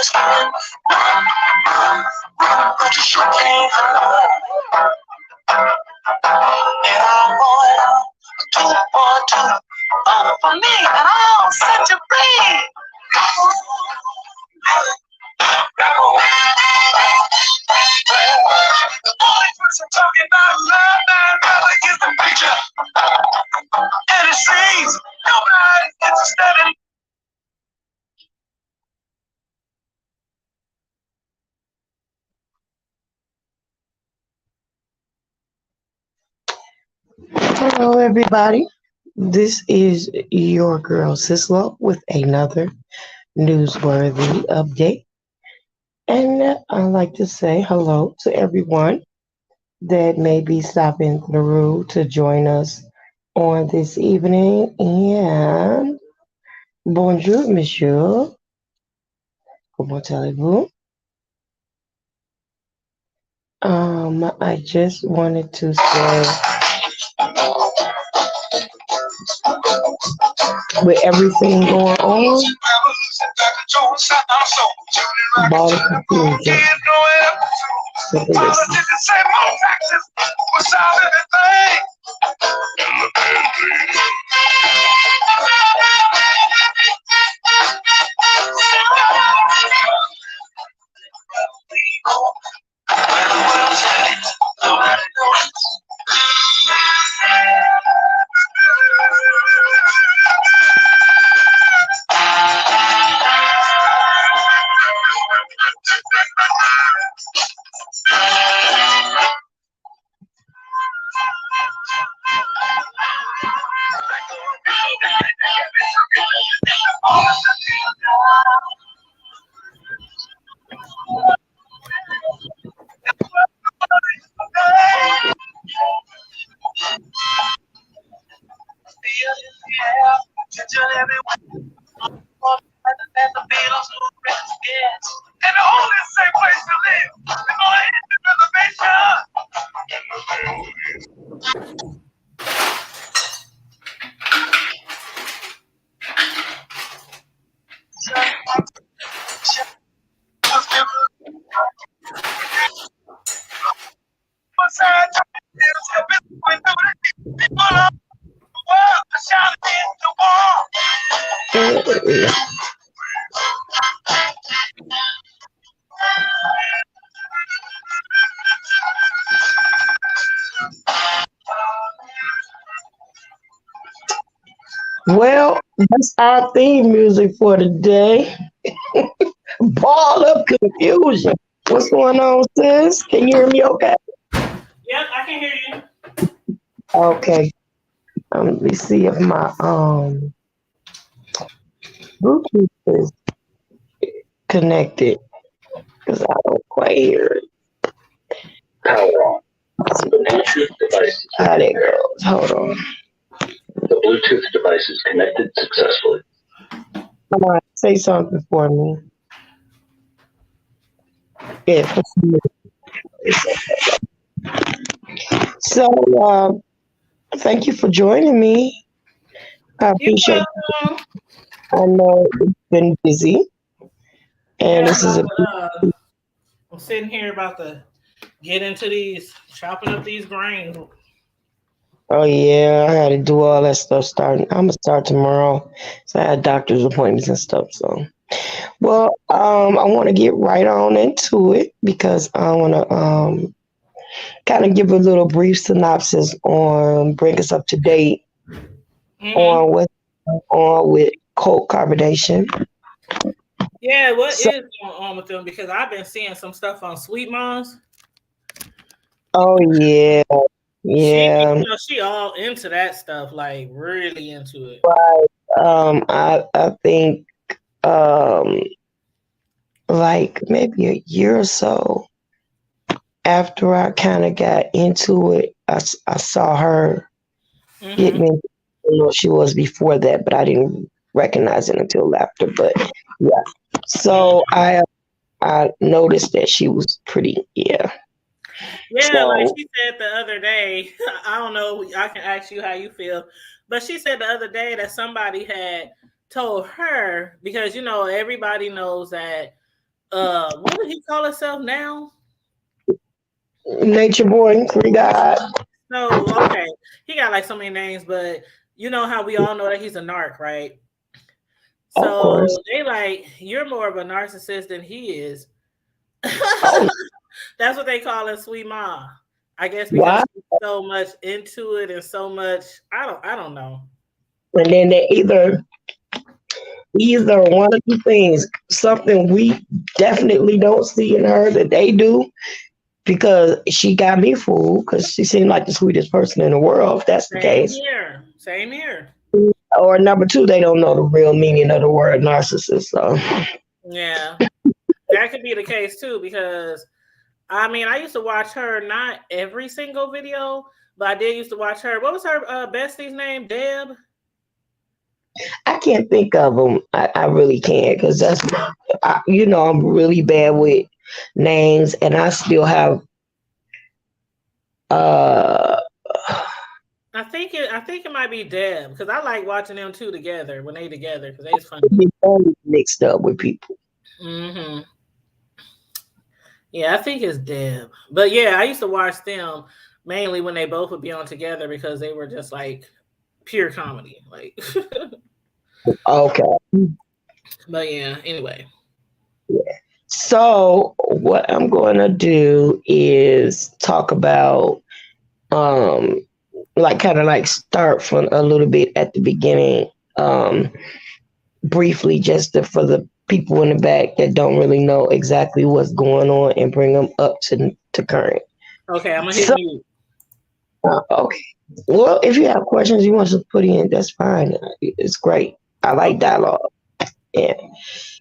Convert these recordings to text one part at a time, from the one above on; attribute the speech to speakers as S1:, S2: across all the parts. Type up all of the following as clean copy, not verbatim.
S1: skin. But you sure can't hide. And I'm going out, 2.2, all for me, and I'll set you free. The only person talking about love and brother is the preacher. And it seems nobody gets a step in. Hello, everybody. This is your girl Sis-Lo with another newsworthy update. And I'd like to say hello to everyone that may be stopping through to join us on this evening. And bonjour, monsieur. Comment allez-vous? I just wanted to say, with everything going on, ball of confusion. So well, that's our theme music for today. Ball of confusion. What's going on, sis? Can you hear me okay?
S2: Yep, I can hear you.
S1: Okay. Let me see if my Bluetooth is connected because I don't quite hear it. Hold on. The Bluetooth device. How that goes. Hold on. The Bluetooth device is connected successfully. Come on, say something for me. Yeah. So, thank you for joining me. I
S2: You're
S1: appreciate it.
S2: welcome.
S1: I know it's been busy, and
S2: Yeah,
S1: this is a
S2: I'm sitting here about to get into these, chopping up these grains.
S1: oh yeah, I got to do all that stuff starting. I'm gonna start tomorrow, so I had doctor's appointments and stuff. So, well, I want to get right on into it because I want to kind of give a little brief synopsis on, bring us up to date
S2: Mm-hmm.
S1: on what's going on with cold carbonation.
S2: Yeah, what
S1: So,
S2: is going on with them? Because I've been seeing some stuff on Sweet Mom's.
S1: oh yeah,
S2: She,
S1: yeah.
S2: she all into that stuff, like really into it.
S1: I think um like maybe a year or so after I kind of got into it, I saw her get
S2: Mm-hmm.
S1: me. She was before that, but I didn't recognize it until after. But yeah, so I noticed that she was pretty. Yeah.
S2: Yeah, like
S1: So
S2: she said the other day, I don't know, I can ask you how you feel, but she said the other day that somebody had told her, because everybody knows that What did he call himself now?
S1: Nature Boy, Free God.
S2: No, okay. He got like so many names, but you know how we all know that he's a narc, right?
S1: Of course.
S2: So they like you're more of a narcissist than he is.
S1: Oh,
S2: That's what they call it, sweet ma. I guess because
S1: why?
S2: she's so much into it and so much. I don't know.
S1: And then they either one of two things, something we definitely don't see in her that they do, because she got me fooled because she seemed like the sweetest person in the world, if that's the
S2: Same
S1: case.
S2: here. Same here.
S1: Or number two, they don't know the real meaning of the word narcissist. So,
S2: Yeah, that could be the case too. Because I mean, I used to watch her not every single video, but I did used to watch her. What was her bestie's name? Deb.
S1: I can't think of them. I really can't, because I'm really bad with names, and I still have uh
S2: I think it might be Deb because I like watching them two together when they together because they's funny.
S1: get always mixed up with people.
S2: Hmm. Yeah, I think it's Deb. But yeah, I used to watch them mainly when they both would be on together because they were just like pure comedy. Like,
S1: Okay.
S2: but yeah. Anyway,
S1: So what I'm going to do is talk about um like kind of like start from a little bit at the beginning, um briefly, for the people in the back that don't really know exactly what's going on, and bring them up to current.
S2: okay, I'm gonna hit
S1: So
S2: mute.
S1: okay. Well, if you have questions you want to put in, that's fine. It's great. I like
S2: Okay.
S1: dialogue. Yeah.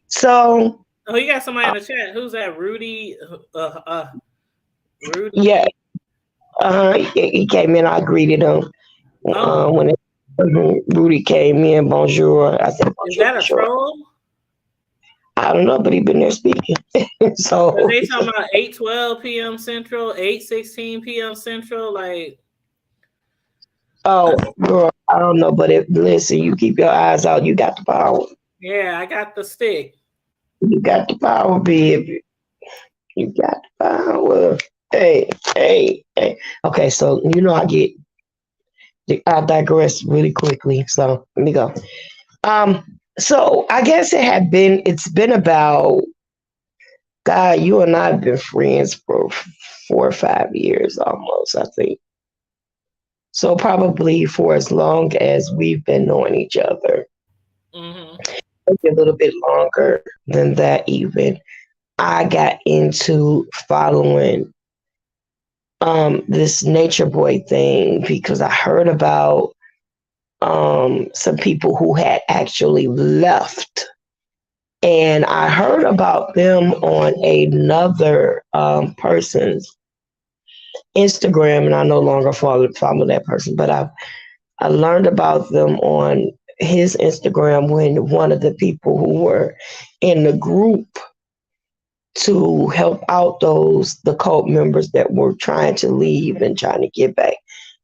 S1: So
S2: Oh, you got somebody in the chat. Who's that? Rudy.
S1: yeah,
S2: Rudy.
S1: he came in. I greeted him
S2: Oh,
S1: when Rudy came in. Bonjour. I said
S2: is
S1: bonjour
S2: that
S1: for
S2: a
S1: sure.
S2: troll?
S1: I don't know, but he been there speaking.
S2: Cause
S1: So,
S2: they talking about 8:12 p.m. Central, 8:16 p.m. Central. Like,
S1: oh, girl, I don't know, but listen, you keep your eyes out. You got the power.
S2: yeah, I got the stick.
S1: You got the power, baby. You got the power. Hey, hey, hey. Okay, so I digress really quickly. So let me go. Um, so I guess it's been about, God, you and I have been friends for 4 or 5 years almost, I think. So probably for as long as we've been knowing each other,
S2: Hmm.
S1: maybe a little bit longer than that even. I got into following this nature boy thing because I heard about some people who had actually left. And I heard about them on another person's Instagram, and I no longer follow that person, but I learned about them on his Instagram when one of the people who were in the group to help out the cult members that were trying to leave and trying to get back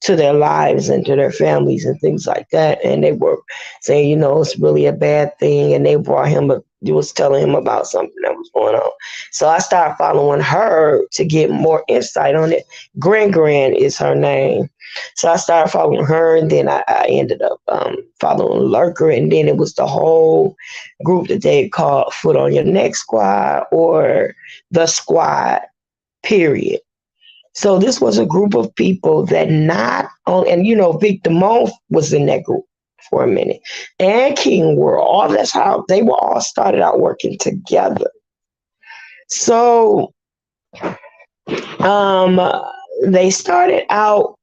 S1: to their lives and to their families and things like that. And they were saying, it's really a bad thing. And they brought him he was telling him about something that was going on. So I started following her to get more insight on it. Gran is her name. So I started following her, and then I ended up following Lurker, and then it was the whole group that they called Foot on Your Neck Squad, or the Squad, period. So this was a group of people that not on, and Vic Damone was in that group for a minute, and King World. All that's how they were all started out working together. So um, they started out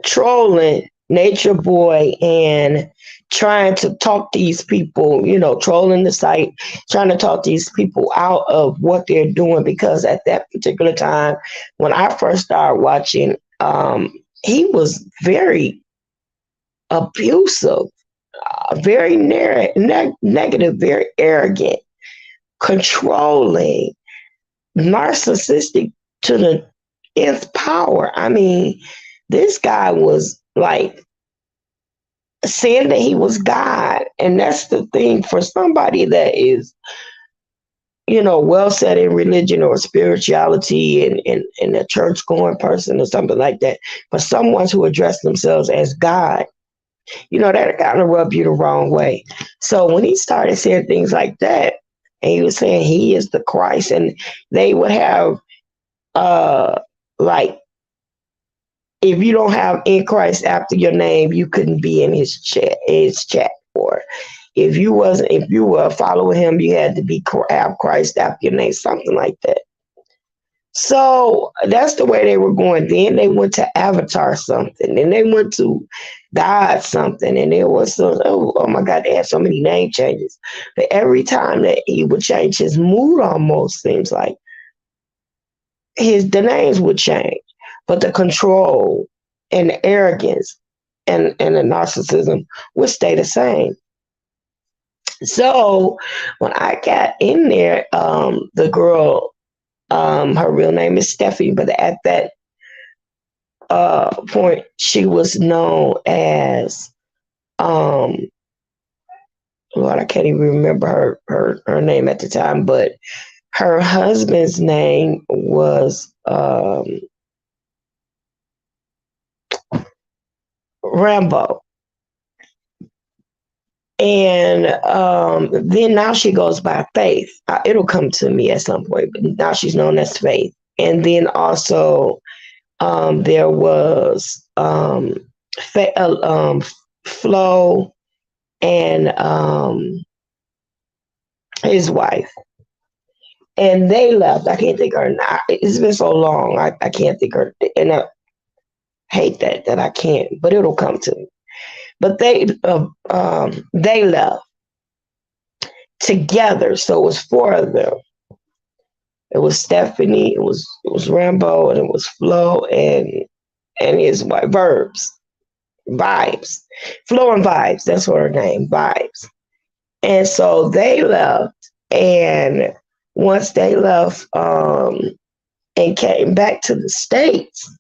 S1: trolling Nature Boy and trying to talk these people, trolling the site, trying to talk these people out of what they're doing. Because at that particular time, when I first started watching, he was very abusive, very negative, very arrogant, controlling, narcissistic to the nth power. I mean, this guy was like saying that he was God. And that's the thing, for somebody that is well set in religion or spirituality and a church going person or something like that. But someone who address themselves as God, that kind of rub you the wrong way. So when he started saying things like that, and he was saying he is the Christ, and they would have like, if you don't have in Christ after your name, you couldn't be in his chat. Or if you were following him, you had to be have Christ after your name, something like that. So that's the way they were going. Then they went to Avatar something, then they went to God something, and there was oh my God, they had so many name changes. But every time that he would change his mood, almost seems like the names would change, but the control and the arrogance and the narcissism would stay the same. So when I got in there, the girl, her real name is Stephanie, but at that point, she was known as, Lord, I can't even remember her name at the time, but her husband's name was Rambo. And then now she goes by Faith. It'll come to me at some point, but now she's known as Faith. And then also there was Flo and his wife. And they left. I can't think of her now. It's been so long. I can't think of her. And I hate that I can't, but it'll come to me. But they left together. So it was four of them. It was Stephanie, it was Rambo, and it was Flo and his wife, Vibes. Flo and Vibes, that's her name, Vibes. And so they left, and once they left and came back to the States,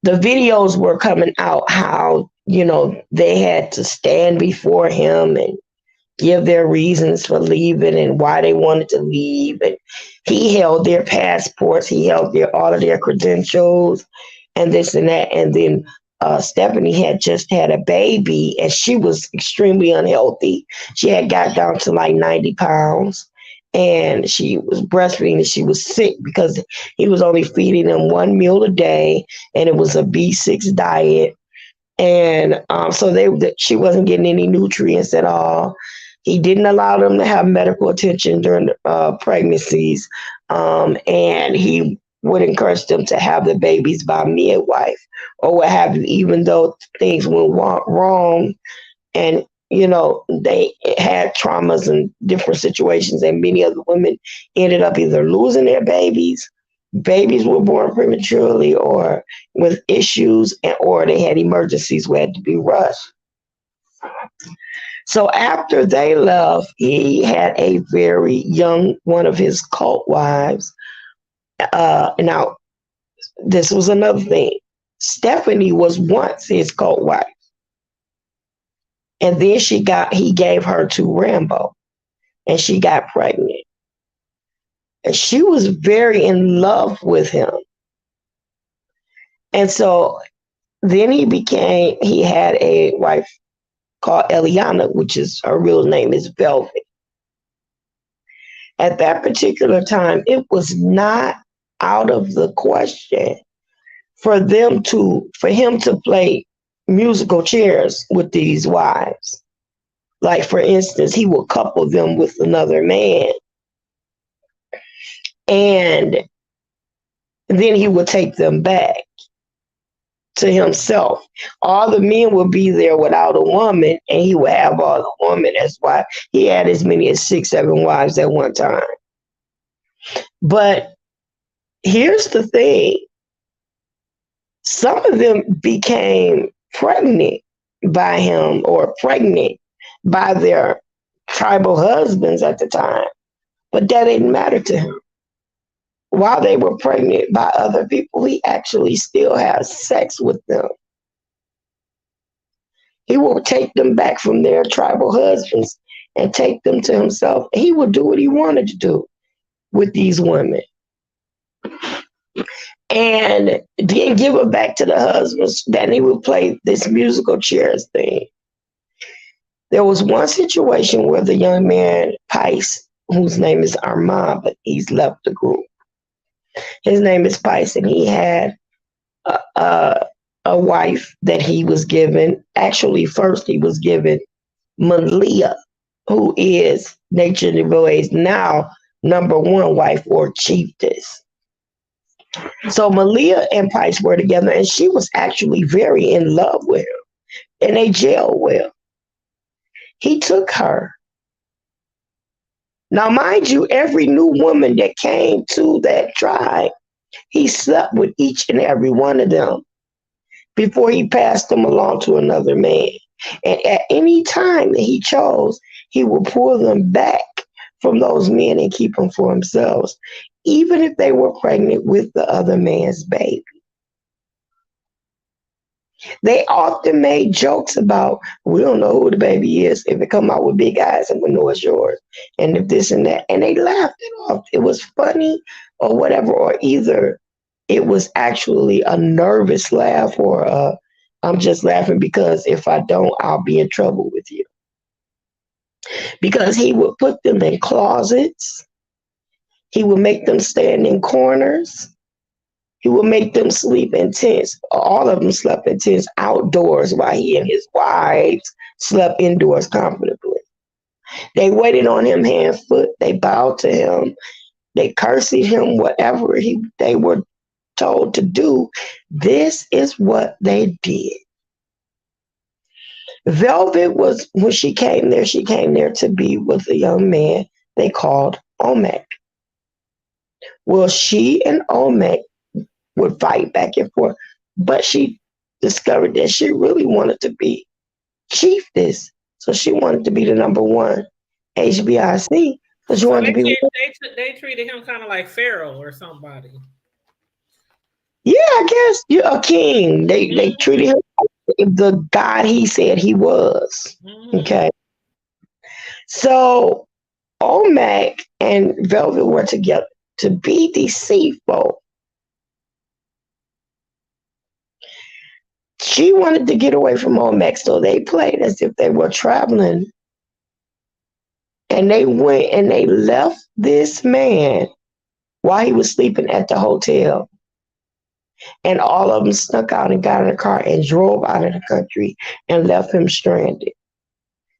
S1: the videos were coming out how, they had to stand before him and give their reasons for leaving and why they wanted to leave. And he held their passports, he held all of their credentials and this and that. And then Stephanie had just had a baby and she was extremely unhealthy. She had got down to like 90 pounds and she was breastfeeding and she was sick because he was only feeding them one meal a day and it was a B6 diet. And so she wasn't getting any nutrients at all. He didn't allow them to have medical attention during pregnancies. And he would encourage them to have the babies by midwife or what have you, even though things went wrong and, they had traumas and different situations. And many of the women ended up either losing their babies were born prematurely or with issues, or they had emergencies where had to be rushed. So after they left, he had a very young one of his cult wives. Now, this was another thing. Stephanie was once his cult wife. And then he gave her to Rambo and she got pregnant. And she was very in love with him. And so then he had a wife called Eliana, which is her real name is Velvet. At that particular time, it was not out of the question for him to play musical chairs with these wives. Like, for instance, he would couple them with another man. And then he would take them back to himself. All the men would be there without a woman, and he would have all the women as wives. He had as many as 6, 7 wives at one time. But here's the thing. Some of them became pregnant by him or pregnant by their tribal husbands at the time. But that didn't matter to him. While they were pregnant by other people, he actually still has sex with them. He will take them back from their tribal husbands and take them to himself. He would do what he wanted to do with these women and then give it back to the husbands. Then he would play this musical chairs thing. There was one situation where the young man, Pice, whose name is Armand, but he's left the group. His name is Pice, and he had a, a, a wife that he was given. Actually, first he was given Malia, who is Nature Boy's now number one wife or chiefess. So Malia and Pice were together, and she was actually very in love with him, and they jailed well. He took her. Now, mind you, every new woman that came to that tribe, he slept with each and every one of them before he passed them along to another man. And at any time that he chose, he would pull them back from those men and keep them for himself, even if they were pregnant with the other man's baby. They often made jokes about, we don't know who the baby is. If it come out with big eyes, and we know it's yours. And if this and that. And they laughed it off. It was funny or whatever, or either it was actually a nervous laugh or I'm just laughing because if I don't, I'll be in trouble with you. Because he would put them in closets. He would make them stand in corners. He would make them sleep in tents. All of them slept in tents outdoors while he and his wives slept indoors comfortably. They waited on him hand, foot. They bowed to him. They cursed him, whatever they were told to do. This is what they did. Velvet was, when she came there to be with a young man they called Omek. Well, she and Omek would fight back and forth, but she discovered that she really wanted to be chiefess. So she wanted to be the number one HBIC. So she
S2: So
S1: wanted to be.
S2: they treated him kind of like Pharaoh or somebody.
S1: Yeah, I guess you're a king. They treated him like the god he said he was. Okay. So Omek and Velvet were together to be deceitful. She wanted to get away from Omek, so they played as if they were traveling. And they went and they left this man while he was sleeping at the hotel. And all of them snuck out and got in a car and drove out of the country and left him stranded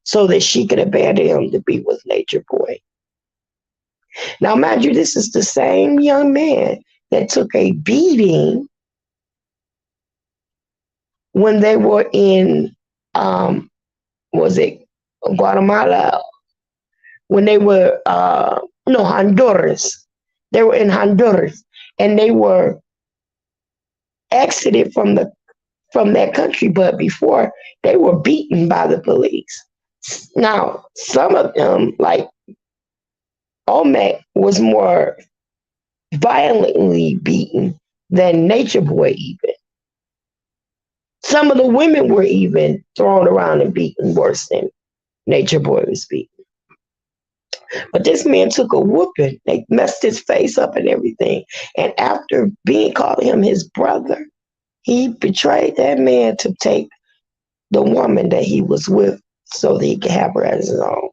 S1: so that she could abandon him to be with Nature Boy. Now, mind you, this is the same young man that took a beating when they were in, was it Guatemala? When they were, no, Honduras. They were in Honduras and they were exited from that country, but before they were beaten by the police. Now, some of them, like Omek, was more violently beaten than Nature Boy even. Some of the women were even thrown around and beaten worse than Nature Boy was beaten. But this man took a whooping. They messed his face up and everything. And after calling him his brother, he betrayed that man to take the woman that he was with so that he could have her as his own.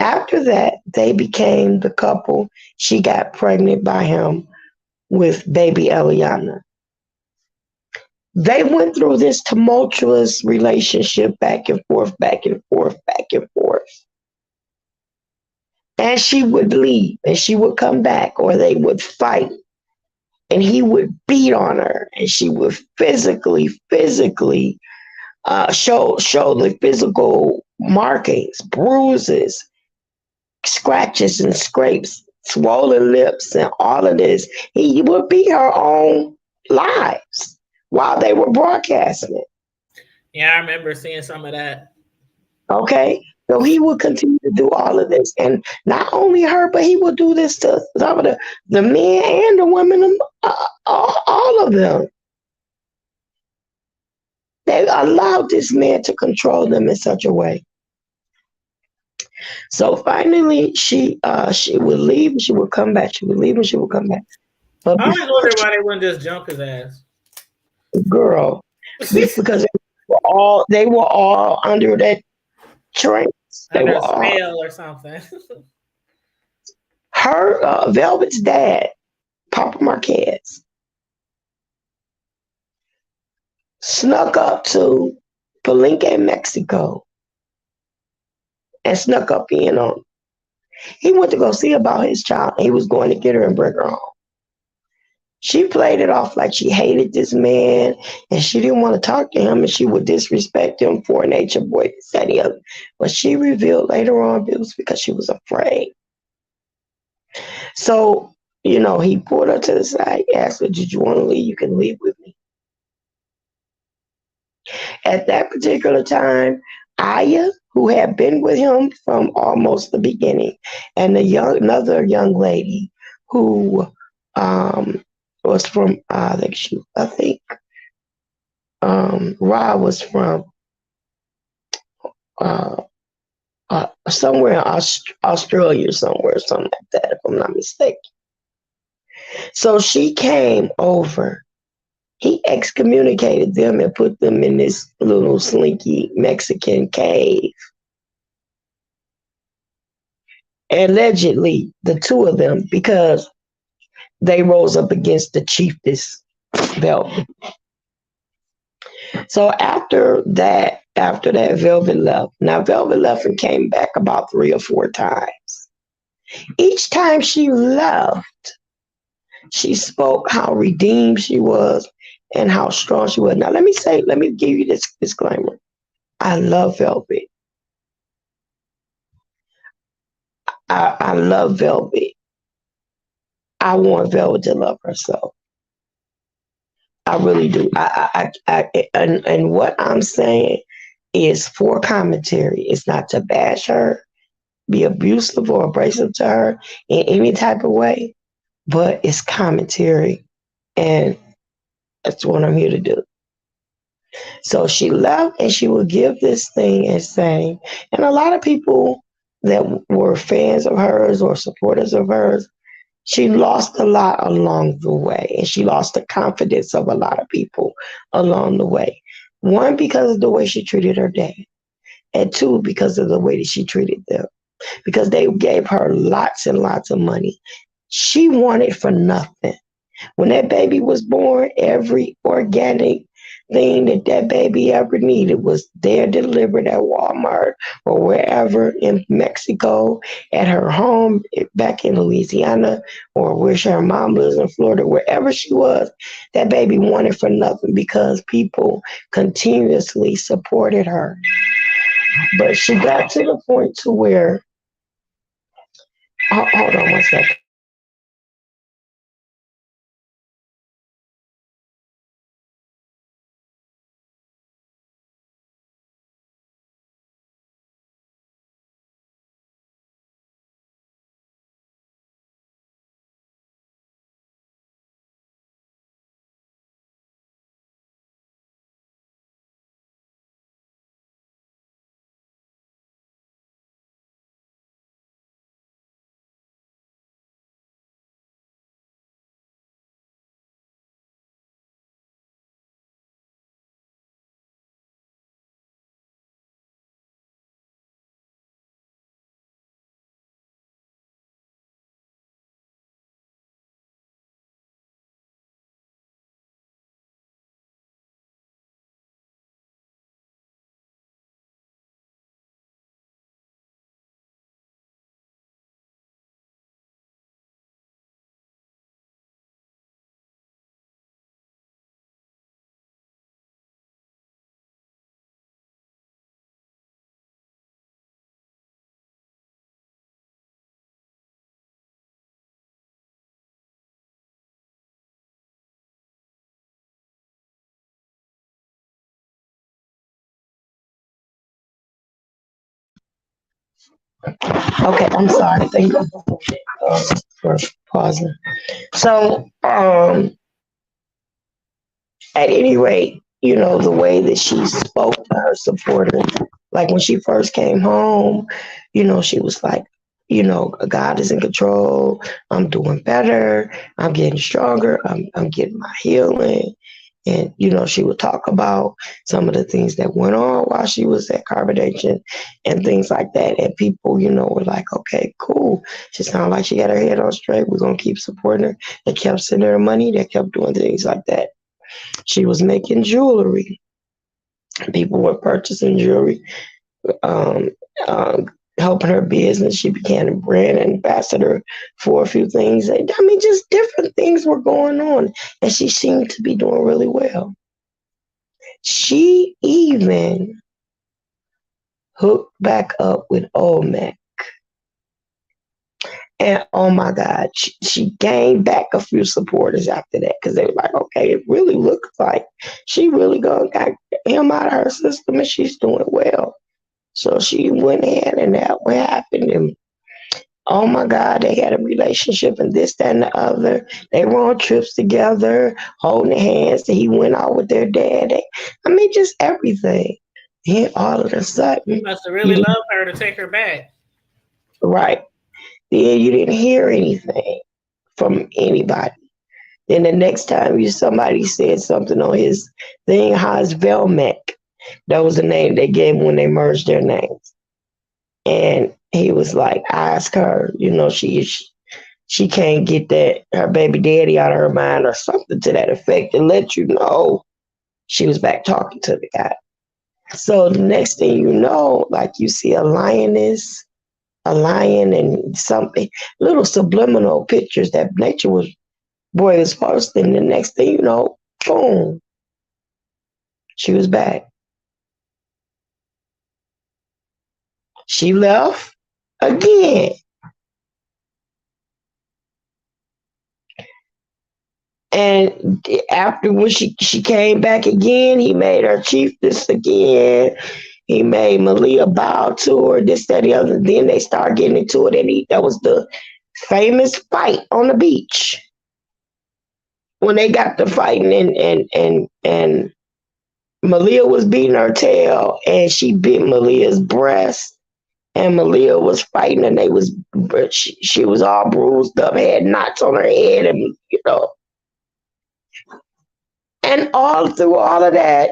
S1: After that, they became the couple. She got pregnant by him with baby Eliana. They went through this tumultuous relationship back and forth, back and forth, back and forth. And she would leave and she would come back, or they would fight. And he would beat on her and she would physically show the physical markings, bruises, scratches and scrapes, swollen lips, and all of this. He would beat her on lives while they were broadcasting it.
S2: Yeah, I remember seeing some of that.
S1: Okay. So he would continue to do all of this. And not only her, but he would do this to some of the men and the women, all of them. They allowed this man to control them in such a way. So finally, she would leave and she would come back. She would leave and she would come back. But
S2: I always
S1: before
S2: wonder
S1: she,
S2: why they wouldn't just jump his ass.
S1: girl, because they were all under that train. They
S2: Under
S1: were
S2: a
S1: all
S2: spell or something.
S1: her Velvet's dad, Papa Marquez, snuck up to Palenque, Mexico, and snuck up in on. He went to go see about his child. He was going to get her and bring her home. She played it off like she hated this man and she didn't want to talk to him and she would disrespect him for nature boy, this, that, and the other. But she revealed later on it was because she was afraid. So, he pulled her to the side, asked her, "Did you want to leave? You can leave with me." At that particular time, Aya, who had been with him from almost the beginning, and another young lady who was from I think Rob was from uh, somewhere in Australia, somewhere, something like that, if I'm not mistaken. So she came over. He excommunicated them and put them in this little slinky Mexican cave. Allegedly, the two of them, because they rose up against the chiefess Velvet. So after that, Velvet left. Now Velvet left and came back about 3 or 4 times. Each time she left, she spoke how redeemed she was and how strong she was. Now let me give you this disclaimer. I love Velvet. I love Velvet. I want Velvet to love herself. I really do. And what I'm saying is for commentary. It's not to bash her, be abusive or abrasive to her in any type of way, but it's commentary, and that's what I'm here to do. So she left, and she would give this thing and say, and a lot of people that were fans of hers or supporters of hers, she lost a lot along the way, and she lost the confidence of a lot of people along the way. One, because of the way she treated her dad, and two, because of the way that she treated them, because they gave her lots and lots of money. She wanted for nothing. When that baby was born, every organic thing that baby ever needed was there delivered at Walmart or wherever in Mexico, at her home back in Louisiana, or where her mom lives in Florida, wherever she was, that baby wanted for nothing because people continuously supported her. But she got to the point to where, hold on one second. Okay, I'm sorry. Thank you for pausing. So, at any rate, the way that she spoke to her supporters. Like when she first came home, she was like, God is in control. I'm doing better. I'm getting stronger. I'm getting my healing. And, she would talk about some of the things that went on while she was at Carbonation and things like that. And people, were like, okay, cool. She sounded like she got her head on straight. We're going to keep supporting her. They kept sending her money. They kept doing things like that. She was making jewelry. People were purchasing jewelry, um, um, helping her business. She became a brand ambassador for a few things. I mean, just different things were going on, and she seemed to be doing really well. She even hooked back up with old Mac. And oh my God, she gained back a few supporters after that because they were like, okay, it really looks like she really got him out of her system and she's doing well. So she went ahead and that what happened. And oh my God, they had a relationship and this, that, and the other. They were on trips together, holding hands. He went out with their dad. I mean, just everything. Then all of a
S2: He
S1: sudden,
S2: must have
S1: you
S2: really
S1: didn't,
S2: loved her to take her back.
S1: right. Then you didn't hear anything from anybody. Then the next time somebody said something on his thing, Haas Velmek, that was the name they gave when they merged their names. And he was like, ask her, she can't get that her baby daddy out of her mind or something to that effect and let you know she was back talking to the guy. So the next thing you know, like you see a lion and something, little subliminal pictures that nature was posting. The next thing you know, boom, she was back. She left again. And after when she came back again, he made her chiefess again. He made Malia bow to her, this, that, the other. Then they started getting into it, and that was the famous fight on the beach when they got to fighting, and Malia was beating her tail, and she bit Malia's breast, and Malia was fighting, and she was all bruised up, had knots on her head, and and all through all of that,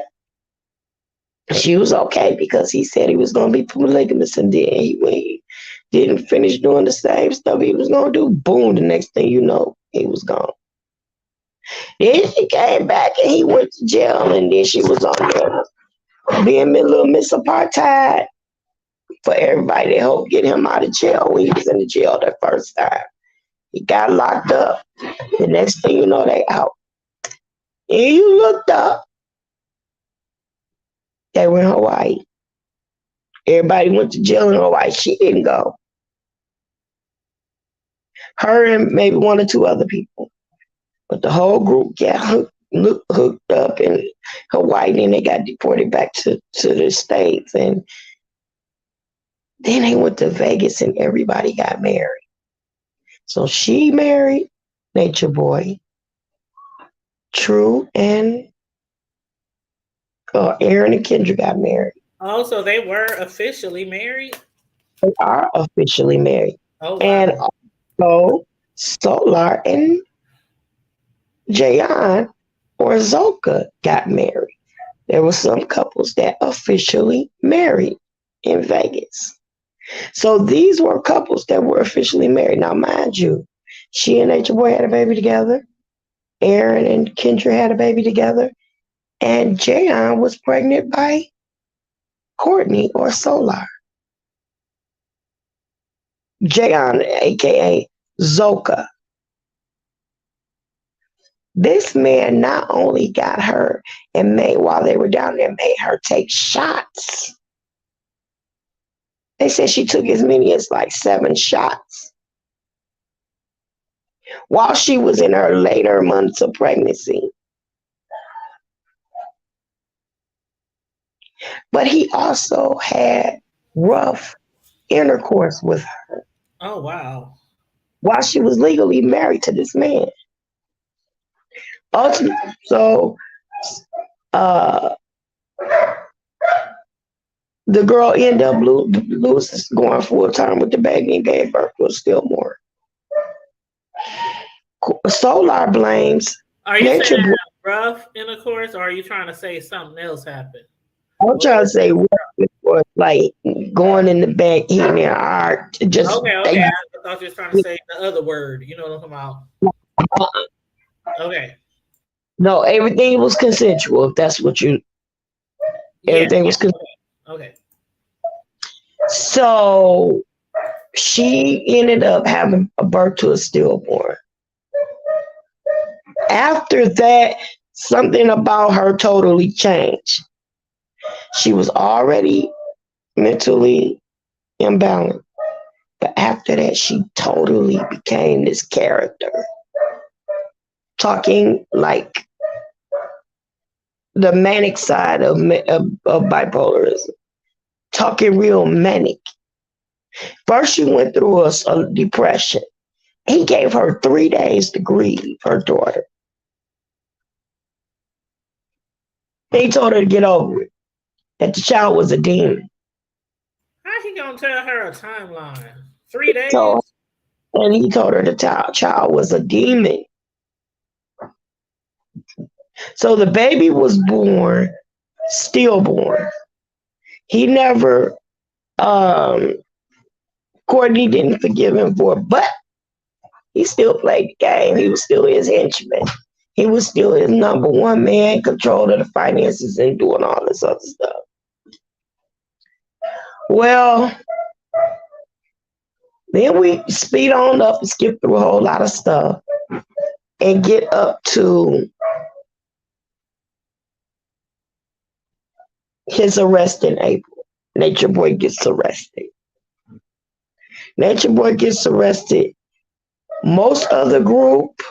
S1: she was okay because he said he was going to be polygamous, and then when he didn't finish doing the same stuff he was going to do, boom, the next thing you know, he was gone. Then she came back and he went to jail, and then she was on there being a little Miss Apartheid for everybody. They helped get him out of jail when he was in the jail that first time. He got locked up. The next thing you know, they out. And you looked up, they were in Hawaii. Everybody went to jail in Hawaii. She didn't go. Her and maybe one or two other people. But the whole group got hooked up in Hawaii, and they got deported back to the States. And then they went to Vegas and everybody got married. So she married Nature Boy, True, and Aaron and Kendra got married.
S2: Oh, so they were officially married?
S1: They are officially married.
S2: Oh,
S1: And
S2: wow.
S1: also, Solar and Jayon or Zoka got married. There were some couples that officially married in Vegas. So these were couples that were officially married. Now, mind you, she and Nature Boy had a baby together. Aaron and Kendra had a baby together. And Jayon was pregnant by Courtney or Solar. Jayon, aka Zoka. This man not only got her and made while they were down there, made her take shots. They said she took as many as like 7 shots while she was in her later months of pregnancy. But he also had rough intercourse with her
S2: Oh, wow.
S1: while she was legally married to this man. Ultimately, so Uh, the girl ended up losing, going full time with the baby and gave birth to a stillborn. Solar blames
S2: Are you saying
S1: Nature Boy.
S2: rough intercourse, or are you trying to say something else happened?
S1: I'm
S2: What
S1: trying to
S2: was
S1: say it was like going in the back, hitting their heart. Just
S2: okay,
S1: they
S2: okay. I thought you was trying to say the other word. You know what I'm talking about? Okay.
S1: no, everything was consensual. If that's what you,
S2: Yeah,
S1: everything was
S2: yeah.
S1: consensual.
S2: Okay.
S1: So she ended up having a birth to a stillborn. After that, something about her totally changed. She was already mentally imbalanced, but after that, she totally became this character, talking like the manic side of bipolarism, talking real manic. First, she went through a depression. He gave her 3 days to grieve her daughter. He told her to get over it, that the child was a demon.
S2: How he gonna tell her a timeline? 3 days?
S1: So, and he told her the child was a demon. So the baby was born stillborn. He never, um, Courtney didn't forgive him for it, but he still played the game. He was still his henchman. He was still his number one man, control of the finances and doing all this other stuff. Well, then we speed on up and skip through a whole lot of stuff and get up to his arrest in April. Nature Boy gets arrested. Nature Boy gets arrested. Most of the group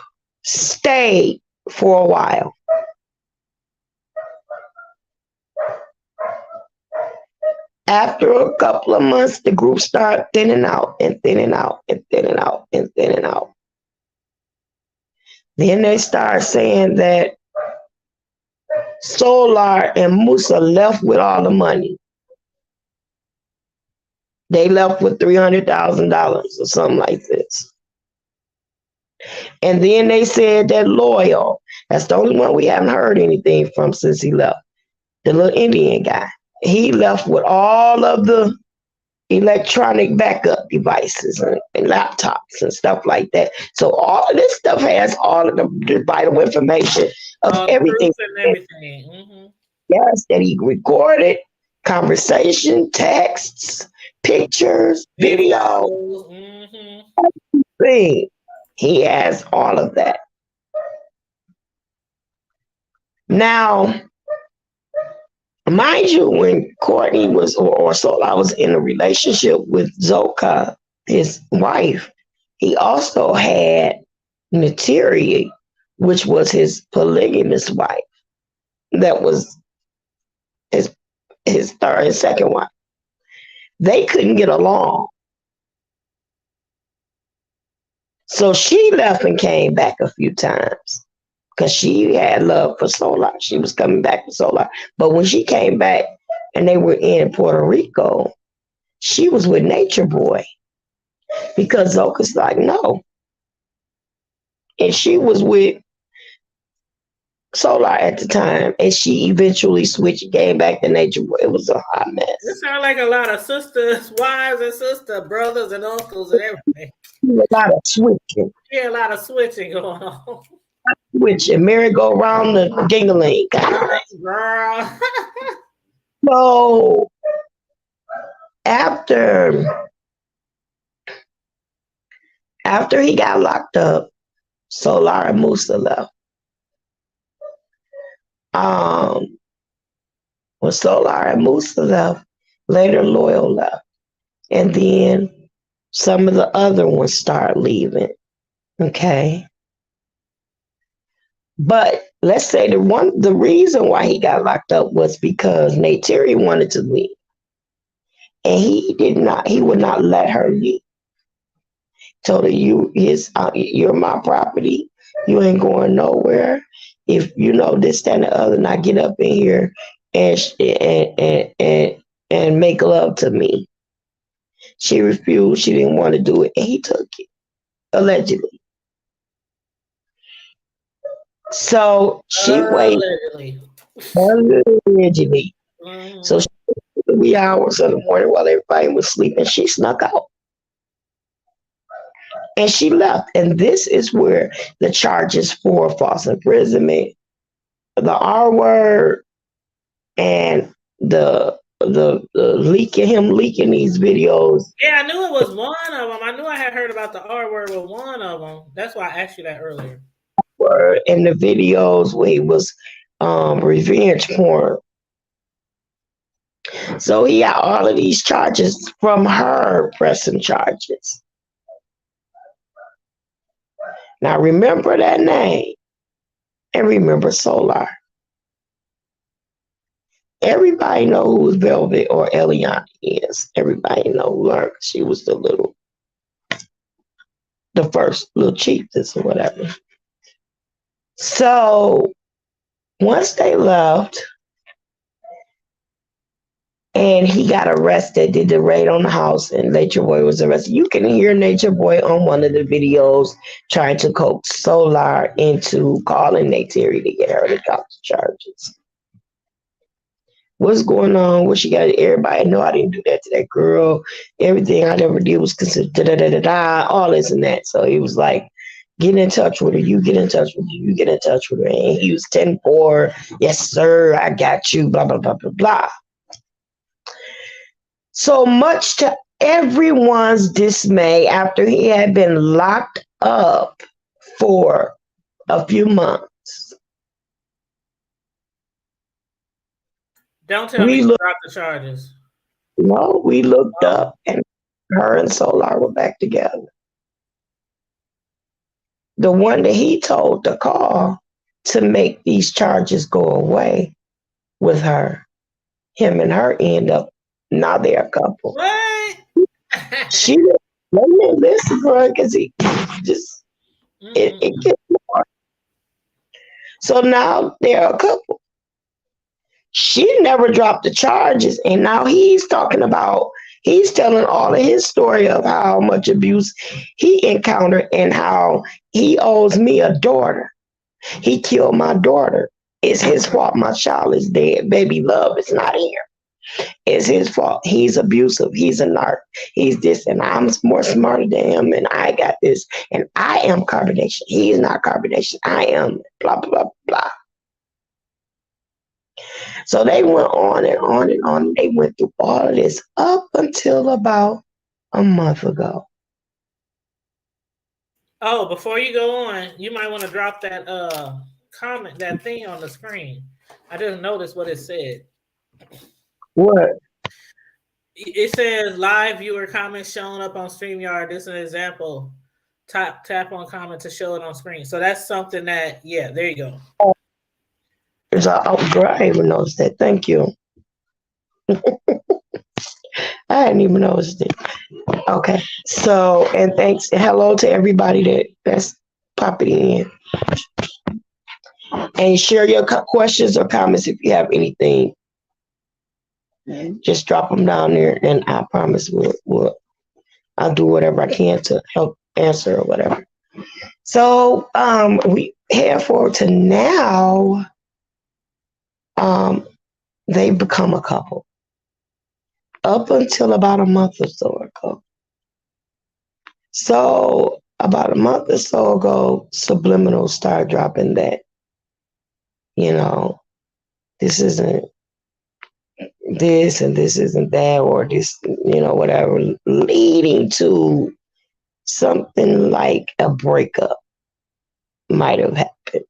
S1: stayed for a while. After a couple of months, the group started thinning out and thinning out and thinning out and thinning out. Then they start saying that Solar and Musa left with all the money. They left with $300,000 or something like this. And then they said that Loyal, that's the only one we haven't heard anything from since he left, the little Indian guy. He left with all of the electronic backup devices and laptops and stuff like that. So all of this stuff has all of the vital information of
S2: All the
S1: everything.
S2: proofs and everything. Mm-hmm.
S1: Yes, that he recorded, conversation, texts, pictures, video,
S2: Videos. Mm-hmm.
S1: thing. He has all of that. Now, mind you, when Courtney was, or Solar was in a relationship with Zoka, his wife, he also had Natiri, which was his polygamous wife. That was his his second wife. They couldn't get along. So she left and came back a few times because she had love for Solar. She was coming back for Solar. But when she came back and they were in Puerto Rico, she was with Nature Boy because Zoka's like, no. And she was with Solar at the time, and she eventually switched and came back to Nature Boy. It was a hot
S2: It
S1: mess.
S2: sounds like a lot of sisters, wives and sister, brothers and uncles and everything.
S1: A lot of switching,
S2: Yeah, a lot of switching going on.
S1: switching, merry-go-round the ding-a-ling kind of thing.
S2: Girl.
S1: So after after he got locked up, Solar and Musa left. Um, when Solar and Musa left, later Loyal left, and then some of the other ones start leaving. Okay, but let's say the reason why he got locked up was because Nate Terry wanted to leave, and he would not let her leave. Told her, you're my property. You ain't going nowhere. if you know this, that, and the other, and I get up in here and and make love to me. She refused. She didn't want to do it, and he took it allegedly. So she waited
S2: Allegedly.
S1: allegedly. So
S2: Mhm.
S1: she, wee hours of the morning while everybody was sleeping, she snuck out and she left. And this is where the charges for false imprisonment, the R word, and the leaking him leaking these videos
S2: Yeah, I knew it was one of them. I knew I had heard about the R word with one of them. That's why I asked you that earlier.
S1: were in the videos where he was revenge porn. So he got all of these charges from her pressing charges. Now remember that name and remember Solar. Everybody know who Velvet or Eliana is. Everybody know her. She was the first little chiefess or whatever. So once they left and he got arrested, did the raid on the house, and Nature Boy was arrested. You can hear Nature Boy on one of the videos trying to coax Solar into calling Neytiri to get her to drop the charges. What's going on? What she got? Everybody know I didn't do that to that girl. Everything I ever did was considered da da da da da, all this and that. So he was like, get in touch with her. You get in touch with her. You get in touch with her. And he was 10-4. Yes, sir. I got you. Blah, blah, blah, blah, blah. So much to everyone's dismay, after he had been locked up for a few months,
S2: Don't tell me
S1: we
S2: she
S1: looked,
S2: dropped the charges.
S1: no, we looked
S2: Oh,
S1: up and her and Solar were back together. The one that he told to call to make these charges go away with her, him and her end up, now they're a couple.
S2: what?
S1: She didn't listen for her because he just, it
S2: Mm-mm.
S1: gets more. So now they're a couple. She never dropped the charges, and now he's telling all of his story of how much abuse he encountered and how he owes me a daughter. He killed my daughter. It's his fault my child is dead. Baby love is not here. It's his fault. He's abusive. He's a narc. He's this, and I'm more smarter than him, and I got this, and I am carbonation. He's not carbonation. I am blah blah blah blah. So they went on and on and on. They went through all of this up until about a month ago.
S2: Oh, before you go on, you might want to drop that comment, that thing on the screen. I just noticed what it said.
S1: What?
S2: It says live viewer comments showing up on StreamYard. This is an example. Tap on comment to show it on screen. So that's something that, yeah, there you go.
S1: It's girl, I didn't even notice that. Thank you. I hadn't even noticed it. Okay. So, and thanks, hello to everybody that's popping in. And share your questions or comments if you have anything. Just drop them down there, and I promise I'll do whatever I can to help answer or whatever. So, we head forward to now. They become a couple. Up until about a month or so ago. So about a month or so ago, Subliminal started dropping that, you know, this isn't this and this isn't that, or this, whatever, leading to something like a breakup might have happened.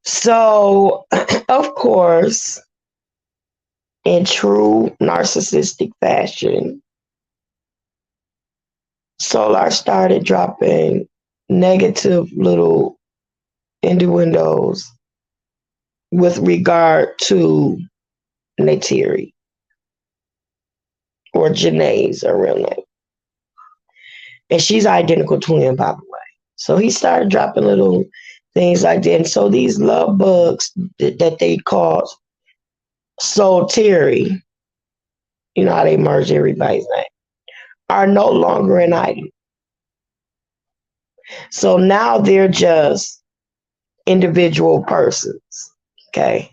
S1: So, of course, in true narcissistic fashion, Solar started dropping negative little innuendos with regard to Neytiri, or Janae's her real name. And she's identical twin, by the way. So he started dropping little things like that. And so these love bugs that they call Soul Terry, you know how they merge everybody's name, are no longer an item. So now they're just individual persons. Okay.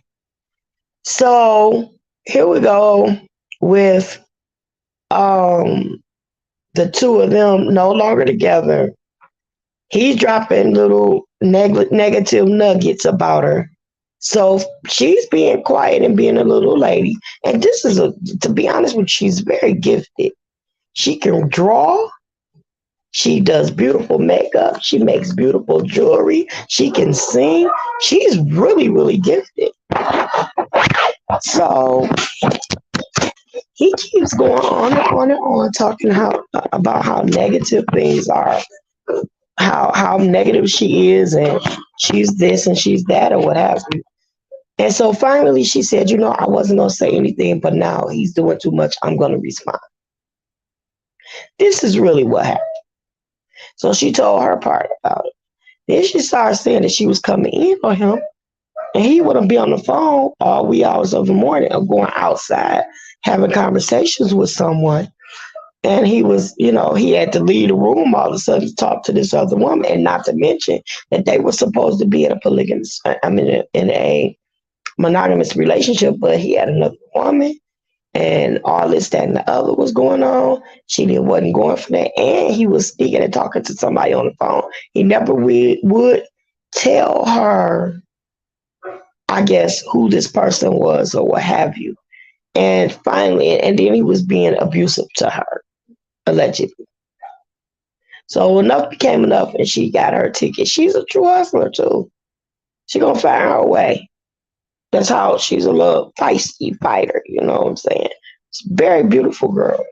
S1: So here we go with um the two of them no longer together. He's dropping little negative nuggets about her. So she's being quiet and being a little lady. And this is to be honest with you, she's very gifted. She can draw. She does beautiful makeup. She makes beautiful jewelry. She can sing. She's really, really gifted. So he keeps going on and on and on, talking about how negative things are, how negative she is, and she's this and she's that, or what have you. And so finally, she said, "You know, I wasn't gonna say anything, but now he's doing too much. I'm gonna respond." This is really what happened. So she told her part about it. Then she started saying that she was coming in on him, and he wouldn't be on the phone all wee hours of the morning or going outside having conversations with someone. And he was, he had to leave the room all of a sudden to talk to this other woman, and not to mention that they were supposed to be in a in a monogamous relationship, but he had another woman, and all this, that, and the other was going on. Wasn't going for that, and he was speaking and talking to somebody on the phone. He never would tell her, I guess, who this person was or what have you. And finally, and then he was being abusive to her, allegedly. So enough became enough, and she got her ticket. She's a true hustler too. She gonna find her way. That's how she's a little feisty fighter. You know what I'm saying? It's a very beautiful girl,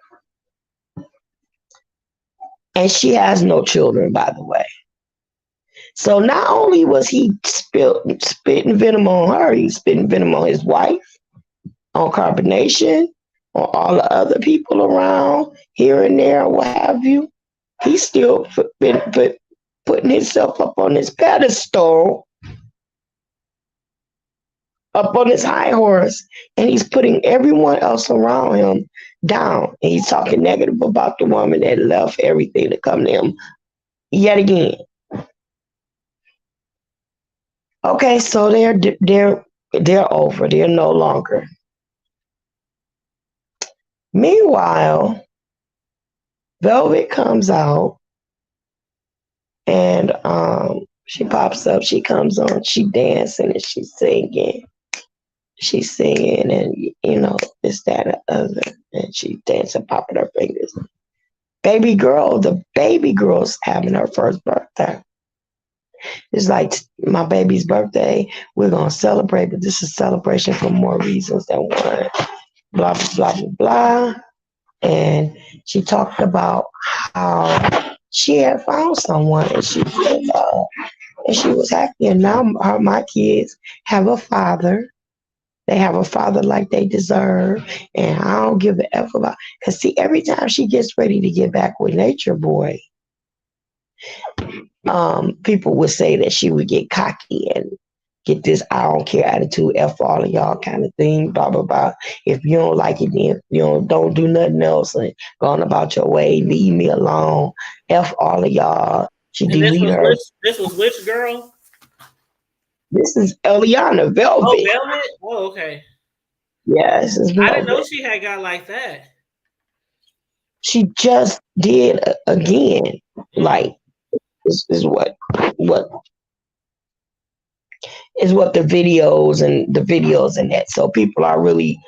S1: and she has no children, by the way. So not only was he spitting venom on her, he's spitting venom on his wife, on Carbonation, on all the other people around here and there, what have you. He's still putting himself up on this pedestal, up on his high horse, and he's putting everyone else around him down. And he's talking negative about the woman that left everything to come to him yet again. Okay, so they're over. They're no longer. Meanwhile, Velvet comes out, and she pops up. She comes on. She dancing and she's singing. She's singing, and this, that, and the other, and she's dancing, popping her fingers. The baby girl's having her first birthday. It's like, my baby's birthday. We're gonna celebrate, but this is celebration for more reasons than one. Blah blah blah blah blah. And she talked about how she had found someone, and she was and she was happy. And now my kids have a father. They have a father like they deserve, and I don't give a F about. Cause see, every time she gets ready to get back with Nature Boy, people would say that she would get cocky and get this I don't care attitude, F all of y'all kind of thing, blah blah blah. If you don't like it, then don't do nothing else and go on about your way, leave me alone, F all of y'all. She deleted her.
S2: This was which girl?
S1: This is Eliana Velvet.
S2: Oh, Velvet? Oh, okay.
S1: Yeah, this is Velvet.
S2: I didn't know she had got like that.
S1: She just did again. Like, this is what is what the videos and that. So people are really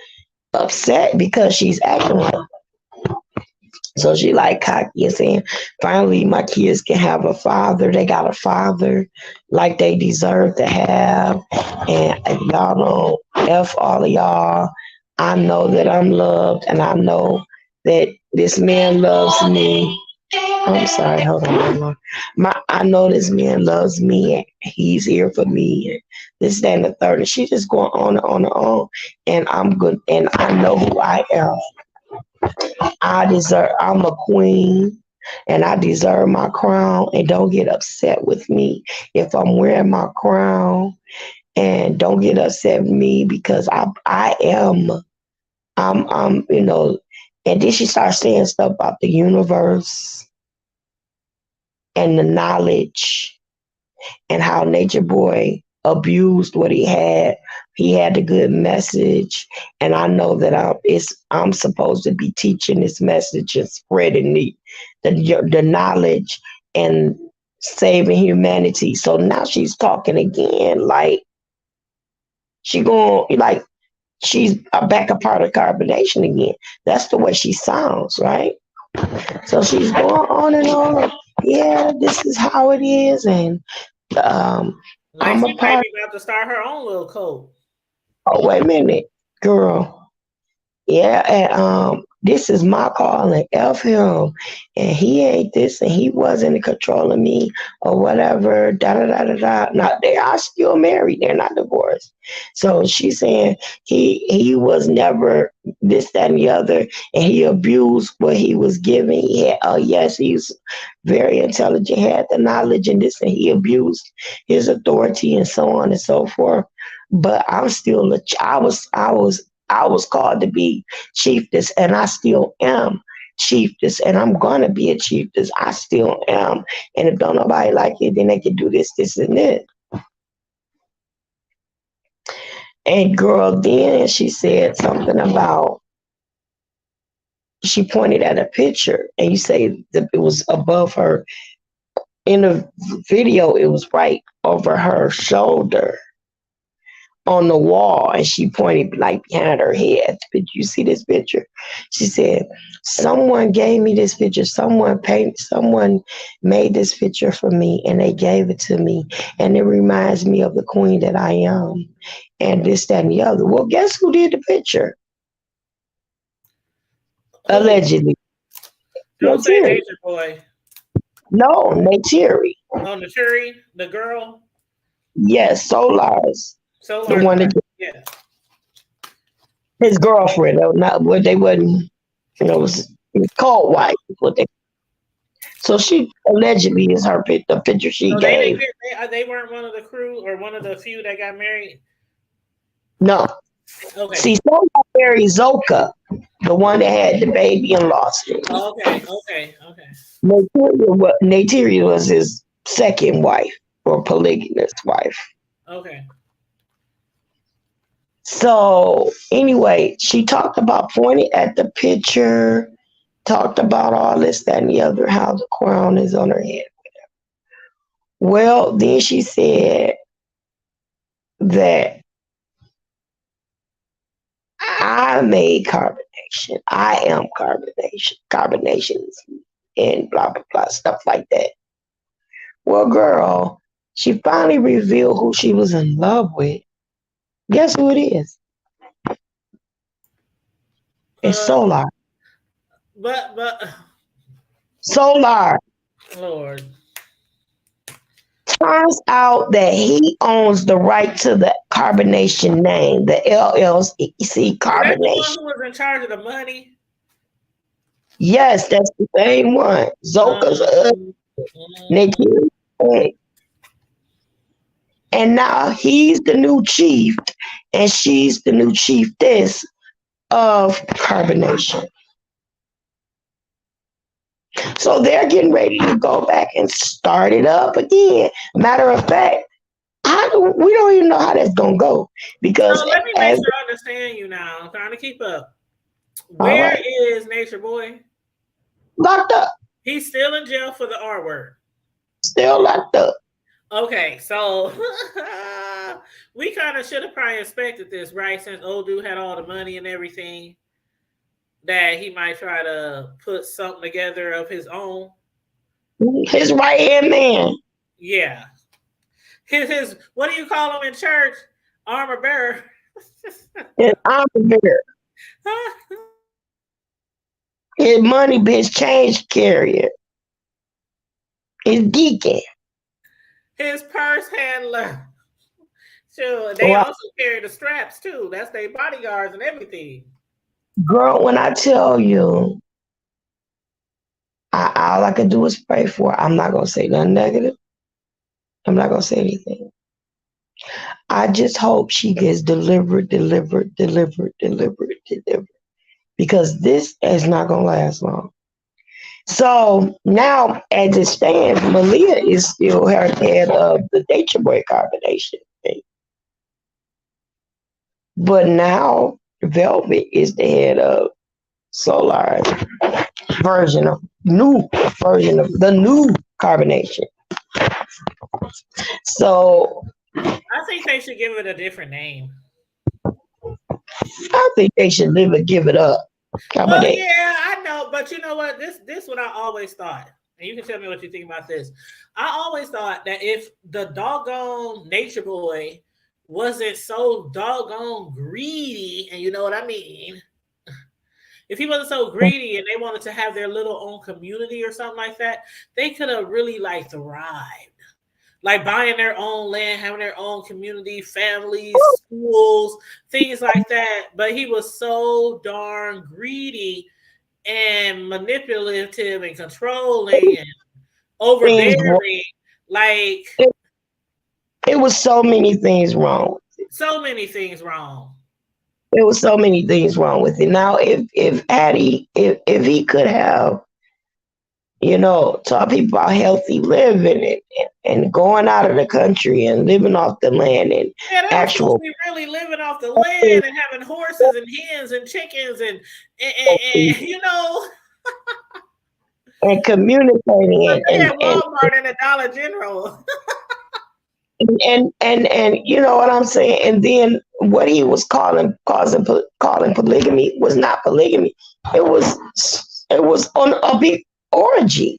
S1: upset because she's acting like that. So she like cocky and saying, finally my kids can have a father. They got a father like they deserve to have. And y'all don't F all of y'all. I know that I'm loved, and I know that this man loves me. I'm sorry, hold on. I know this man loves me, and he's here for me, and this, that, and the third. And she's just going on and on and on. And I'm good, and I know who I am. I'm a queen. and I deserve my crown. And don't get upset with me if I'm wearing my crown. And don't get upset with me because I am And then she starts saying stuff about the universe and the knowledge and how Nature Boy abused what he had. He had a good message, and I know that I'm supposed to be teaching this message and spreading the knowledge and saving humanity. So now she's talking again, like she going like she's back a part of carbonation again. That's the way she sounds, right? So she's going on and on. Yeah, this is how it is, and um,
S2: Like
S1: I'm a
S2: she might
S1: part.
S2: be about to start her own little cult.
S1: Oh, wait a minute, girl. Yeah, and this is my calling. F him, and he ain't this, and he wasn't controlling me or whatever. Da da da da da. Now they are still married; they're not divorced. So she's saying he was never this, that, and the other, and he abused what he was given. He had, yes, he's very intelligent, had the knowledge and this, and he abused his authority and so on and so forth. But I'm still I was called to be chiefess, and I still am chiefess, and I'm gonna be a chiefess. I still am. And if don't nobody like it, then they can do this, this, and this. And girl, then she said something about she pointed at a picture, and you say that it was above her in the video. It was right over her shoulder on the wall, and she pointed like behind her head. Did you see this picture? She said, someone gave me this picture. Someone made this picture for me, and they gave it to me, and it reminds me of the queen that I am, and this, that, and the other. Well, guess who did the picture?
S2: Who?
S1: Allegedly.
S2: Don't say
S1: Natiri.
S2: Nature Boy.
S1: No, Natiri.
S2: Oh, Naturi, the girl.
S1: Yes, Solar's the
S2: Solar's
S1: one that
S2: wife. Yeah.
S1: his girlfriend. Not what they wasn't. It was cold wife. What they So she allegedly is the picture she
S2: So they didn't
S1: gave.
S2: get they weren't one of the crew or one of the few that got married.
S1: No.
S2: Okay.
S1: See, someone married Zoka, the one that had the baby and lost it.
S2: Okay. Okay. Okay.
S1: Nateria was his second wife or polygamous wife.
S2: Okay.
S1: So anyway, she talked about pointing at the picture, talked about all this, that, and the other, how the crown is on her head. Well, then she said that I made carbonation. I am carbonation. Carbonations and blah blah blah stuff like that. Well, girl, she finally revealed who she was in love with. Guess who it is? It's
S2: Uh,
S1: Solar.
S2: but
S1: Solar.
S2: Lord,
S1: Turns out that he owns the right to the carbonation name, the LLC
S2: is that the one
S1: carbonation.
S2: who was in charge of the money?
S1: Yes, that's the same one. Zoka's
S2: Mhm.
S1: Nikki. And now he's the new chief, and she's the new chiefess of carbonation. So they're getting ready to go back and start it up again. Matter of fact, we don't even know how that's gonna go
S2: So
S1: because
S2: let me make
S1: as
S2: sure I understand you now. I'm trying to keep up.
S1: all
S2: Where
S1: right,
S2: is Nature Boy?
S1: locked up,
S2: He's still in jail for the R word.
S1: still locked up.
S2: Okay, so we kind of should have probably expected this, right? Since old dude had all the money and everything, that he might try to put something together of his own.
S1: His right hand man,
S2: Yeah, his what do you call him in church? Armor bearer.
S1: his armor bearer, his money bitch change carrier, his deacon.
S2: His purse handler. Sure, they
S1: Right.
S2: also carry the straps too. That's their bodyguards and everything.
S1: Girl, when I tell you, All I can do is pray for her. I'm not gonna say nothing negative. I'm not gonna say anything. I just hope she gets delivered, because this is not gonna last long. So now, as it stands, Malia is still her head of the Nature Boy Carbonation thing. But now Velvet is the head of Solar version of new version of the new carbonation. So
S2: I think they should give it a different name.
S1: I think they should live and give it up. How about
S2: Well,
S1: that?
S2: yeah, I know, but you know what? This what I always thought, and you can tell me what you think about this. I always thought that if the doggone Nature Boy wasn't so doggone greedy, and you know what I mean, if he wasn't so greedy and they wanted to have their little own community or something like that, they could have really like thrived. Like buying their own land, having their own community, families, schools, things like that. But he was so darn greedy and manipulative and controlling and
S1: Things
S2: overbearing. Like
S1: it, it was so many things wrong.
S2: so many things wrong.
S1: There was so many things wrong with it. Now, if Addie, if he could have, taught people about healthy living and going out of the country and living off the land and
S2: Yeah, they were supposed to
S1: actual
S2: be really living off the land and having horses and hens and chickens and you know,
S1: and communicating
S2: but they
S1: and
S2: had Walmart and a Dollar General.
S1: and you know what I'm saying. And then what he was calling polygamy was not polygamy. It was on a big orgy.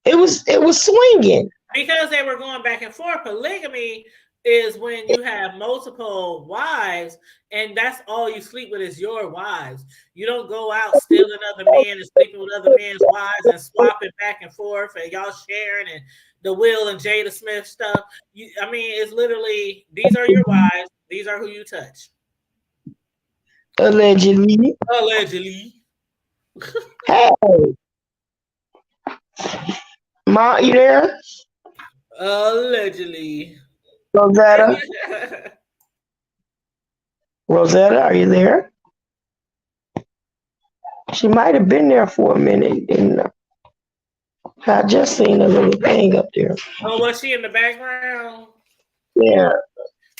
S1: It was swinging.
S2: Because they were going back and forth. Polygamy is when you have multiple wives and that's all you sleep with is your wives. You don't go out stealing other men and sleeping with other men's wives and swapping back and forth and y'all sharing and the Will and Jada Smith stuff. I mean, it's literally these are your wives, these are who you touch.
S1: Allegedly.
S2: Allegedly.
S1: Hey, Ma, you there?
S2: Allegedly.
S1: Rosetta? Rosetta, are you there? She might have been there for a minute. And I just seen a little thing up there.
S2: Oh, was she in the background?
S1: Yeah,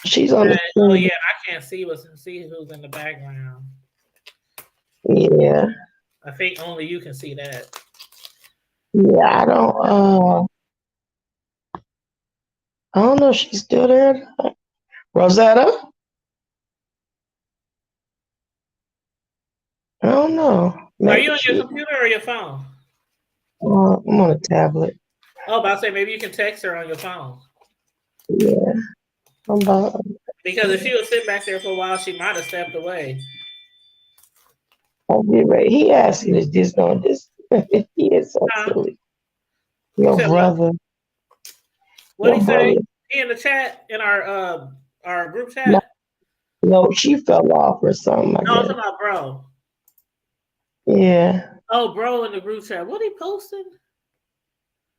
S1: she's on the
S2: Oh
S1: screen.
S2: yeah, I can't see who's in the background.
S1: Yeah,
S2: I think only you can see that.
S1: yeah. I don't know if she's still there. Rosetta? I don't know.
S2: Are you
S1: Maybe
S2: on your
S1: she.
S2: computer or your phone?
S1: I'm on a tablet.
S2: Oh, but I say maybe you can text her on your phone.
S1: Yeah, I'm about.
S2: Because if she was sitting back there for a while, she might have stepped away.
S1: I'll get ready. He asked you to just on this. He is so
S2: Huh?
S1: silly.
S2: You
S1: Your
S2: said what?
S1: brother.
S2: What did
S1: Your
S2: he say?
S1: brother.
S2: He in the chat in our group
S1: No,
S2: chat?
S1: no, she fell off or something, I
S2: No, I'm
S1: guess.
S2: talking about bro.
S1: Yeah.
S2: Oh, bro in the group chat. What he posted?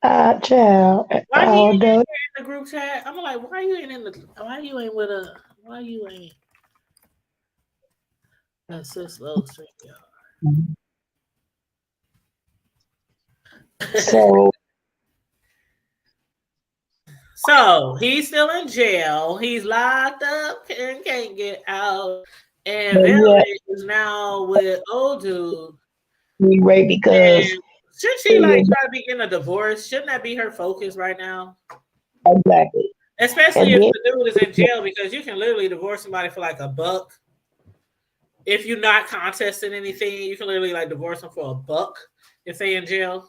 S1: Ah, child.
S2: Why he
S1: All
S2: ain't
S1: day.
S2: in the group chat? I'm like, why you ain't with a why you ain't at Sis-Lo stream, y'all?
S1: So,
S2: So he's still in jail. He's locked up and can't get out. And
S1: but
S2: Velvet
S1: yeah,
S2: is now with old dude.
S1: we right because
S2: And should she
S1: yeah,
S2: like try to be getting a divorce? Shouldn't that be her focus right now?
S1: exactly.
S2: Especially
S1: And
S2: if
S1: then
S2: the dude is in jail because you can literally divorce somebody for like $1. If you're not contesting anything, you can literally like divorce them for $1 if they in jail.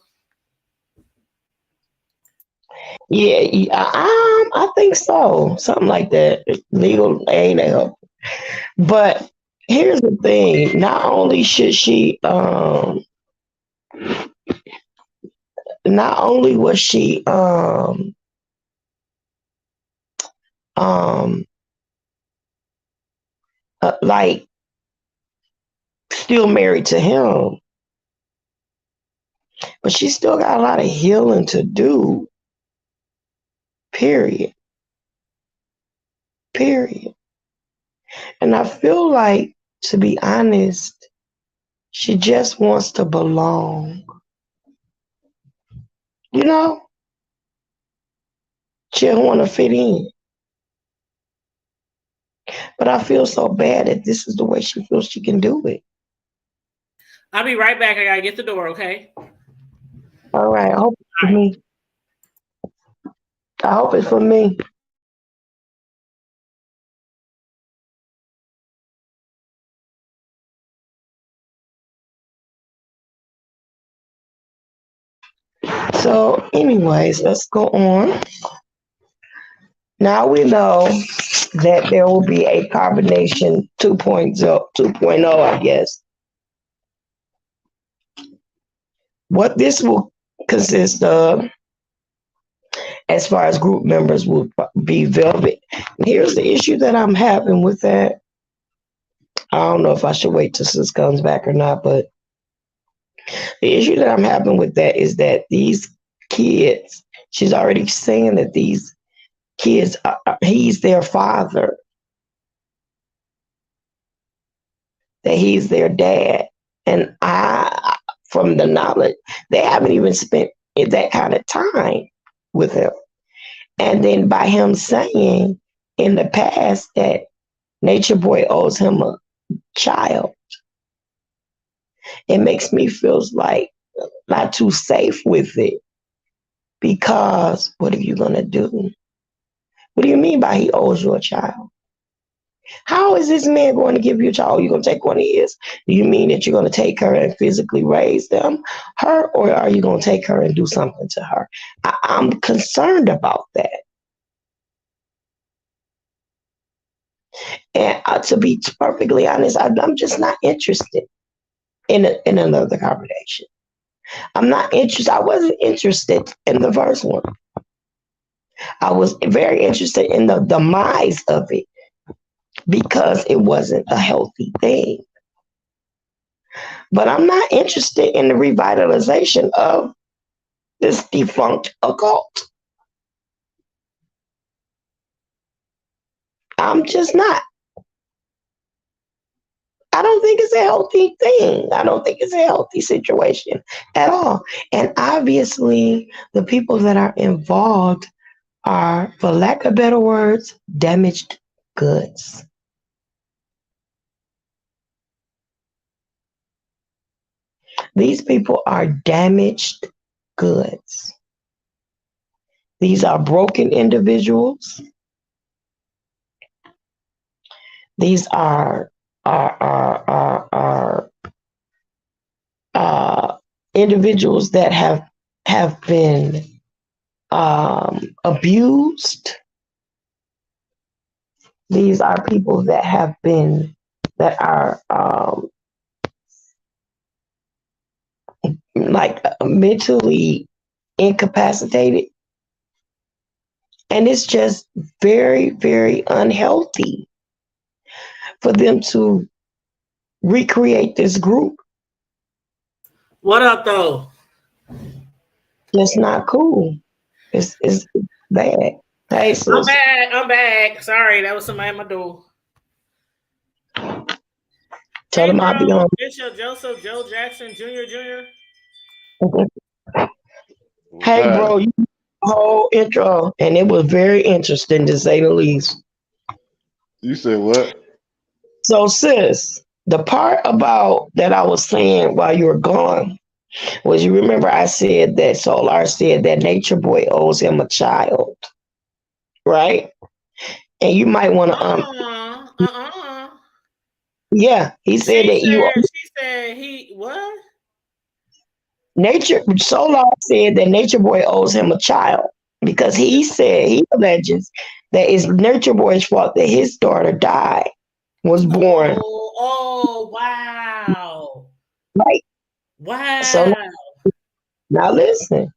S1: I think so. Something like that. Legal aid help. But here's the thing. Not only was she um like still married to him, but she still got a lot of healing to do. Period. Period. And I feel like, to be honest, she just wants to belong. You know, she don't want to fit in. But I feel so bad that this is the way she feels she can do it.
S2: I'll be right back. I gotta get the door, okay? All
S1: All right, I hope it's for
S2: right.
S1: me. I hope it's for me. So, anyways, let's go on. Now we know that there will be a carbonation 2.0, I guess. What this will consist of, as far as group members, will be Velvet. Here's the issue that I'm having with that. I don't know if I should wait till Sis comes back or not, but the issue that I'm having with that is that these kids, she's already saying that these kids, he's their father, that he's their dad. And from the knowledge, they haven't even spent that kind of time with him. And then by him saying in the past that Nature Boy owes him a child, it makes me feel like not too safe with it. Because what are you gonna do? What do you mean by he owes you a child? How is this man going to give you a child? You're going to take one of his? Do you mean that you're going to take her and physically raise her, or are you going to take her and do something to her? I'm concerned about that. And to be perfectly honest, I'm just not interested in another combination. I'm not interested. I wasn't interested in the first one. I was very interested in the demise of it because it wasn't a healthy thing. But I'm not interested in the revitalization of this defunct occult. I'm just not. I don't think it's a healthy thing. I don't think it's a healthy situation at all. And obviously, the people that are involved are, for lack of better words, damaged goods. These people are damaged goods. These are broken individuals. These are individuals that have been abused. These are people that are like mentally incapacitated, and it's just very, very unhealthy for them to recreate this group.
S2: What up, though?
S1: Just not cool. It's bad. Hey,
S2: I'm
S1: sis.
S2: back. I'm back. Sorry, that was somebody at my door.
S1: Tell
S2: Hey,
S1: them I'll be
S2: bro.
S1: on.
S2: Bishop Joseph Joe Jackson Jr. Jr.
S3: What's
S1: Hey, bro,
S3: happening?
S1: you whole intro, and it was very interesting to say the least.
S3: You said what?
S1: So, sis, the part about that I was saying while you were gone was, you remember I said that Solar said that Nature Boy owes him a child, right? And you might want to yeah, he said that
S2: She said he what?
S1: Nature Solar said that Nature Boy owes him a child because he alleges that it's Nature Boy's fault that his daughter was born,
S2: Oh, wow.
S1: right? So
S2: Wow.
S1: now listen,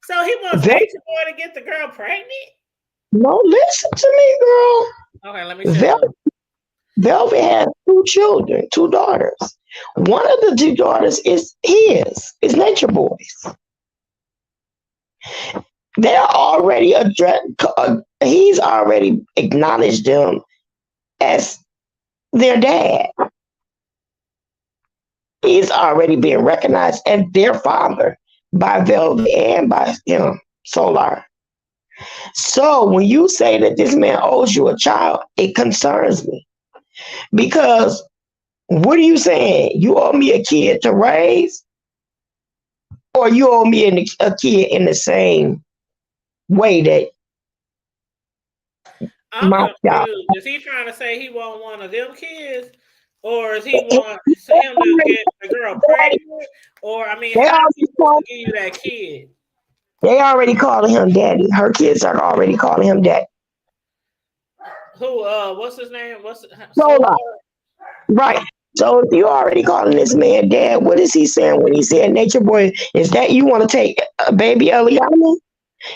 S2: So he wants
S1: Vel-
S2: Nature Boy to get the girl pregnant?
S1: no, listen to me, girl.
S2: Okay, let me shut up.
S1: Velvet has two children, two daughters. One of the two daughters is his. It's Nature Boy's. They're already he's already acknowledged them as their dad. He's already being recognized as their father by Velvet and by Solar. So when you say that this man owes you a child, it concerns me because what are you saying? You owe me a kid to raise, or you owe me a kid in the same way that
S2: I'm
S1: my child?
S2: confused. Is he trying to say he want one of them kids, or is he want him to get a girl pregnant? Or I mean,
S1: They
S2: how is he
S1: already
S2: supposed
S1: call,
S2: to give you that kid?
S1: they already calling him daddy. Her kids are already calling him daddy.
S2: Who? What's his name? What's
S1: Solar,
S2: Solar?
S1: right? So if you already calling this man dad, what is he saying when he said Nature Boy? Is that you want to take baby Eliana,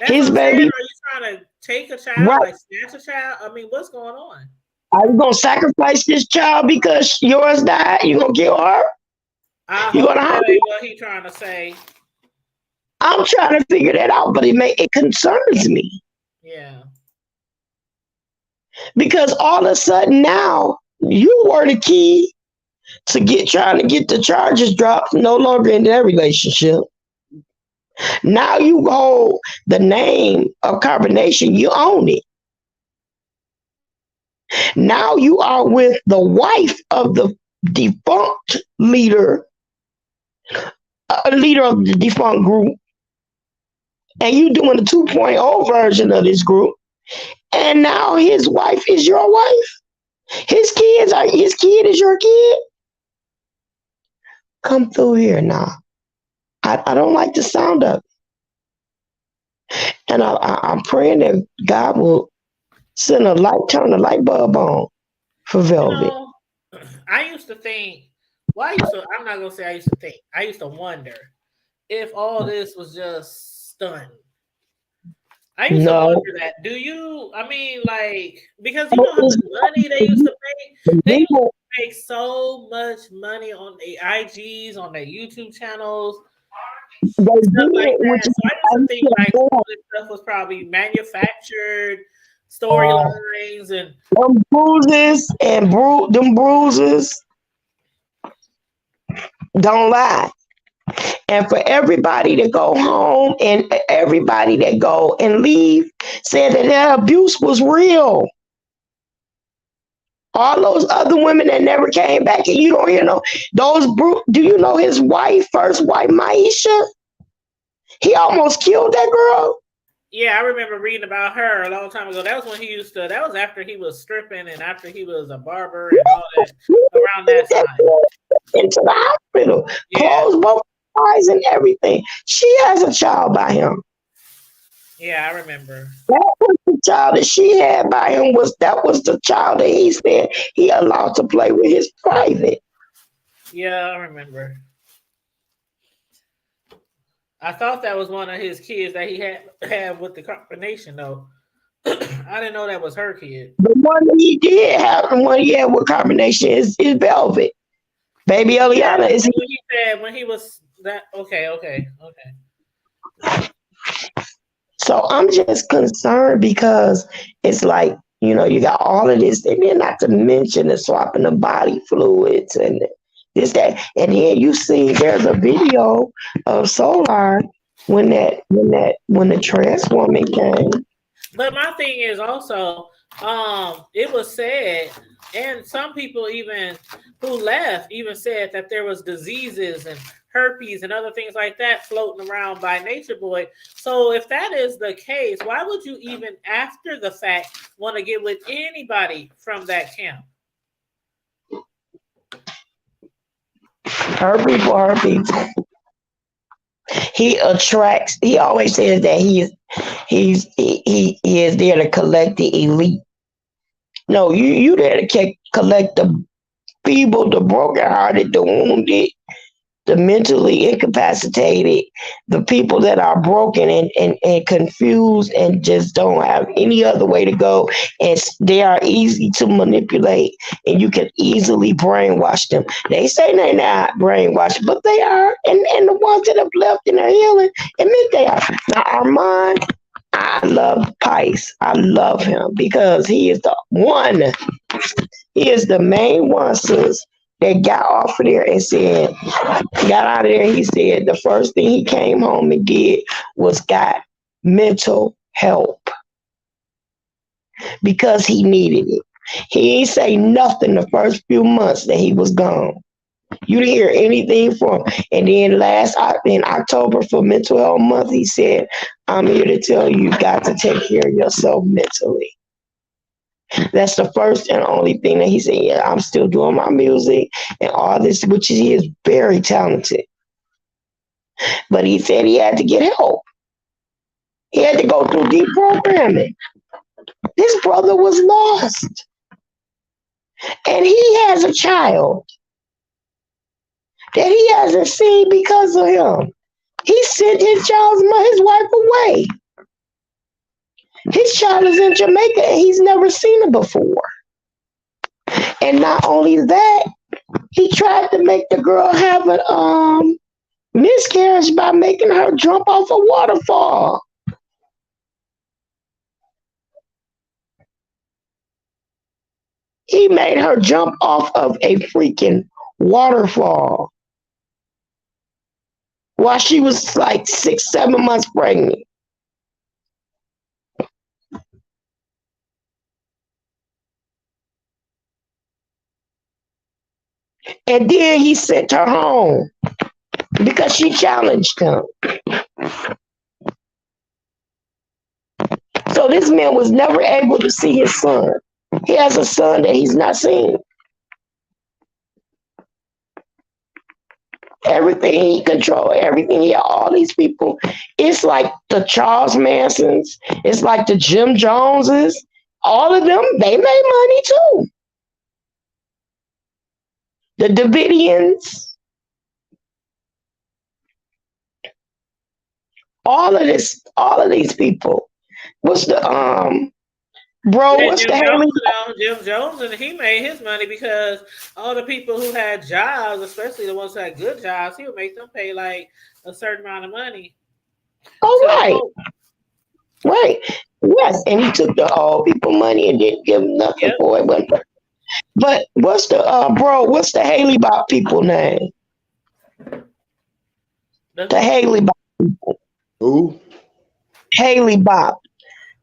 S2: That's what
S1: his
S2: I'm saying. Are
S1: baby?
S2: you trying to take a child,
S1: Right?
S2: like snatch a child? I mean, what's going on?
S1: Are you gonna sacrifice this child because yours died? You gonna kill her?
S2: I
S1: You
S2: hope
S1: gonna
S2: that
S1: hurt her?
S2: ain't what he trying to say.
S1: I'm trying to figure that out, but it concerns me
S2: Yeah.
S1: because all of a sudden now you were the key to trying to get the charges dropped. No longer in that relationship. Now you hold the name of Carbonation. You own it. Now you are with the wife of the defunct leader, leader of the defunct group, and you doing the 2.0 version of this group. And now his wife is your wife. His kid is your kid. Come through here now. I don't like the sound of it. And I'm praying that God will turn the light bulb on for
S2: You
S1: Velvet.
S2: know, I used to think. Well, I'm not gonna say I used to think. I used to wonder if all this was just stunt. I used to
S1: No.
S2: wonder that. Do you? I mean, like, because you know how much money they used to make. They used
S1: People,
S2: to make so much money on the IGs, on their YouTube channels,
S1: they
S2: stuff like
S1: did, which
S2: that.
S1: is
S2: So I used to think like some of this stuff was probably manufactured storylines and
S1: them bruises and them bruises don't lie. And for everybody to go home and everybody that go and leave said that abuse was real. All those other women that never came back, and you don't hear no do you know his first wife, Maisha? He almost killed that girl.
S2: yeah, I remember reading about her a long time ago. That was when he used to. That was after he was stripping and after he was a barber and all that. Around that time.
S1: Into the hospital,
S2: Yeah,
S1: closed both eyes and everything. She has a child by him.
S2: yeah, I remember.
S1: That was the child that she had by him. That was the child that he said he allowed to play with his private.
S2: Yeah, I remember. I thought that was one of his kids that he had with the combination though. I didn't know that was her kid.
S1: The one that he did have, the one he had with combination is Velvet. Baby
S2: Yeah,
S1: Eliana is.
S2: when he said when he was that. Okay.
S1: So I'm just concerned because it's like, you got all of this, and then not to mention the swapping of body fluids and this, that. And then you see there's a video of Solar when the trans woman came.
S2: But my thing is also, it was said, and some people even who left even said that there was diseases and herpes and other things like that floating around by Nature Boy. So if that is the case, why would you even after the fact want to get with anybody from that camp?
S1: Her people. He always says that he is there to collect the elite. No, you there to collect the feeble, the brokenhearted, the wounded, the mentally incapacitated, the people that are broken and confused and just don't have any other way to go. And they are easy to manipulate and you can easily brainwash them. They say they're not brainwashed, but they are. And the ones that have left and are healing admit they are. Now, Armand, I love Pice. I love him because he is the one. He is the main one, sis, that got off of there and said, got out of there. He said the first thing he came home and did was got mental help because he needed it. He ain't say nothing the first few months that he was gone. You didn't hear anything from him. And then in October for Mental Health Month, he said, I'm here to tell you, you got to take care of yourself mentally. That's the first and only thing that he said. Yeah, I'm still doing my music and all this, which he is very talented. But he said he had to get help. He had to go through deprogramming. This brother was lost. And he has a child that he hasn't seen because of him. He sent his wife away. His child is in Jamaica and he's never seen her before. And not only that, he tried to make the girl have a miscarriage by making her jump off a waterfall. He made her jump off of a freaking waterfall while she was like 6, 7 months pregnant. And then he sent her home because she challenged him. So this man was never able to see his son. He has a son that he's not seen. Everything he controlled, everything he had, all these people. It's like the Charles Mansons. It's like the Jim Joneses. All of them, they made money too. The Davidians. All of these people. What's the what's
S2: Jim
S1: the
S2: Jones,
S1: Haley?
S2: Jim Jones, and he made his money because all the people who had jobs, especially the ones who had good jobs, he would make them pay like a certain amount of money.
S1: Oh, right. Right. Yes. And he took the old people money and didn't give them nothing for it. But what's the what's the Haley Bop people name? The Haley Bop people.
S3: Who?
S1: Haley Bop.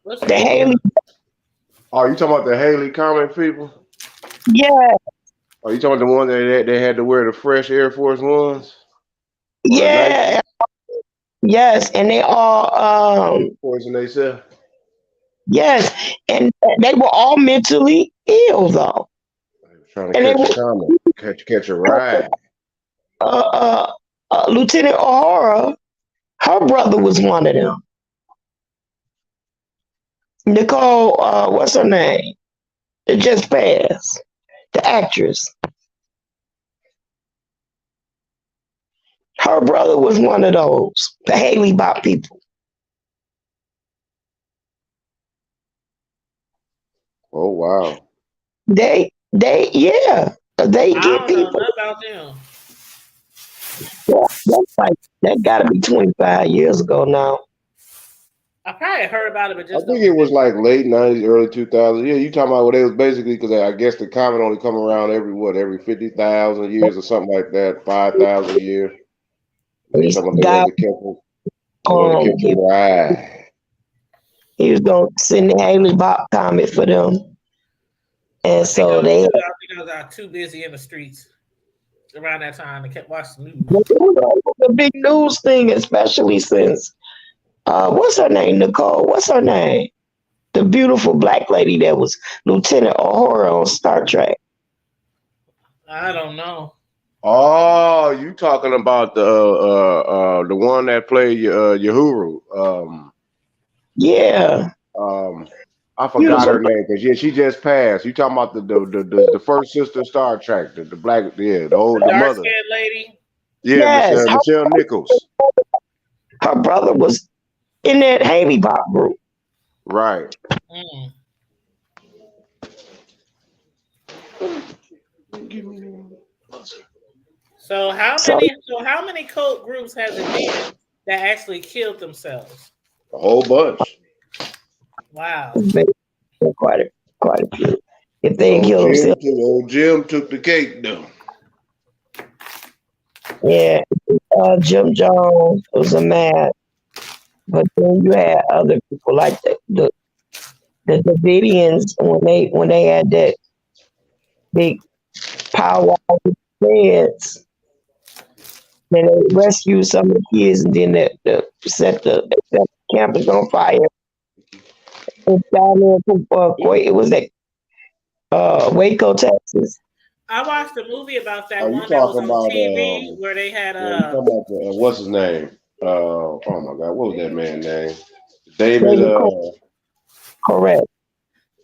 S1: The Haley.
S3: Oh, you talking about the Haley comic people?
S1: Yeah.
S3: Are you talking about the one that they had to wear the fresh Air Force Ones?
S1: Yeah. Yes, and they all
S3: poison themselves.
S1: Yes, and they were all mentally ill though.
S3: Trying to catch a ride.
S1: Lieutenant O'Hara, her brother was one of them. Nicole, what's her name? It just passed. The actress. Her brother was one of those. The Haley Bop people.
S3: Oh wow.
S1: They get people.
S2: Know about them.
S1: Yeah, that got to be 25 years ago now.
S2: I probably heard about it, but
S3: I think it was like late 90s, early 2000s. Yeah, you talking about what they was basically, because I guess the comet only come around every 50,000 years or something like that, 5,000 a year. They wanted to catch a ride.
S1: He was going to send the Haley Bop comet for them. And so they...
S2: I think I was too busy in the streets around that time to keep watching the news.
S1: It was a big news thing, especially since... what's her name, Nicole? What's her name? The beautiful black lady that was Lieutenant O'Hara on Star Trek.
S2: I don't know.
S3: Oh, you talking about the one that played Uhuru?
S1: Yeah.
S3: I forgot her name because she just passed. You talking about the first sister Star Trek, the black, the
S2: dark
S3: mother
S2: skinned lady?
S3: Yeah,
S1: Yes,
S3: Michelle Nichols.
S1: her brother was in that Haley Pop group.
S3: Right.
S2: Mm. So how
S1: So
S2: many? So how many cult groups has it been that actually killed themselves?
S3: A whole bunch.
S2: Wow.
S1: it's been quite a few. If they didn't kill themselves,
S3: Old Jim took the cake though.
S1: yeah. Jim Jones was a man, but then you had other people like the Davidians when they had that big powwow with feds. Then they rescued some of the kids, and then they set the campus on fire. And down there, it was at Waco, Texas.
S2: I watched a movie about that
S3: Are you
S2: one that was
S3: talking
S2: on
S3: about
S2: TV where they had
S3: yeah, you talking about
S2: a.
S3: what's his name? Oh my God, what was that man's name? David.
S1: David correct.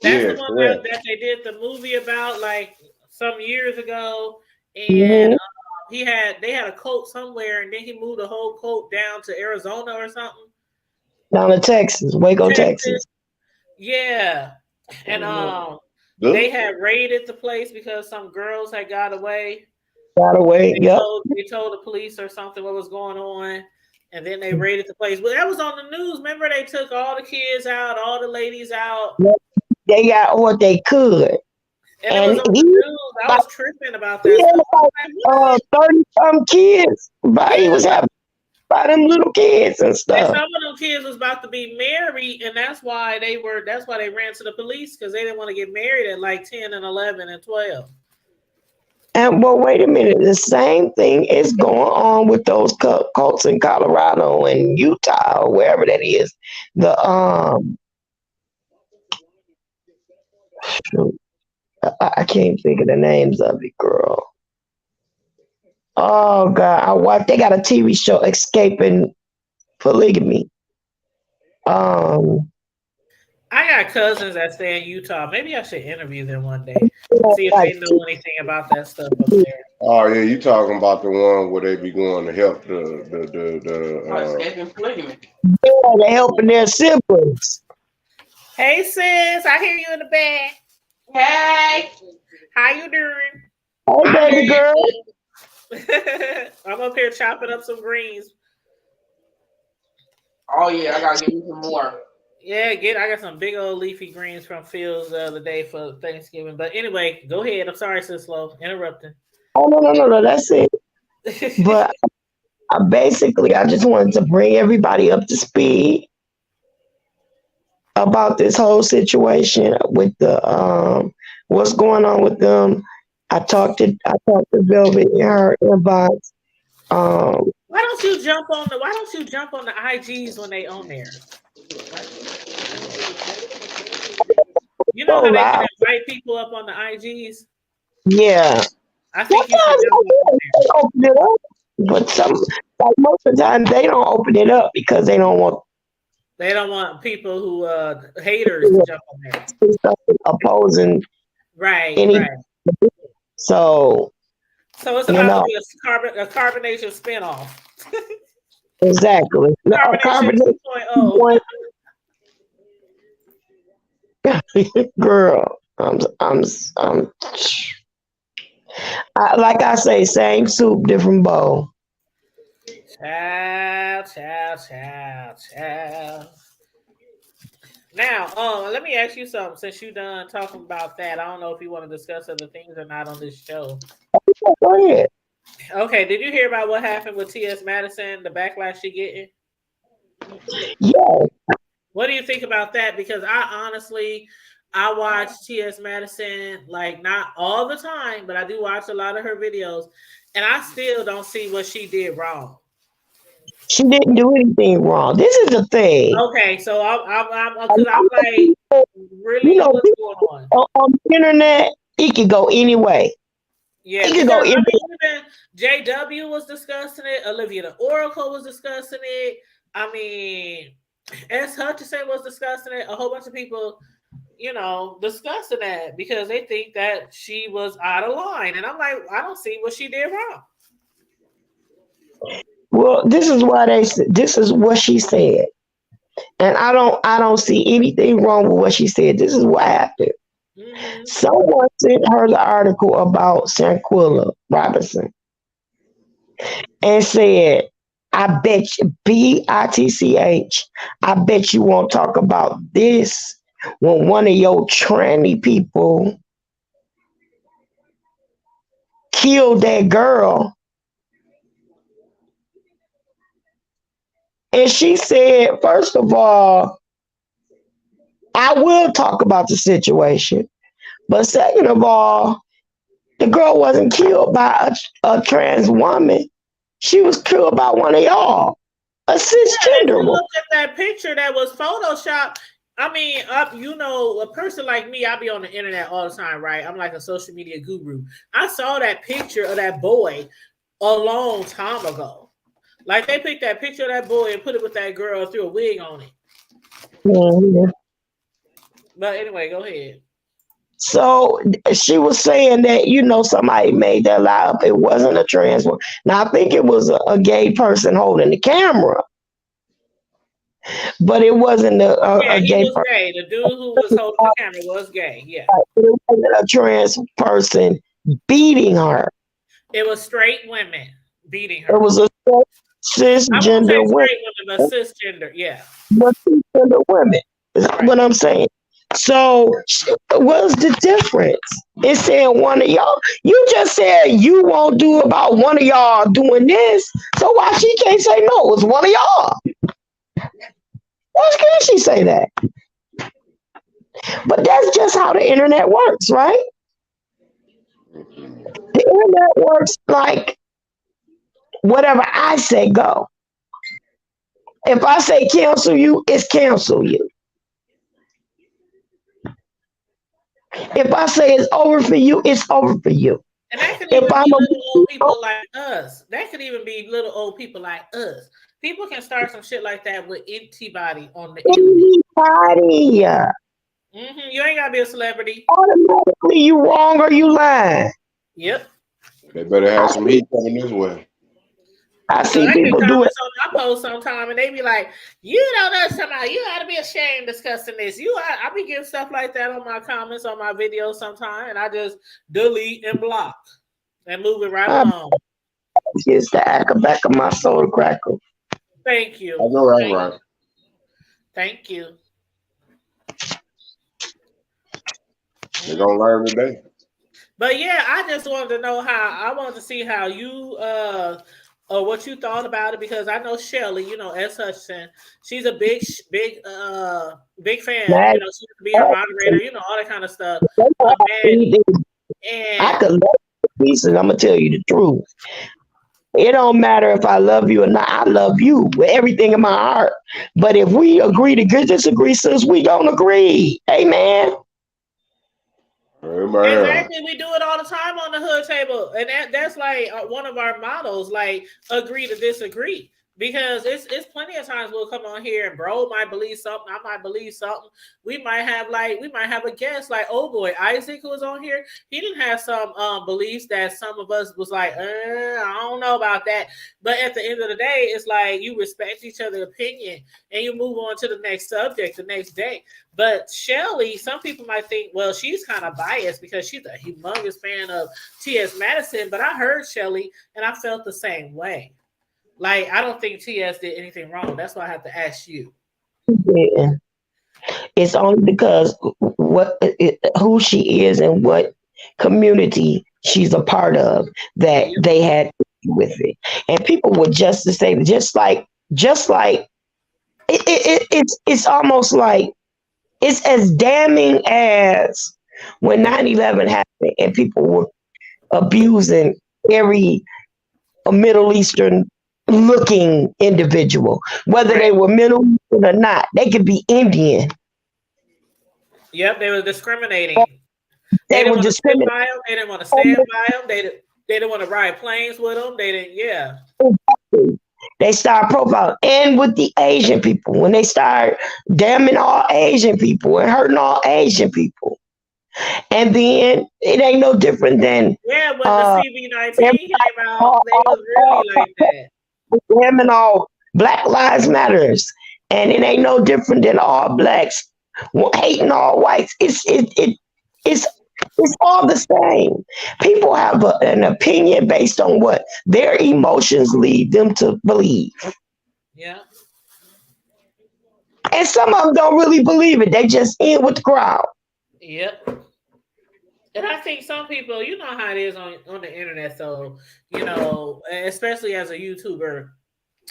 S2: That's
S3: Yeah,
S2: the one
S3: correct.
S2: that they did the movie about like some years ago, and
S1: Hmm.
S2: they had a cult somewhere, and then he moved the whole cult down to Arizona or something,
S1: Down to Texas, Waco,
S2: Texas.
S1: Texas.
S2: Yeah, and
S3: Good.
S2: they had raided the place because some girls had got away.
S1: Got away. Yep.
S2: They told the police or something what was going on, and then they raided the place. But that was on the news. Remember, they took all the kids out, all the ladies out.
S1: Yep. They got what they could,
S2: And it was
S1: and
S2: on the news. I was tripping about
S1: he
S2: that
S1: had
S2: stuff. I was like, what?
S1: 30 some kids, but he was
S2: Yeah.
S1: having by them little kids and
S2: And
S1: stuff.
S2: some of them kids was about to be married, and that's why they ran to the police because they didn't want to get married at like 10 and 11 and 12.
S1: And well, wait a minute. The same thing is going on with those cults in Colorado and Utah or wherever that is. The shoot, I can't think of the names of it, girl. Oh God, I watched. They got a TV show, Escaping Polygamy. Um,
S2: I got cousins that stay in Utah. Maybe I should interview them one day. See if
S1: like
S2: they know anything about that stuff up there.
S3: Oh yeah, you talking about the one where they be going to help
S4: Escaping polygamy.
S1: they're helping their siblings.
S2: Hey sis, I hear you in the back.
S4: Hey,
S2: How you doing?
S1: Hey,
S4: I
S1: baby
S4: hear
S1: girl.
S4: you.
S2: I'm up here chopping up some greens.
S4: Oh yeah, I gotta give you some more.
S2: Yeah, I got some big old leafy greens from Fields the other day for Thanksgiving. But anyway, go ahead. I'm sorry, Sis-Lo, interrupting.
S1: Oh no, that's it. But I just wanted to bring everybody up to speed about this whole situation with the what's going on with them. I talked to Velvet in her inbox. Um,
S2: Why don't you jump on the IGs when they on there? You know
S1: so
S2: how they can
S1: loud.
S2: invite people up on the IGs?
S1: Yeah.
S2: I think you should
S1: Sometimes
S2: jump up on there.
S1: they open it up, but like most of the time they don't open it up because they don't want
S2: They don't want people who haters to jump on there.
S1: stuff opposing
S2: Right,
S1: any.
S2: right.
S1: So
S2: So it's
S1: you
S2: about to
S1: know
S2: be a carbonation spinoff.
S1: exactly. No,
S2: Carbonation
S1: carbonation
S2: 2.0.
S1: one girl. I'm like I say, same soup, different bowl.
S2: Child, child, child, child. Now, let me ask you something. Since you done talking about that, I don't know if you want to discuss other things or not on this show.
S1: Go ahead.
S2: Okay, did you hear about what happened with T.S. Madison? The backlash she getting?
S1: Yeah,
S2: What do you think about that? Because I watch T.S. Madison like not all the time, but I do watch a lot of her videos, and I still don't see what she did wrong.
S1: she didn't do anything wrong. This is the thing.
S2: Okay, so because I'm like,
S1: You
S2: really,
S1: know,
S2: what's going on?
S1: on the internet, it could go any way.
S2: Yeah,
S1: It could
S2: because
S1: go any.
S2: even JW was discussing it, Olivia the Oracle was discussing it. I mean, S. Hutchinson was discussing it. A whole bunch of people, discussing that because they think that she was out of line, and I'm like, I don't see what she did wrong.
S1: Well, this is what she said. And I don't see anything wrong with what she said. This is what happened.
S2: Mm-hmm.
S1: Someone sent her the article about Sanquilla Robinson and said, I bet you, BITCH, I bet you won't talk about this when one of your tranny people killed that girl. And she said, first of all, I will talk about the situation. But second of all, the girl wasn't killed by a trans woman. She was killed by one of y'all, a
S2: Yeah, if
S1: cisgender
S2: you
S1: woman.
S2: look at that picture that was photoshopped, I mean, you know, a person like me, I be on the internet all the time, right? I'm like a social media guru. I saw that picture of that boy a long time ago. Like they picked that picture of that boy and put it with that girl and threw a wig on it.
S1: Mhm.
S2: But anyway, go ahead.
S1: So she was saying that, somebody made that lie up. It wasn't a trans woman. Now, I think it was a gay person holding the camera, but it wasn't
S2: Yeah,
S1: a
S2: he
S1: gay
S2: was
S1: person.
S2: gay. The dude who was holding the camera was gay. Yeah.
S1: It wasn't a trans person beating her.
S2: It was straight women beating
S1: It
S2: her.
S1: was a
S2: I won't say
S1: cisgender woman.
S2: straight women, but cisgender. Yeah.
S1: But cisgender women. Is
S2: Right.
S1: what I'm saying. So, what's the difference? It said one of y'all. You just said you won't do about one of y'all doing this. So why she can't say no? It was one of y'all. Why can't she say that? But that's just how the internet works, right? The internet works like whatever I say go. If I say cancel you, it's cancel you. If I say it's over for you, it's over for you.
S2: And that could
S1: If
S2: even
S1: I'm
S2: be little old
S1: a
S2: people like us. That could even be little old people like us. People can start some shit like that with anybody on the internet.
S1: anybody,
S2: You ain't gotta be a celebrity.
S1: automatically you wrong or you lying.
S2: Yep.
S3: They better
S1: I
S3: have some
S1: see,
S3: heat coming this way.
S1: I
S2: Cause
S1: see
S2: I get
S1: people do it.
S2: comments on my post sometime, and they be like, "You don't know somehow. You ought to be ashamed discussing this." I be getting stuff like that on my comments on my videos sometime, and I just delete and block and move it right
S1: I
S2: along.
S1: kiss the acker back of my soul crackle.
S2: Thank
S3: I
S2: you.
S3: know that's
S2: Thank,
S3: right.
S2: thank you.
S3: They're gonna learn today.
S2: But yeah, I just wanted to know how. I wanted to see how you or what you thought about it because I know Shelly, S. Hutchinson, she's a big fan.
S1: Mad
S2: She used to be her moderator, all that kind of stuff. Of Maddie.
S1: I
S2: And
S1: could love you pieces. I'm gonna tell you the truth. It don't matter if I love you or not. I love you with everything in my heart. But if we agree to disagree, sis, we don't agree. Amen.
S3: Amen.
S2: exactly, we do it all the time on the hood table, and that's like one of our mottos, like agree to disagree. Because it's plenty of times we'll come on here and bro might believe something, I might believe something. We might have a guest like oh boy Isaac who was on here. He didn't have some beliefs that some of us was like, I don't know about that. But at the end of the day, it's like you respect each other's opinion and you move on to the next subject the next day. But Shelly, some people might think, well, she's kind of biased because she's a humongous fan of T.S. Madison. But I heard Shelly and I felt the same way. Like, I don't think T.S. did anything wrong. That's why I have to ask you.
S1: Yeah. It's only because who she is and what community she's a part of that
S2: Yep.
S1: they had with it, and people were just the same, just like it's almost like it's as damning as when 9/11 happened and people were abusing every Middle Eastern looking individual, whether
S2: Right.
S1: they were Middle Eastern or not. They could be Indian.
S2: Yep, they were discriminating. They
S1: They
S2: didn't
S1: were
S2: want to sit
S1: discriminating.
S2: by them. They didn't want to stand by them. They didn't want to ride planes with them. They didn't, yeah.
S1: They start profiling. And with the Asian people, when they start damning all Asian people and hurting all Asian people. And then it ain't no different than
S2: Yeah, when the
S1: uh,
S2: CV-19 came out, they was really like that.
S1: women all Black Lives Matters, and it ain't no different than all blacks hating all whites. It's it's all the same. People have an opinion based on what their emotions lead them to believe,
S2: Yeah.
S1: and some of them don't really believe it. They just in with the crowd.
S2: Yep. And I think some people, you know how it is on the internet. So, you know, especially as a YouTuber,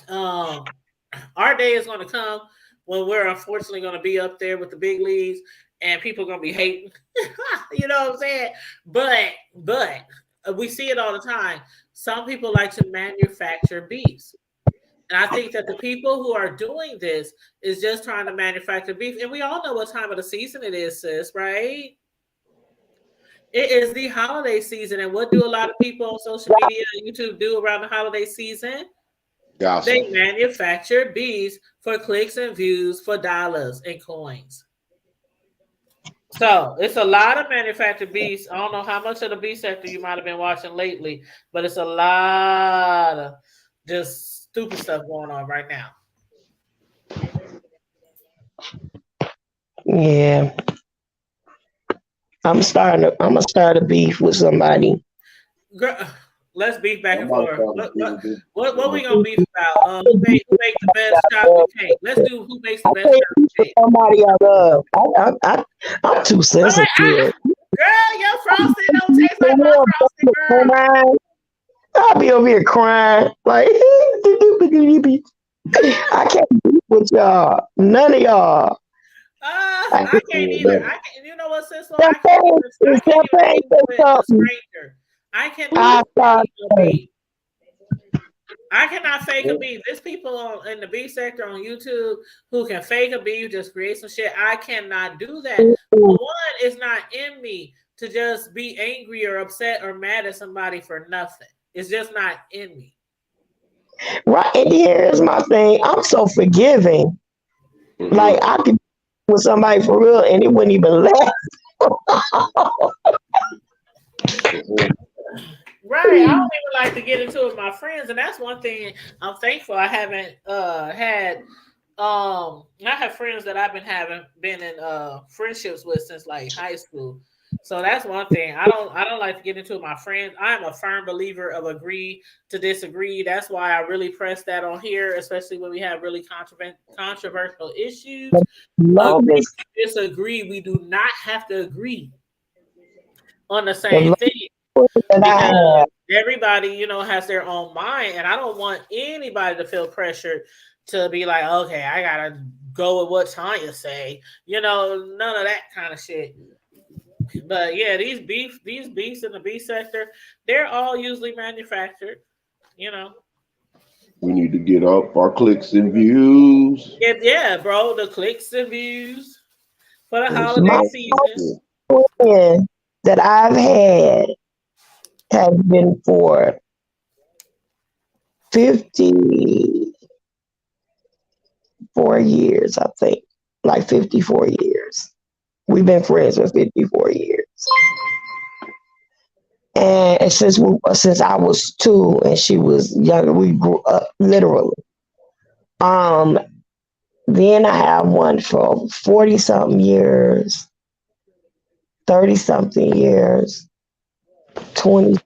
S2: um, our day is going to come when we're unfortunately going to be up there with the big leagues, and people are going to be hating. You know what I'm saying? But we see it all the time. Some people like to manufacture beefs. And I think that the people who are doing this is just trying to manufacture beef. And we all know what time of the season it is, sis, right? It is the holiday season. And what do a lot of people on social media and YouTube do around the holiday season?
S3: Gossip.
S2: They manufacture bees for clicks and views for dollars and coins. So it's a lot of manufactured bees. I don't know how much of the bee sector you might have been watching lately, but it's a lot of just stupid stuff going on right now.
S1: Yeah, I'm gonna start a beef with somebody.
S2: Girl, let's beef back and
S3: Somebody
S2: forth.
S3: trying to do
S2: What we gonna beef about? Who make the best chocolate cake? Let's do who makes the
S1: I
S2: best
S1: can't beef
S2: chocolate
S1: with
S2: cake.
S1: somebody I love. I'm too
S2: All right,
S1: sensitive.
S2: girl, your frosting don't taste like my frosting, girl.
S1: I'll be over here crying like I can't beef with y'all. None of y'all. I,
S2: I can't either. I can. You know what, Sis-Lo? I can't
S1: champagne,
S2: even. I can't even
S1: champagne
S2: beef
S1: say
S2: with a
S1: something.
S2: stranger. I
S1: I
S2: cannot
S1: start
S2: fake a beef. I cannot fake a beef. There's people in the beef sector on YouTube who can fake a beef, just create some shit. I cannot do that. For one, it's not in me to just be angry or upset or mad at somebody for nothing. It's just not in me.
S1: right. And here's my thing. I'm so forgiving. Like I could be with somebody for real, and it wouldn't even last.
S2: Right. I don't even like to get into it with my friends, and that's one thing I'm thankful I haven't had. I have friends that I've been in friendships with since like high school. So that's one thing. I don't like to get into it with my friends. I'm a firm believer of agree to disagree. That's why I really press that on here, especially when we have really controversial issues. Agree
S1: Longest,
S2: to disagree. We do not have to agree on the
S1: the
S2: same
S1: longest
S2: thing
S1: that I
S2: because
S1: had.
S2: everybody, has their own mind, and I don't want anybody to feel pressured to be like, okay, I gotta go with what Tanya say. None of that kind of shit. But yeah, these beefs in the beef sector, they're all usually manufactured. You know,
S3: We need to get up our clicks and views.
S2: yeah, bro, the clicks and views for the
S3: And
S1: My
S2: holiday
S3: some
S2: season.
S3: shit.
S1: friend that I've had has been for 54 years, I think. Like 54 years. We've been friends for 54 years. And since I was 2 and she was younger, we grew up literally. Um, then I have one for 40 something years, 30 something years, 20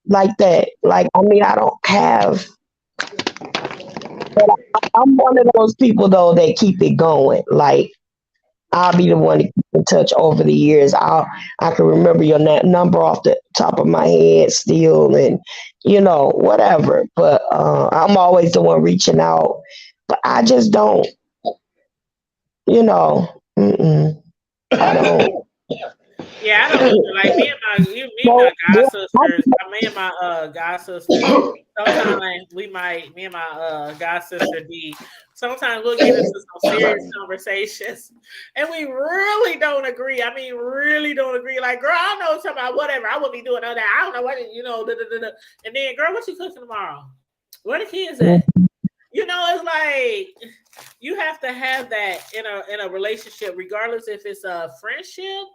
S1: like that. Like I mean, I don't have. But I'm one of those people though that keep it going. Like I'll be the one to keep in touch over the years. I can remember your number off the top of my head still, and whatever. But I'm always the one reaching out. But I just don't, you know. Mm-mm, I don't.
S2: Yeah, I don't either. Like me and my
S1: No,
S2: god sisters, me and my god sisters. Sometimes me and my god sister D. Sometimes we'll get into some serious conversations, and we really don't agree. I mean, really don't agree. Like, girl, I know something about whatever. I wouldn't be doing all that. I don't know what Da, da, da, da. And then, girl, what you cooking tomorrow? Where the kids at? It's like you have to have that in a relationship, regardless if it's a friendship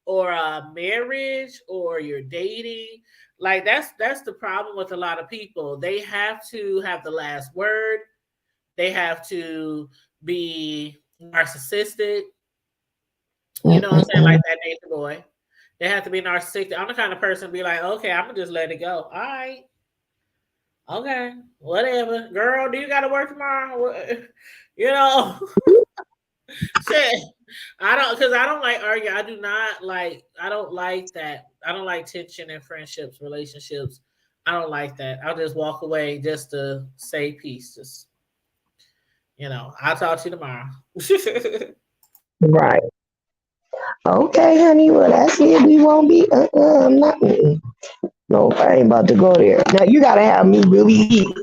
S2: or a marriage or you're dating. Like that's the problem with a lot of people. They have to have the last word. They have to be narcissistic. You know what I'm saying? Like that nature boy. They have to be narcissistic. I'm the kind of person to be like, okay, I'm gonna just let it go. All right. Okay. Whatever. Girl, do you gotta work tomorrow? You know. Shit. I don't like arguing. I don't like that. I don't like tension in friendships, relationships. I don't like that. I'll just walk away just to say peace. Just, I'll talk to you tomorrow.
S1: Right. Okay, honey. Well, that's it. We won't be. I'm not. No, I ain't about to go there. Now you gotta have me really eat.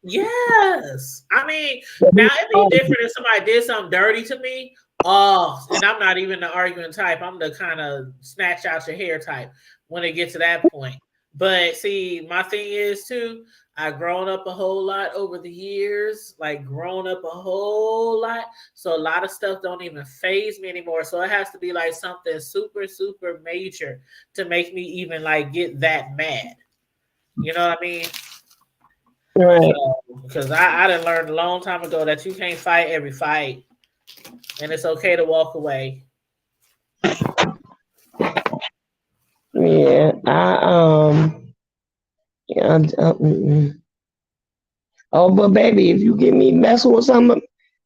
S2: Yes. I mean, now it'd be different if somebody did something dirty to me. Oh, and I'm not even the arguing type. I'm the kind of snatch out your hair type when it gets to that point. But see, my thing is too, I've grown up a whole lot over the years, like grown up a whole lot. So a lot of stuff don't even faze me anymore. So it has to be like something super, super major to make me even like get that mad. You know what I mean?
S1: Right.
S2: Because I done learned a long time ago that you can't fight every fight. And it's okay to walk away.
S1: Yeah. Oh, but baby, if you get me messing with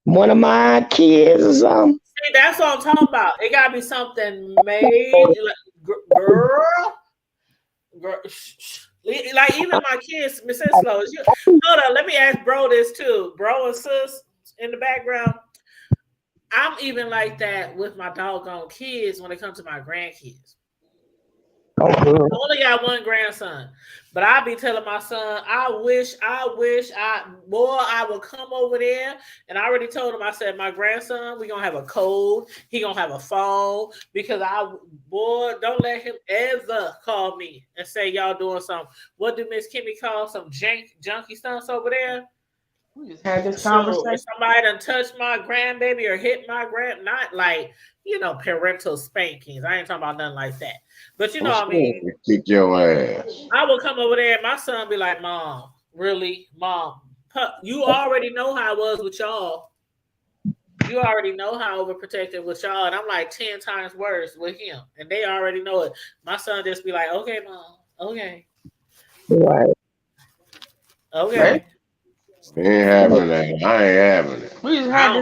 S1: one of my kids or something.
S2: See, that's what I'm talking about. It gotta be something made, like, girl. Like even my kids, Miss Sis-Lo, hold on, let me ask bro this too. Bro and sis in the background. I'm even like that with my doggone kids when it comes to my grandkids. I only got one grandson, but I be telling my son, I wish, boy, I would come over there. And I already told him, I said, my grandson, we gonna have a code. He gonna have a phone because don't let him ever call me and say y'all doing something. What do Miss Kimmy call some junky stunts over there?
S4: We just had this conversation.
S2: If somebody done touched my grandbaby or hit my not like, parental spankings. I ain't talking about nothing like that. But what I mean?
S3: Kick your ass.
S2: I will come over there and my son be like, Mom, really? Mom, you already know how I was with y'all. You already know how overprotected with y'all. And I'm like 10 times worse with him. And they already know it. My son just be like, okay, Mom. Okay.
S1: Right.
S2: Okay.
S3: Ain't having that. I ain't having it.
S4: We just had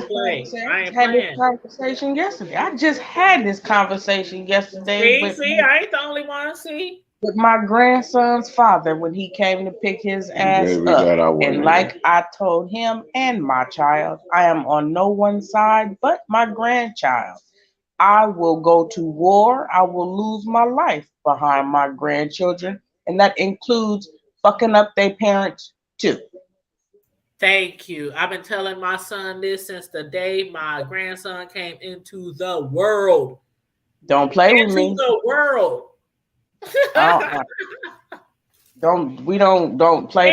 S4: this conversation yesterday. I just had this conversation yesterday.
S2: See, I ain't the only one. See,
S4: with my grandson's father when he came to pick his ass up, and like I told him and my child, I am on no one side but my grandchild. I will go to war. I will lose my life behind my grandchildren, and that includes fucking up their parents too.
S2: Thank you. I've been telling my son this since the day my grandson came into the world.
S4: Don't play with me.
S2: Into the world.
S4: Don't play.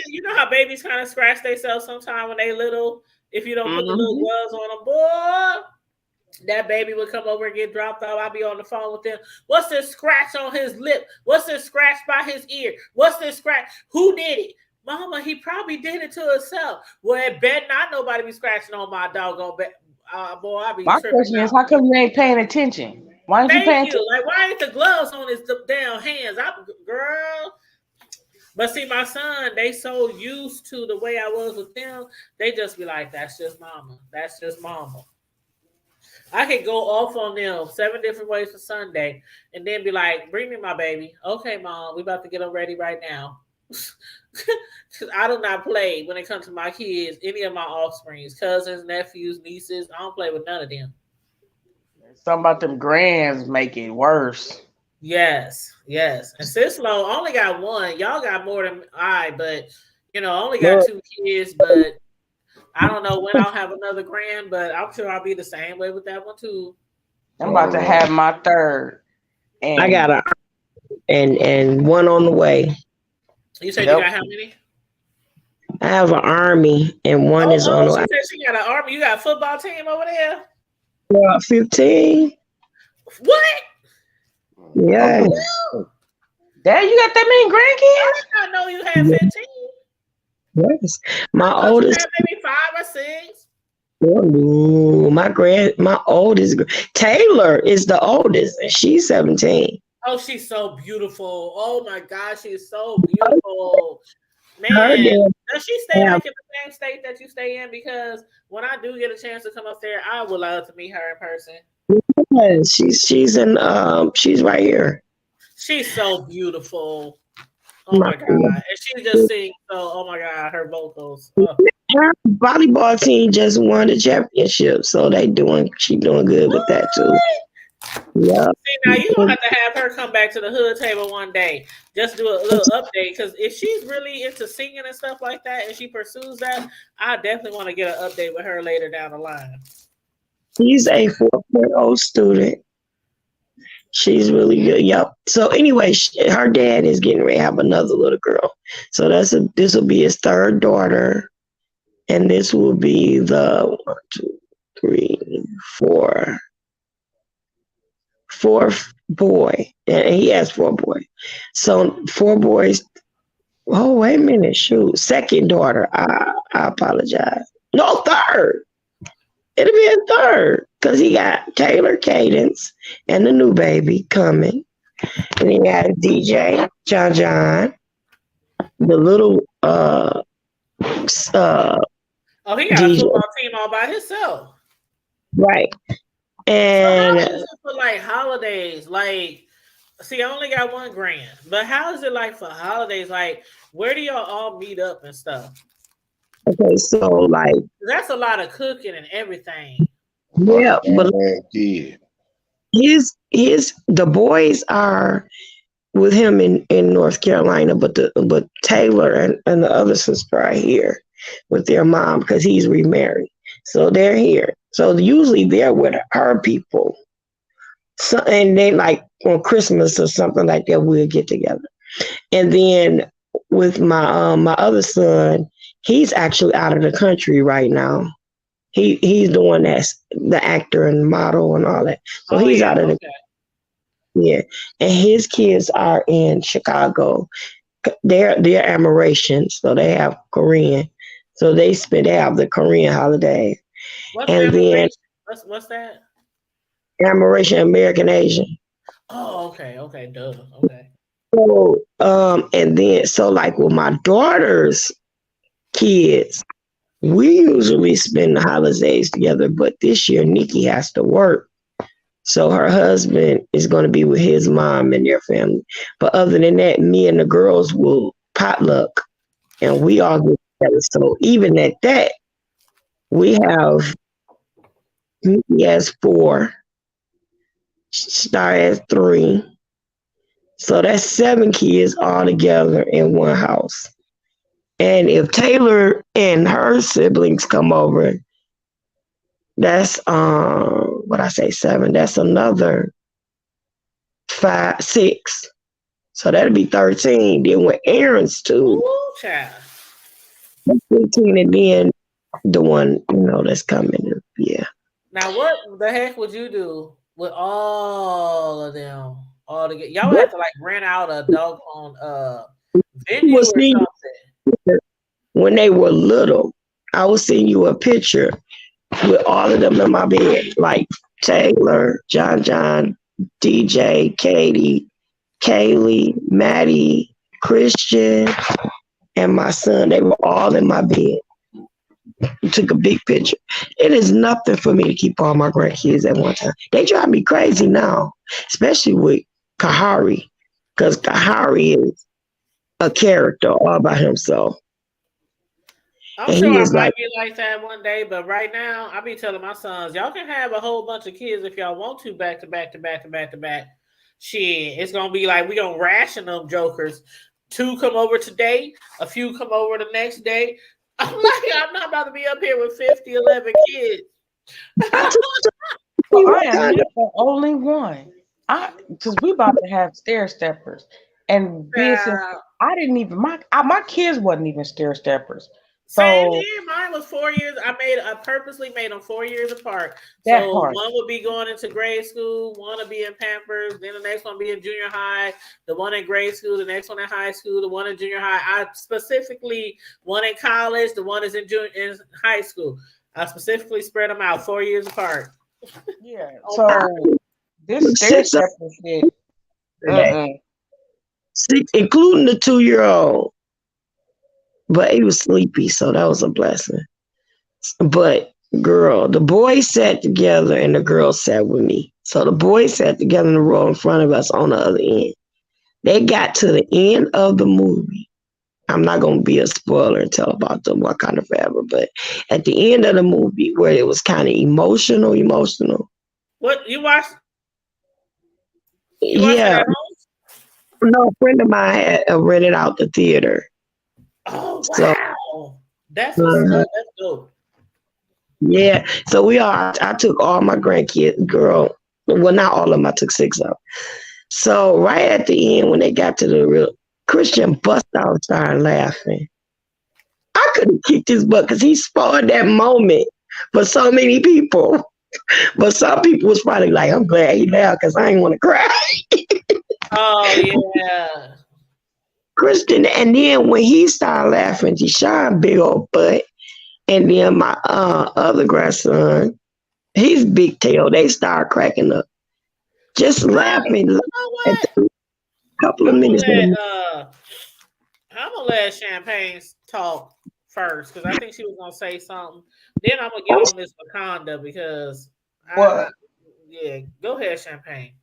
S2: You know how babies kind of scratch themselves sometimes when they little. If you don't put the little gloves on them, boy, that baby would come over and get dropped off. I'll be on the phone with them. What's this scratch on his lip? What's this scratch by his ear? What's this scratch? Who did it? Mama, he probably did it to himself. Well, it bet not nobody be scratching on my doggone boy. I be
S4: my question is, how come you ain't paying attention? Why ain't you paying attention?
S2: Like, why ain't the gloves on his damn hands? Girl. But see, my son, they so used to the way I was with them, they just be like, that's just mama. That's just mama. I could go off on them 7 different ways for Sunday and then be like, bring me my baby. Okay, Mom, we about to get them ready right now. Because I do not play when it comes to my kids, any of my offsprings, cousins, nephews, nieces. I don't play with none of them.
S4: Something about them grands make it worse.
S2: Yes. And Sis-Lo only got one. Y'all got more than I, but only got 2 kids. But I don't know when I'll have another grand, but I'm sure I'll be the same way with that one too.
S4: I'm about to have my 3rd.
S1: And I got and one on the way.
S2: You said you got how many?
S1: I have an army and one is on the way.
S2: She got an army. You got a football team over there?
S1: 15.
S2: What?
S1: Yeah.
S4: Dad, you got that many
S2: I
S4: grandkids?
S2: did not know you had 15.
S1: Yes.
S2: I
S1: My
S2: thought you
S1: oldest
S2: had maybe 5 or 6.
S1: oh, my oldest Taylor is the oldest and she's 17.
S2: Oh, she's so beautiful. Oh my God, she's so beautiful.
S1: Her
S2: Man,
S1: dad
S2: does she stay
S1: have
S2: like in the same state that you stay in? Because when I do get a chance to come up there, I would love to meet her in person.
S1: she's right here.
S2: She's so beautiful. Oh
S1: My,
S2: my God. And she just sings so, oh my God, her vocals. Oh.
S1: her volleyball team just won the championship, so she doing good with that too. Yeah.
S2: See, now you gonna have to have her come back to the hood table one day. Just do a little update because if she's really into singing and stuff like that, and she pursues that, I definitely want to get an update with her later down the line.
S1: She's a 4.0 student. She's really good. Yep. So anyway, her dad is getting ready to have another little girl. So this will be his third daughter, and this will be the 1, 2, 3, 4, fourth boy, and he has 4 boys. So 4 boys. Oh wait a minute, shoot, second daughter. I apologize. No, third. It'll be a third because he got Taylor Cadence and the new baby coming. And he got DJ John, the little
S2: Oh, he got a
S1: DJ,
S2: football team all by himself.
S1: right?
S2: So how
S1: And
S2: is it for like holidays? Like, see, I only got one grand, but how is it like for holidays? Like, where do y'all all meet up and stuff?
S1: okay, so like
S2: That's a lot of cooking and everything.
S1: yeah, but
S3: Yeah.
S1: the boys are with him in North Carolina, but Taylor and the other sister are here with their mom because he's remarried. So they're here. So usually they're with her people. So and they like on Christmas or something like that, we'll get together. And then with my other son, he's actually out of the country right now. He's the one that's the actor and model and all that. So
S2: Oh
S1: he's
S2: yeah,
S1: out of the
S2: okay.
S1: yeah. And his kids are in Chicago. They're Amerasian, so they have Korean. So they have the Korean holiday.
S2: What's
S1: And then
S2: admiration? What's that?
S1: Amerasian American Asian.
S2: Oh, okay, okay, duh, okay.
S1: So and then so like with my daughter's kids, we usually spend the holidays together, but this year Nikki has to work. So her husband is going to be with his mom and their family. But other than that, me and the girls will potluck and we all get together. So even at that, we have Nikki has 4, Star has 3. So that's 7 kids all together in one house. And if Taylor and her siblings come over, that's what I say 7. That's another 5, 6. So that'll be 13. Then with Aaron's 2,
S2: Ooh, child.
S1: that's 15, and then the one that's coming. Yeah.
S2: Now, what the heck would you do with all of them all together? Y'all would have to like rent out a doggone venue
S1: We'll
S2: or
S1: see
S2: something.
S1: when they were little. I will send you a picture with all of them in my bed, like Taylor, John, DJ, Katie, Kaylee, Maddie, Christian, and my son. They were all in my bed. We took a big picture. It is nothing for me to keep all my grandkids at one time. They drive me crazy now, especially with Kahari, because Kahari is a character all by himself.
S2: I'm
S1: And
S2: sure
S1: he
S2: I
S1: is
S2: might
S1: like,
S2: be like that one day, but right now I be telling my sons, y'all can have a whole bunch of kids if y'all want to, back to back to back to back to back. Shit, it's gonna be like we gonna ration them jokers. 2 come over today, a few come over the next day. I'm like, I'm not about to be up here with 50, 11 kids.
S4: Well, I am not the only one. Because we about to have stair steppers, and being since
S2: Uh,
S4: I didn't even my kids wasn't even stair steppers.
S2: Same
S4: So
S2: here. Mine was 4 years. I purposely made them 4 years apart.
S4: that
S2: So
S4: part.
S2: one would be going into grade school, one would be in Pampers, then the next one be in junior high, the one in grade school, the next one in high school, the one in junior high. I specifically one in college, the one is in high school. I specifically spread them out 4 years apart.
S4: Yeah.
S2: On
S4: So
S2: purpose.
S4: this stair
S1: 6 of
S4: stepper shit.
S1: that,
S4: Mm-mm.
S1: 6, including the 2-year-old. But he was sleepy, so that was a blessing. But girl, the boys sat together and the girls sat with me. So the boys sat together in the row in front of us on the other end. They got to the end of the movie. I'm not gonna be a spoiler and tell about the Wakanda Forever, but at the end of the movie where it was kind of emotional.
S2: What you watch? You watch it
S1: Yeah,
S2: at home?
S1: no, a friend of mine had rented out the theater.
S2: Oh
S1: So
S2: wow, that's what's
S1: uh,
S2: up. That's dope.
S1: yeah, so we all I took all my grandkids, girl. Well, not all of them. I took 6 of them. So right at the end, when they got to the real, Christian bust out started laughing. I could have kicked his butt because he spoiled that moment for so many people. But some people was probably like, "I'm glad he laughed because I ain't want to cry."
S2: Oh yeah.
S1: Christian, and then when he started laughing, he shot big old butt, and then my other grandson, his big tail, they started cracking up, just laughing
S2: You know
S1: at
S2: what?
S1: the couple of
S2: I'm gonna
S1: minutes of the movie.
S2: let Champagne talk first because I think she was gonna say something. Then I'm gonna get on this Wakanda because I
S4: What
S2: yeah. Go ahead, Champagne.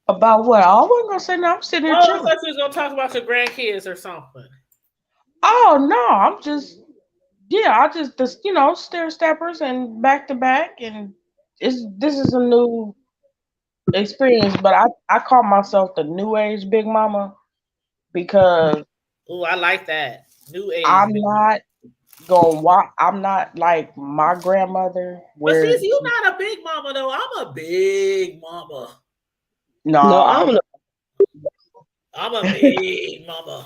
S4: about what? I wasn't gonna say no. I'm sitting here
S2: Oh, I
S4: chilling.
S2: thought you was gonna talk about your grandkids or something.
S4: Oh no, I'm just yeah. I just stair steppers and back to back, and this is a new experience. But I call myself the new age big mama because
S2: Oh, I like that. New age,
S4: I'm
S2: baby.
S4: not going watch. I'm not like my grandmother
S2: But
S4: where
S2: sis, you not a big mama though. I'm a big mama.
S1: No,
S4: nah,
S1: I'm
S2: I'm a big mama.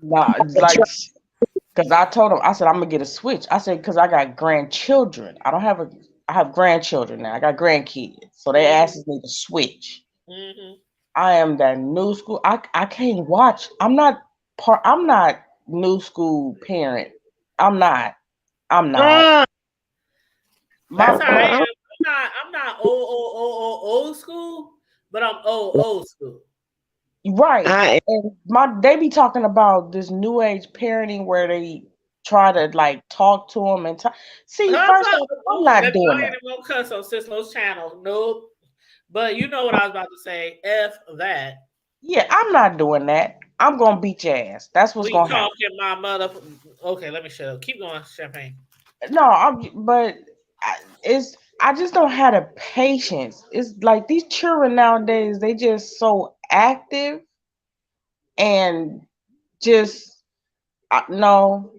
S4: nah. It's like because I told him I said I'm gonna get a switch. I said because I got grandchildren. I have grandchildren now. I got grandkids, so they
S2: Mhm,
S4: asks me to switch.
S2: mhm.
S4: I am that new school. I can't watch. I'm not new school parent. I'm not. I'm not.
S1: uh,
S2: That's
S4: My
S2: how I
S1: uh,
S2: am. I'm not old school, but I'm old school.
S4: right.
S1: I
S4: And they be talking about this new age parenting where they try to like talk to them and talk. See, first off, I'm not
S2: Baby,
S4: doing
S2: I ain't
S4: that.
S2: even gonna cuss on Sis-Lo's channel. Nope. But you know what I was about to say. F that.
S4: Yeah, I'm not doing that. I'm gonna beat your ass. That's what's
S2: We
S4: gonna happen.
S2: talking my mother. Okay, let me shut up. Keep going, Champagne.
S4: No, but I just don't have the patience. It's like these children nowadays, they just so active and just no,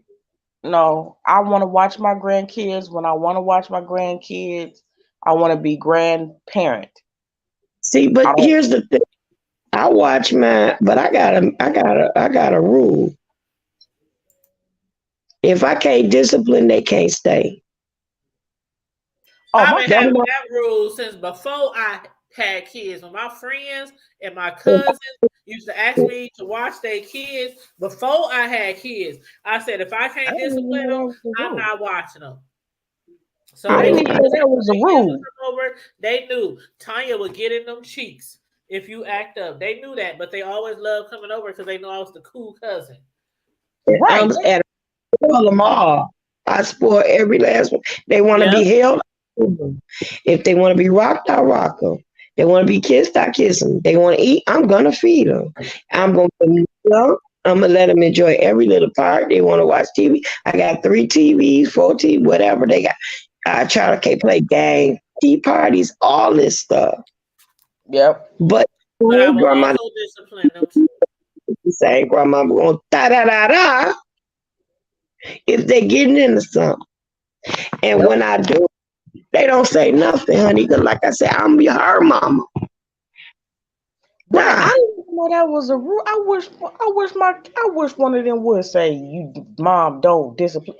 S4: no. I want to watch my grandkids when I want to watch my grandkids. I want to be grandparent.
S1: see,
S4: I
S1: but
S4: don't.
S1: here's the thing. I watch mine, but I got a rule. If I can't discipline, they can't stay.
S4: Oh,
S2: I've
S4: my
S2: been
S1: That's
S2: having
S4: kids.
S1: my
S2: that rule since before I had kids. When my friends and my cousins used to ask me to watch their kids before I had kids, I said if I
S4: I
S2: can't
S4: didn't even
S2: discipline
S4: know
S2: them,
S4: that was the
S2: I'm
S4: rule.
S2: not watching them. So
S4: I
S2: they
S4: didn't
S2: kids,
S4: even know that was a
S2: they kids would
S4: rule.
S2: come over. They knew Tanya would get in them cheeks if you act up. They knew that, but they always loved coming over because they know I was the cool cousin.
S1: I'm
S4: Right.
S1: and I spoil them all. I spoil every last one. They want to
S2: Yep.
S1: be held. If they want to be rocked, I rock them. They want to be kissed, I kiss them. They want to eat, I'm gonna feed them. I'm
S2: Yep.
S1: gonna put them up. I'm gonna let them enjoy every little part. They want to watch TV. I got 3 TVs, 4 TV, whatever they got. I try to play games, tea parties, all this stuff.
S4: Yep.
S1: But
S2: But I
S1: old
S2: will
S1: grandma,
S2: also discipline them.
S1: the same grandma going da da da da if they getting into something. And
S4: Yep.
S1: when I do, they don't say nothing, honey. Cause like I said, I'm your her mama.
S4: Right.
S1: Nah.
S4: know that was a rule. I wish one of them would say, "You, mom, don't discipline."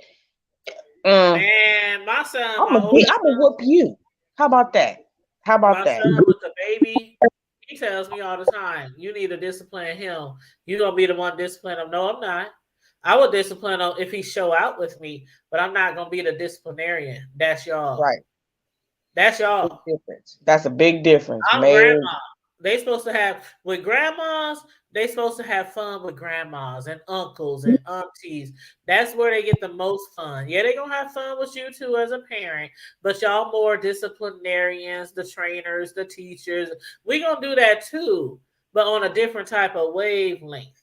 S2: Man, my son,
S4: I'm
S2: my
S4: gonna
S2: oldest son,
S4: whoop you. How about that? How about
S2: my
S4: that?
S2: son with the baby, he tells me all the time, you need to discipline him. You're gonna be the one discipline him. No, I'm not. I will discipline him if he show out with me, but I'm not gonna be the disciplinarian. That's y'all.
S4: Right.
S2: That's
S4: Big
S2: y'all.
S4: difference. That's a big difference.
S2: I'm grandma.
S4: Marriage.
S2: They supposed to have with grandmas. They supposed to have fun with grandmas and uncles and aunties. That's where they get the most fun. Yeah, they gonna have fun with you too as a parent, but y'all more disciplinarians, the trainers, the teachers. We gonna do that too, but on a different type of wavelength.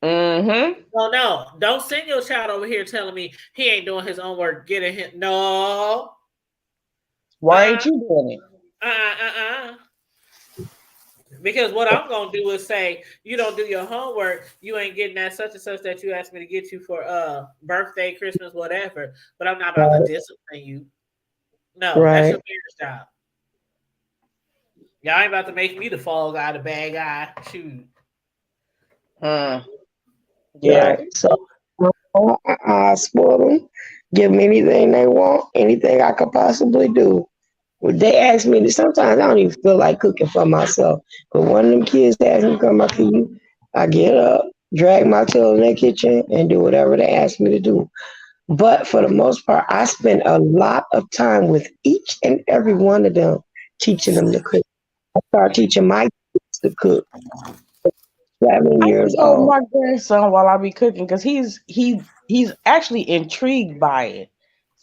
S4: Mm-hmm.
S2: No, don't send your child over here telling me he ain't doing his own work. Getting him, no.
S4: Why ain't you doing it?
S2: Uh. Because what I'm gonna do is say, you don't do your homework, you ain't getting that such and such that you asked me to get you for birthday, Christmas, whatever. But I'm not about to discipline you. No, that's
S1: Right.
S2: your parents' job. Y'all ain't about to make me the fall guy, the bad guy. Shoot.
S4: Yeah.
S1: Right. So I spoil them, give them anything they want, anything I could possibly do. Well, they ask me to, sometimes I don't even feel like cooking for myself. But one of them kids ask me to come out to you, I get up, drag my tail in their kitchen, and do whatever they ask me to do. But for the most part, I spend a lot of time with each and every one of them, teaching them to cook. I start teaching my kids to cook. 7 years
S4: Told
S1: old.
S4: my grandson while I be cooking because he's actually intrigued by it.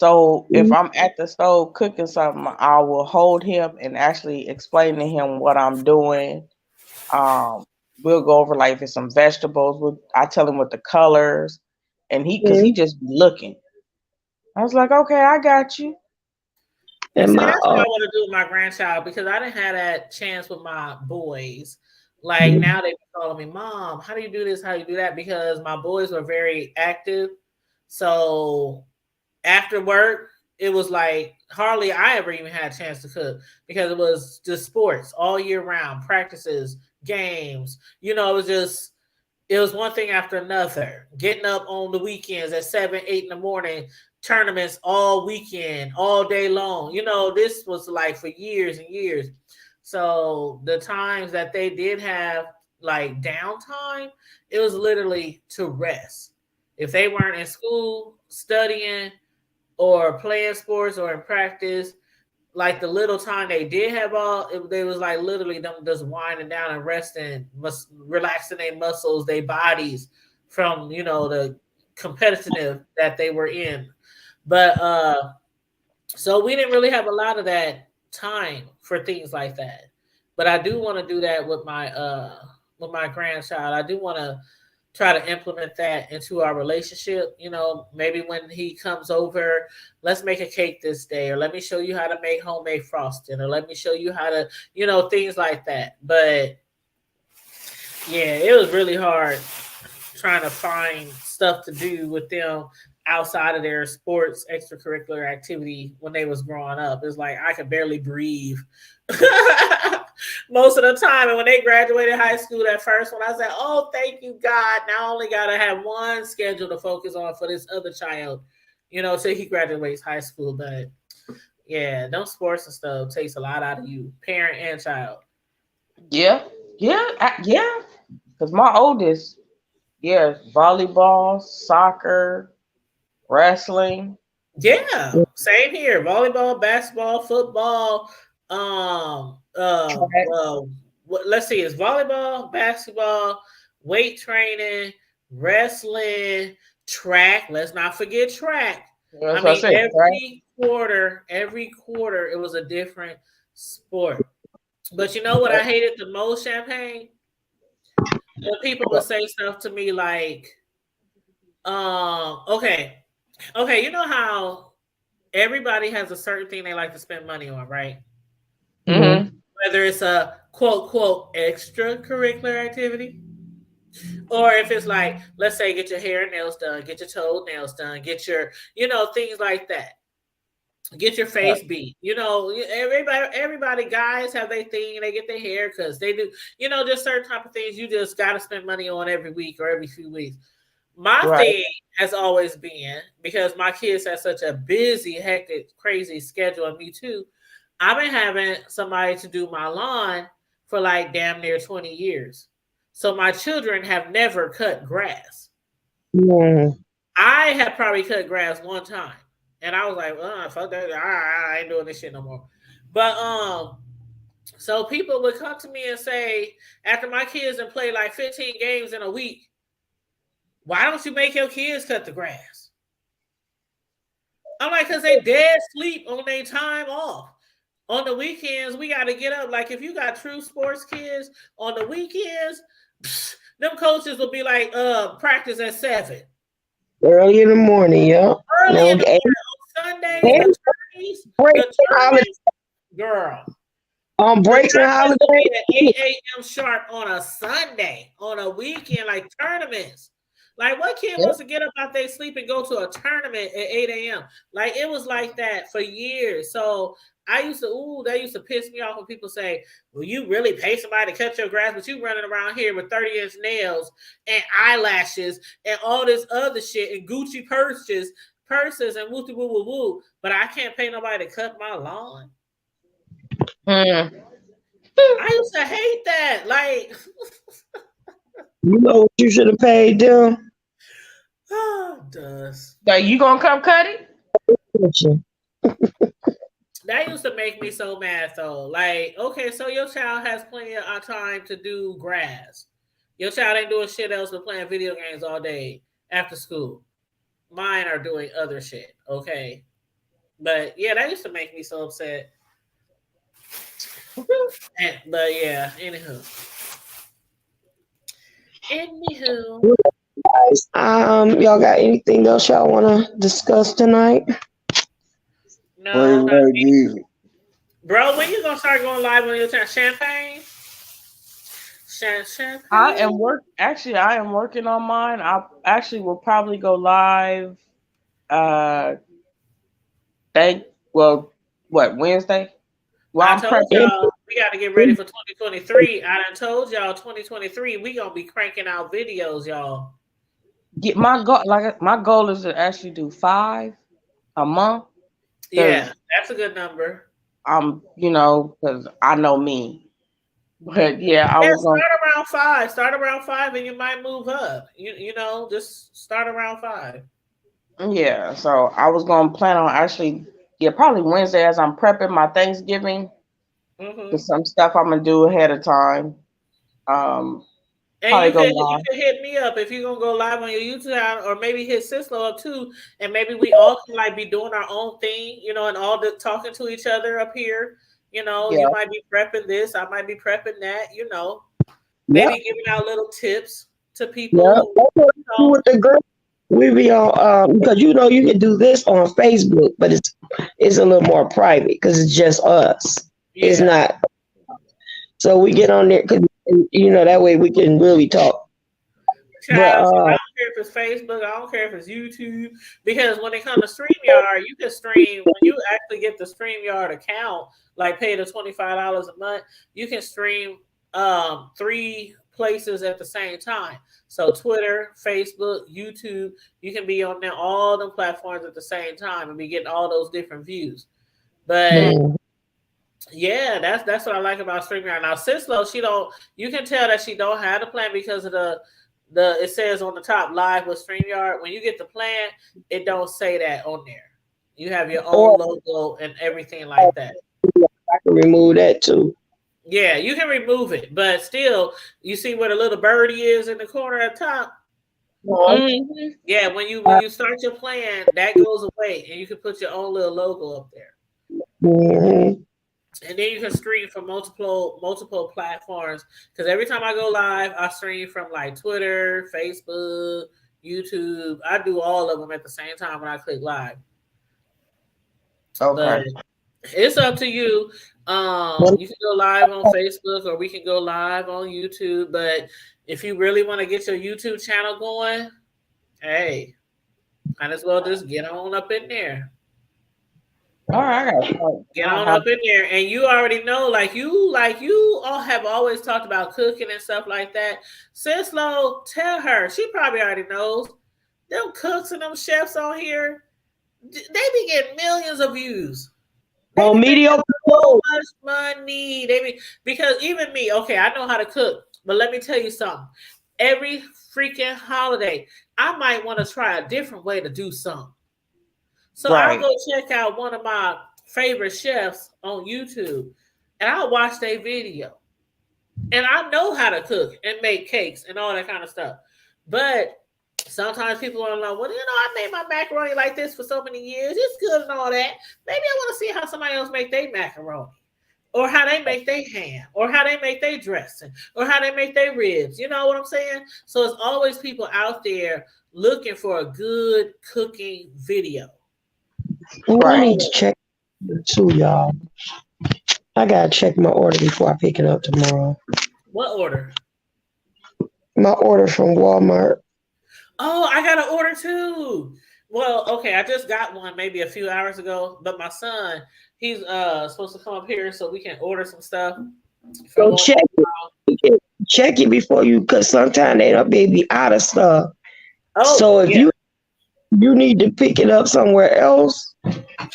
S4: So if I'm at the stove cooking something, I will hold him and actually explain to him what I'm doing. Um, we'll go over like if it's some vegetables. I tell him what the colors, and he just be looking. I was like, okay, I got you.
S2: And
S1: And
S2: see,
S1: my
S2: that's what I want to do with my grandchild because I didn't have that chance with my boys. Like
S1: Mhm.
S2: now they be calling me, Mom, how do you do this? How do you do that? Because my boys were very active. So after work, it was like hardly I ever even had a chance to cook because it was just sports all year round, practices, games. It was one thing after another. Getting up on the weekends at 7, 8 in the morning, tournaments all weekend, all day long. This was like for years and years. So the times that they did have like downtime, it was literally to rest. If they weren't in school, studying, or playing sports or in practice, like the little time they did have they was like literally them just winding down and resting, relaxing their muscles, their bodies from the competitive that they were in. But so we didn't really have a lot of that time for things like that. But I do want to do that with my grandchild. I do want to try to implement that into our relationship. Maybe when he comes over, let's make a cake this day, or let me show you how to make homemade frosting, or let me show you how to, things like that. But yeah, it was really hard trying to find stuff to do with them outside of their sports extracurricular activity when they was growing up. It's like I could barely breathe most of the time. And when they graduated high school, that first one, I said, oh, thank you, God. Now I only got to have one schedule to focus on for this other child, till he graduates high school. But yeah, them sports and stuff takes a lot out of you, parent and child.
S4: Yeah, yeah. Because my oldest, yeah, volleyball, soccer, wrestling.
S2: Yeah, same here. Volleyball, basketball, football. Let's see. It's volleyball, basketball, weight training, wrestling, track. Let's not forget track.
S4: That's
S2: I
S4: what I
S2: mean,
S4: said, right?
S2: every quarter, it was a different sport. But you know what I hated the most, Champagne? When people would say stuff to me like, okay, you know how everybody has a certain thing they like to spend money on, right?
S4: Mm-hmm.
S2: Whether it's a quote quote extracurricular activity, or if it's like, let's say, get your hair and nails done, get your toe nails done, get your, things like that. get your face beat. You know, everybody, guys have their thing. They get their hair because they do. You know, just certain type of things you just got to spend money on every week or every few weeks. My thing has always been, because my kids have such a busy, hectic, crazy schedule, and me too. I've been having somebody to do my lawn for like damn near 20 years. So my children have never cut grass.
S1: Yeah.
S2: I have probably cut grass one time. And I was like, fuck that. I ain't doing this shit no more. But so people would come to me and say, after my kids and play like 15 games in a week, why don't you make your kids cut the grass? I'm like, because they dead sleep on their time off. On the weekends, we got to get up. Like, if you got true sports kids on the weekends, them coaches will be like, practice at 7.
S1: Early in the morning, yeah.
S2: Early
S1: No,
S2: in the morning on Sundays, the tournaments, girl.
S1: On breaks and
S2: tournaments will
S1: holidays.
S2: be at 8 a.m. sharp on a Sunday, on a weekend, like tournaments. Like, what kid wants to get up out their sleep and go to a tournament at 8 a.m.? Like, it was like that for years. So I used to, that used to piss me off when people say, well, you really pay somebody to cut your grass, but you running around here with 30-inch nails and eyelashes and all this other shit and Gucci purses and woo woo woo woo, but I can't pay nobody to cut my lawn. I used to hate that. Like,
S1: you know what you should have paid them?
S2: Does.
S4: So you gonna come cut it?
S2: That used to make me so mad though. Like, okay, so your child has plenty of time to do grass. Your child ain't doing shit else but playing video games all day after school. Mine are doing other shit, okay? But yeah, that used to make me so upset. But yeah, anywho.
S1: Guys, y'all got anything else y'all want to discuss tonight?
S2: No, bro. When you gonna start going live on your channel? Champagne.
S4: I am working on mine. I actually will probably go live. Wednesday?
S2: Well, I told y'all we got to get ready for 2023. I done told y'all 2023 we gonna be cranking out videos, y'all.
S4: My goal is to actually do 5 a month.
S2: Yeah, that's a good number.
S4: Because I know me. But yeah,
S2: start around 5 and you might move up. You know, just start around 5.
S4: Yeah, so I was gonna plan on actually, probably Wednesday as I'm prepping my Thanksgiving. There's some stuff I'm gonna do ahead of time.
S2: And you can hit me up if you're gonna go live on your YouTube channel, or maybe hit Sis-Lo up too, and maybe we all can like be doing our own thing, you know, and all the talking to each other up here. You know, you might be prepping this, I might be prepping that. You know, maybe giving out little tips to people.
S1: Yeah, with the girl, we be on because you can do this on Facebook, but it's a little more private because it's just us. Yeah. It's not. So we get on there because that way we can really talk.
S2: But I don't care if it's Facebook, I don't care if it's YouTube, because when it comes to StreamYard, you can stream when you actually get the StreamYard account, like pay the $25 a month, you can stream 3 places at the same time. So Twitter, Facebook, YouTube, you can be on there, all the platforms at the same time and be getting all those different views. But yeah, that's what I like about StreamYard. Now, Sis-Lo, you can tell that she don't have the plan because of the it says on the top live with StreamYard. When you get the plan, it don't say that on there. You have your own logo and everything like that.
S1: I can remove that too.
S2: Yeah, you can remove it, but still, you see where the little birdie is in the corner at the top? Mm-hmm. Yeah, when you start your plan, that goes away, and you can put your own little logo up there.
S1: Mm-hmm.
S2: And then you can stream from multiple platforms. Because every time I go live, I stream from like Twitter, Facebook, YouTube. I do all of them at the same time when I click live. Okay. But it's up to you. You can go live on Facebook or we can go live on YouTube. But if you really want to get your YouTube channel going, hey, might as well just get on up in there.
S4: All right,
S2: get on up in there, and you already know, like you all have always talked about cooking and stuff like that. Sis-Lo, tell her, she probably already knows. Them cooks and them chefs on here, they be getting millions of views. They be
S1: mediocre
S2: so much money. They be, because even me, okay, I know how to cook, but let me tell you something. Every freaking holiday, I might want to try a different way to do something. So I'll go check out one of my favorite chefs on YouTube, and I'll watch their video. And I know how to cook and make cakes and all that kind of stuff. But sometimes people are like, well, I made my macaroni like this for so many years. It's good and all that. Maybe I want to see how somebody else make their macaroni, or how they make their ham, or how they make their dressing, or how they make their ribs. You know what I'm saying? So it's always people out there looking for a good cooking video.
S1: I need to check too, y'all. I gotta check my order before I pick it up tomorrow.
S2: What order?
S1: My order from Walmart.
S2: Oh, I got an order too. Well, okay, I just got one maybe a few hours ago, but my son, he's supposed to come up here so we can order some stuff.
S1: So check it. Check it before you, because sometimes they don't be out of stuff. Oh, so if you need to pick it up somewhere else,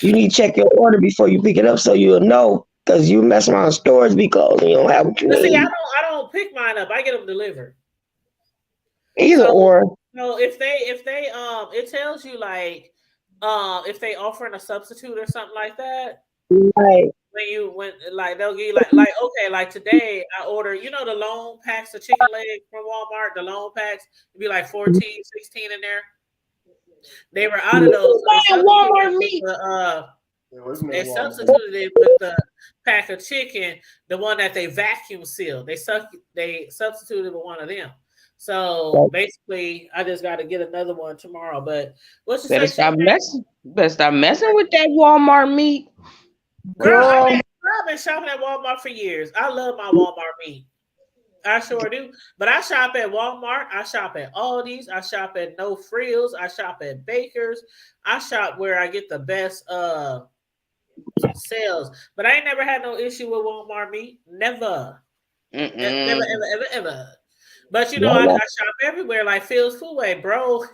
S1: you need to check your order before you pick it up so you'll know, because you mess around stores because you don't have what you need.
S2: See, I don't pick mine up. I get them delivered.
S1: Either or.
S2: No, if they it tells you like if they offering a substitute or something like that.
S1: Right.
S2: When like they'll give you like okay, like today I order, the long packs of chicken legs from Walmart, the long packs, it'd be like 14, 16 in there. They were out of those. So Walmart meat. They substituted it with the pack of chicken, the one that they vacuum sealed. They substituted with one of them. So basically, I just got to get another one tomorrow. But what's your
S4: stop messing with that Walmart meat.
S2: Girl, I've been shopping at Walmart for years. I love my Walmart meat. I sure do. But I shop at Walmart. I shop at Aldi's. I shop at No Frills. I shop at Baker's. I shop where I get the best sales. But I ain't never had no issue with Walmart meat. Never. Never, ever. But I shop everywhere, like Phil's Foodway, bro.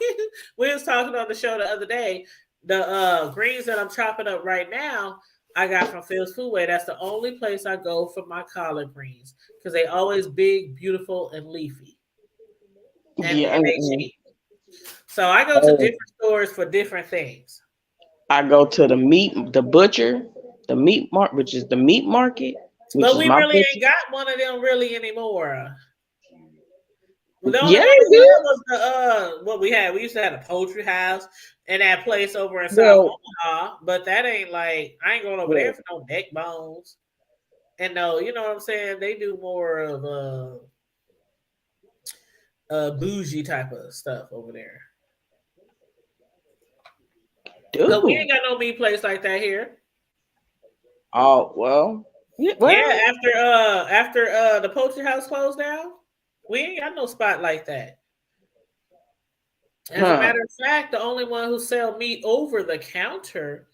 S2: We was talking on the show the other day. The greens that I'm chopping up right now, I got from Phil's Foodway. That's the only place I go for my collard greens because they always big, beautiful, and leafy. And they cheap. So I go to different stores for different things.
S4: I go to the butcher, the meat market, which is the meat market.
S2: But we really ain't got one of them really anymore. The only one was the what we had. We used to have a poultry house and that place over in South Omaha, but that ain't like I ain't going over there for no neck bones. And no, you know what I'm saying? They do more of bougie type of stuff over there. But we ain't got no meat place like that here.
S4: Oh well.
S2: Yeah, after the poultry house closed down. We ain't got no spot like that. As a matter of fact, the only one who sell meat over the counter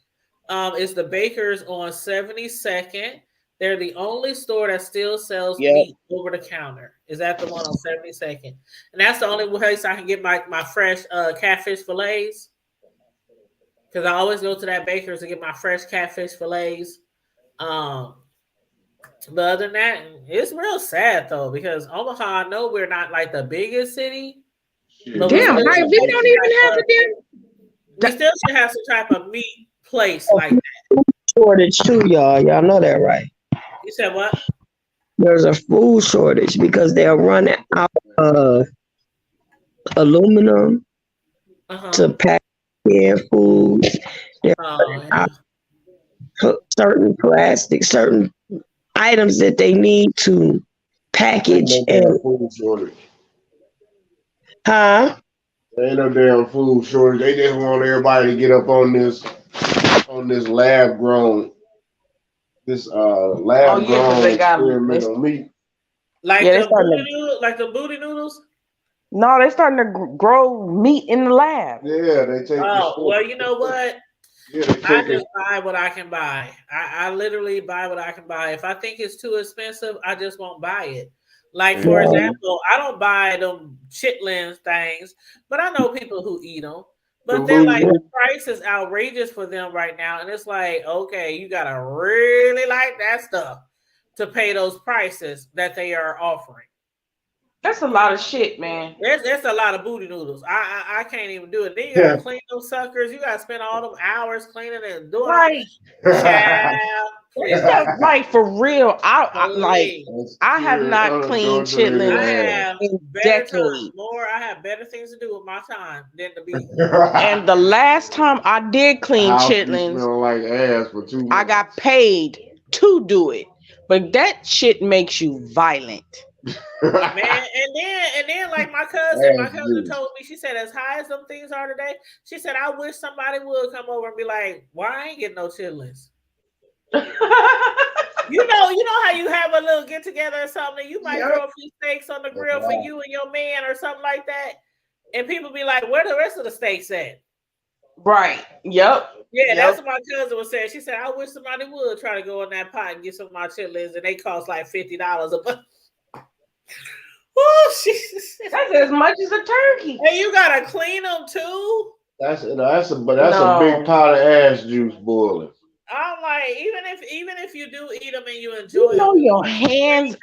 S2: is the Baker's on 72nd. They're the only store that still sells meat over the counter. Is that the one on 72nd? And that's the only place I can get my fresh catfish fillets. Because I always go to that Baker's to get my fresh catfish fillets. But other than that, it's real sad though, because Omaha, I know we're not like the biggest city. But we don't even have we still should have some type of meat place like that.
S1: Shortage too, y'all. Y'all know that, right?
S2: You said what?
S1: There's a food shortage because they're running out of aluminum to pack their food. They're running out of certain plastic, certain items that they need to package and
S3: food shortage.
S1: There
S3: ain't no damn food shortage. They just want everybody to get up on this lab grown experimental meat.
S2: Like the booty noodles?
S4: No, they're starting to grow meat in the lab.
S3: Yeah, they take
S2: well, you know what? I just buy what I can buy. I literally buy what I can buy. If I think it's too expensive, I just won't buy it. Like, for example, I don't buy them chitlins things, but I know people who eat them. But they're like, the price is outrageous for them right now. And it's like, okay, you got to really like that stuff to pay those prices that they are offering.
S4: That's a lot of shit, man.
S2: That's a lot of booty noodles. I can't even do it. Then you gotta clean those suckers. You gotta spend all them hours cleaning and doing
S4: right. Like for real, I have not cleaned chitlins in decades.
S2: I have better things to do with my time than to be.
S4: And the last time I did clean chitlins,
S3: like ass for 2 months.
S4: I got paid to do it, but that shit makes you violent.
S2: Man, and then like my cousin told me, she said, as high as some things are today, she said, I wish somebody would come over and be like, why I ain't getting no chitlins. you know how you have a little get together or something, you might throw a few steaks on the grill for you and your man or something like that, and people be like, where the rest of the steaks at?
S4: Right. Yep.
S2: Yeah, that's what my cousin was saying. She said, I wish somebody would try to go in that pot and get some of my chitlins, and they cost like $50 a bunch. Oh,
S4: that's as much as a turkey.
S2: And you gotta clean them too.
S3: That's a big pot of ass juice boiling.
S2: I'm like, even if you do eat them and you enjoy
S4: them, your hands.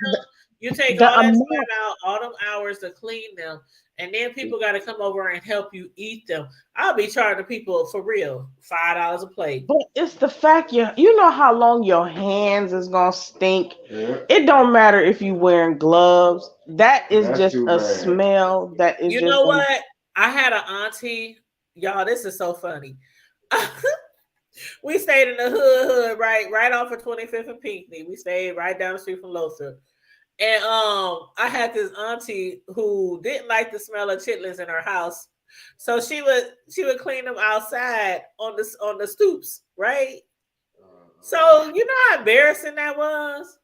S2: You take all that time out, all them hours to clean them, and then people got to come over and help you eat them. I'll be charging people for real $5 a plate.
S4: But it's the fact you know how long your hands is gonna stink. Yeah. It don't matter if you wearing gloves. That's just a smell. That is.
S2: You know what? I had an auntie. Y'all, this is so funny. We stayed in the hood, right off of 25th and Pinckney. We stayed right down the street from Lothrop. And I had this auntie who didn't like the smell of chitlins in her house, so she would clean them outside on the stoops, right? So you know how embarrassing that was.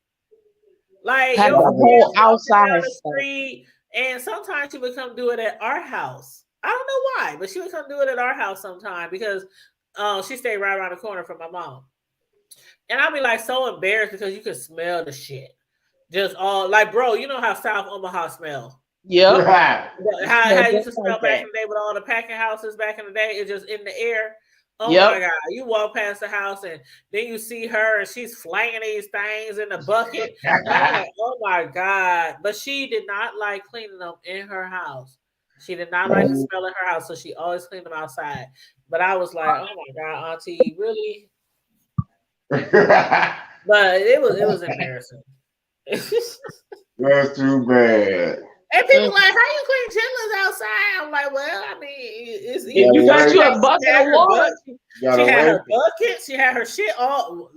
S2: Like
S4: the whole outside
S2: the street, and sometimes she would come do it at our house. I don't know why, but she would come do it at our house sometime because she stayed right around the corner from my mom. And I'd be like so embarrassed because you could smell the shit. Just all like, bro, you know how South Omaha smell.
S4: Yep.
S2: How it used to smell back in the day with all the packing houses back in the day. It's just in the air. Oh my God. You walk past the house and then you see her and she's flinging these things in the bucket. I'm like, oh my God. But she did not like cleaning them in her house. She did not like the smell in her house, so she always cleaned them outside. But I was like, oh my God, auntie, really? But it was embarrassing.
S3: That's too bad.
S2: And people like, how you clean chitlins outside? I'm like, well, I mean,
S4: you got you a bucket of water.
S2: She had her bucket. She had her shit all,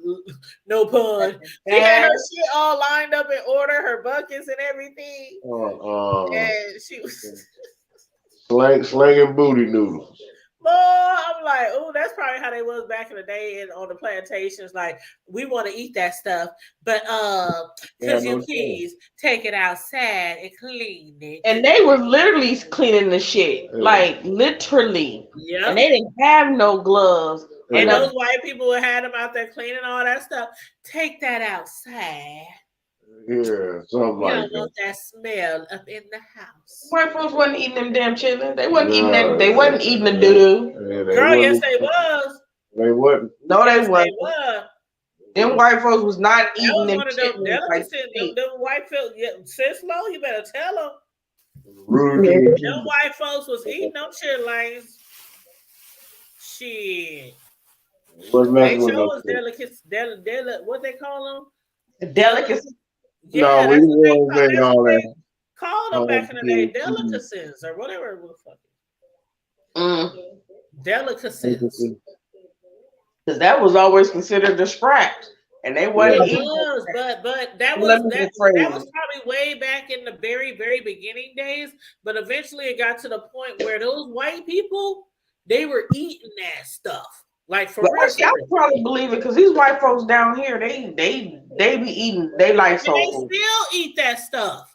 S2: no pun. She had her shit all lined up in order, her buckets and everything. And she was
S3: slinging booty noodles.
S2: Boy, I'm like, oh, that's probably how they was back in the day and on the plantations. Like, we want to eat that stuff, but could you please take it outside and clean it?
S4: And they were literally cleaning the shit, like literally.
S2: Yeah.
S4: And they didn't have no gloves.
S2: And those white people would have them out there cleaning all that stuff. Take that outside.
S3: Yeah, something like that. You don't
S2: want that smell up in the house.
S4: White folks wasn't eating them damn chitlins. They wasn't eating that. They wasn't eating the doo-doo.
S2: Girl, yes, they was.
S3: They wasn't.
S4: No, they wasn't. Them white folks was not eating them chitlins.
S2: Them white folks, Sis-Lo, you better tell them. Them white folks was eating them chitlins. Shit. They chose delicacies. What they call them?
S4: Delicacies.
S3: Yeah, no, we won't make all that.
S2: Called them back in the day delicacies or whatever it was. Delicacies.
S4: Because that was always considered the scraps, and they wasn't.
S2: It was, but that was probably way back in the very, very beginning days. But eventually, it got to the point where those white people, they were eating that stuff. Like for real.
S4: Actually, I probably believe it because these white folks down here, they be eating. They like soul food.
S2: They still eat that stuff.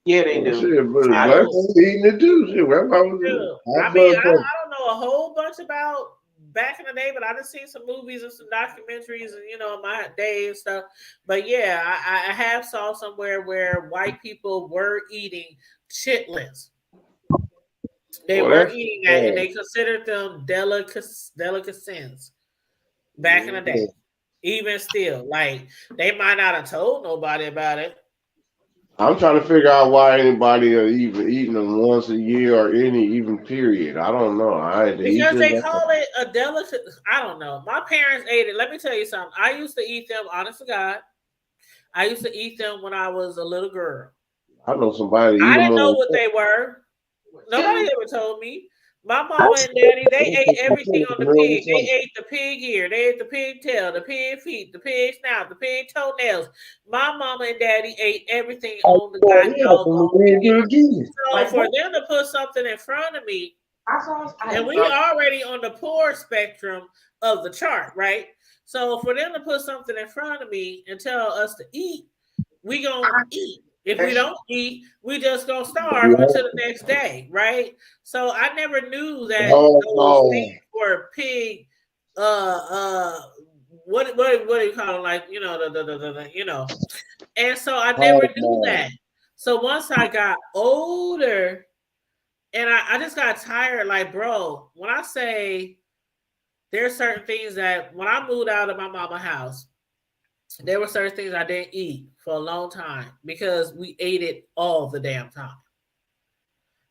S4: Yeah, they do.
S3: Shit, but black folks eating it too. Shit,
S2: I mean, I don't know a whole bunch about back in the day, but I done seen some movies and some documentaries and my day and stuff. But yeah, I have saw somewhere where white people were eating chitlins. They were eating that, and they considered them delicacies back in the day. Even still, like they might not have told nobody about it.
S3: I'm trying to figure out why anybody are even eating them once a year or any even period. I don't know.
S2: Because they call it a delicate. I don't know. My parents ate it. Let me tell you something. I used to eat them. Honest to God, I used to eat them when I was a little girl.
S3: I know somebody.
S2: I didn't know what they were. Nobody ever told me. My mama and daddy, they ate everything on the pig. They ate the pig ear, they ate the pig tail, the pig feet, the pig snout, the pig toenails. My mama and daddy ate everything on the goddamn pig. So for them to put something in front of me, and we already on the poor spectrum of the chart, right? So for them to put something in front of me and tell us to eat, we gonna eat. If we don't eat, we just gonna starve until the next day, right? So I never knew that those things were pig. What do you call them? Like the. And so I never knew that. So once I got older, and I just got tired. Like, bro, when I say there's certain things that when I moved out of my mama's house, there were certain things I didn't eat for a long time because we ate it all the damn time.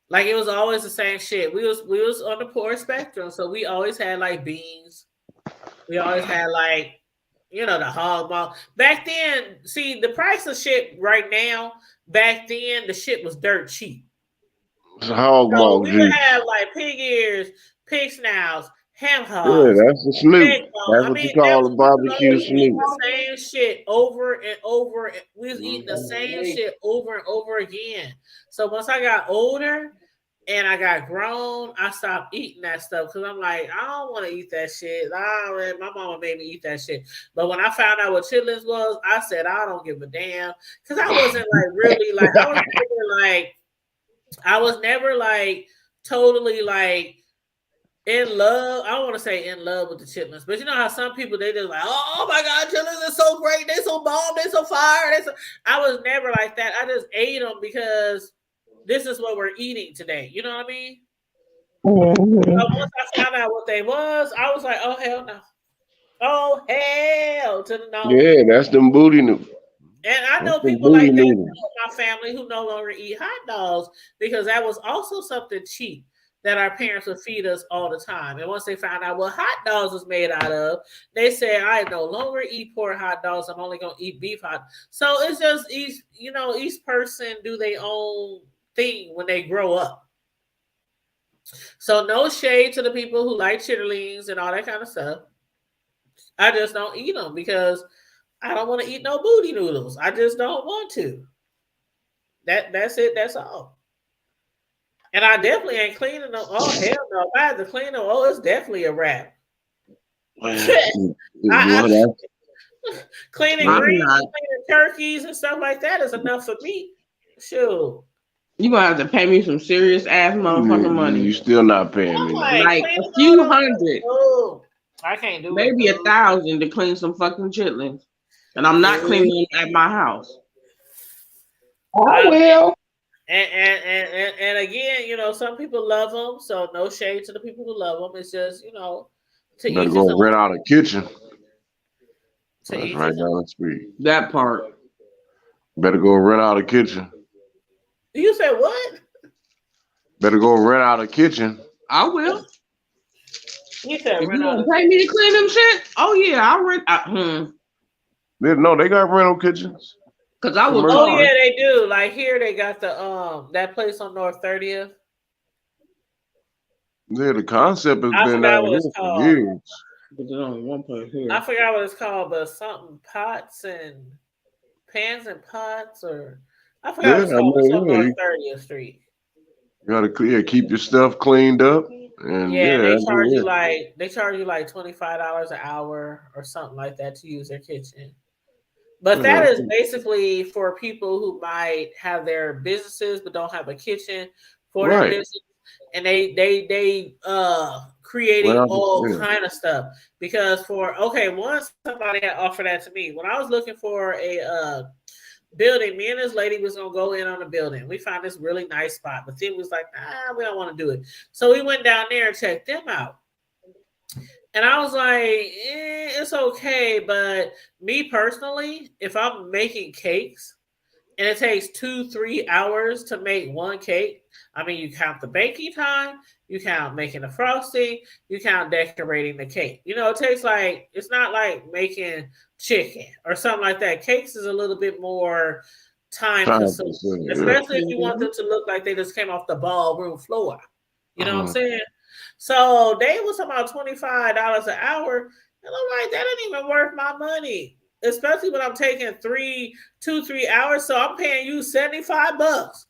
S2: Like it was always the same shit. We was on the poor spectrum, so we always had like beans. We always had like the hog maw. Back then, see the price of shit right now. Back then, the shit was dirt cheap.
S3: Hog maw.
S2: We would have like pig ears, pig snouts, ham hocks.
S3: Yeah, that's the snoot. That's what you call a barbecue snoot.
S2: The same shit over and over. We was eating the same shit over and over again. So once I got older and I got grown, I stopped eating that stuff because I'm like, I don't want to eat that shit. My mama made me eat that shit. But when I found out what chitlins was, I said I don't give a damn because I wasn't like really like I was never like totally like in love. I don't want to say in love with the chitlins, but you know how some people they just like, oh my god, chitlins are so great, they so bomb, they so fire. I was never like that. I just ate them because this is what we're eating today. You know what I mean?
S1: Mm-hmm.
S2: So once I found out what they was, I was like, oh hell no, oh hell to the no.
S3: Yeah, that's them booty noodles.
S2: And I know people like that in my family who no longer eat hot dogs because that was also something cheap that our parents would feed us all the time. And once they found out what hot dogs was made out of, they said, I no longer eat pork hot dogs. I'm only going to eat beef hot. So it's just each person do their own thing when they grow up. So no shade to the people who like chitterlings and all that kind of stuff. I just don't eat them because I don't want to eat no booty noodles. I just don't want to. That's it. That's all. And I definitely ain't cleaning them. Oh hell no! If I had to clean them, it's definitely a wrap. Cleaning greens, cleaning turkeys and stuff like that is enough for me. Sure.
S4: You gonna have to pay me some serious ass motherfucking money.
S3: You still not paying me.
S4: Like a few hundred.
S2: Oh, I can't do
S4: maybe it. Maybe 1,000 to clean some fucking chitlins. And I'm not cleaning at my house.
S1: I will.
S2: And again, some people love them, so no shade to the people who love them. It's just,
S3: to better go rent out a kitchen. That's right down the street.
S4: That part.
S3: Better go rent out a kitchen.
S2: You said what?
S3: Better go rent out a kitchen.
S4: I will.
S2: You said
S4: rent out. Pay me to clean them shit? Oh yeah, I'll rent.
S3: No, they got rental kitchens.
S4: Cause I was.
S2: Oh yeah, they do. Like here, they got the that place on North 30th.
S3: Yeah, the concept has been out here for years.
S4: But there's only one place here.
S2: I forgot what it's called, but something pots and pans and pots, or I forgot what it's called. It's on North 30th Street.
S3: You gotta keep your stuff cleaned up. And
S2: they charge you like $25 an hour or something like that to use their kitchen. But that is basically for people who might have their businesses but don't have a kitchen for their business. and they creating all kind of stuff. Because somebody had offered that to me when I was looking for a building. Me and this lady was gonna go in on the building. We found this really nice spot, but then was like, nah, we don't want to do it. So we went down there and checked them out. And I was like, it's okay, but me personally, if I'm making cakes and it takes 2-3 hours to make one cake, I mean, you count the baking time, you count making the frosting, you count decorating the cake. You know, it's not like making chicken or something like that. Cakes is a little bit more time consuming, especially if you want them to look like they just came off the ballroom floor. You know what I'm saying? So they was about $25 an hour, and I'm like, that ain't even worth my money, especially when I'm taking 3 hours. So I'm paying you $75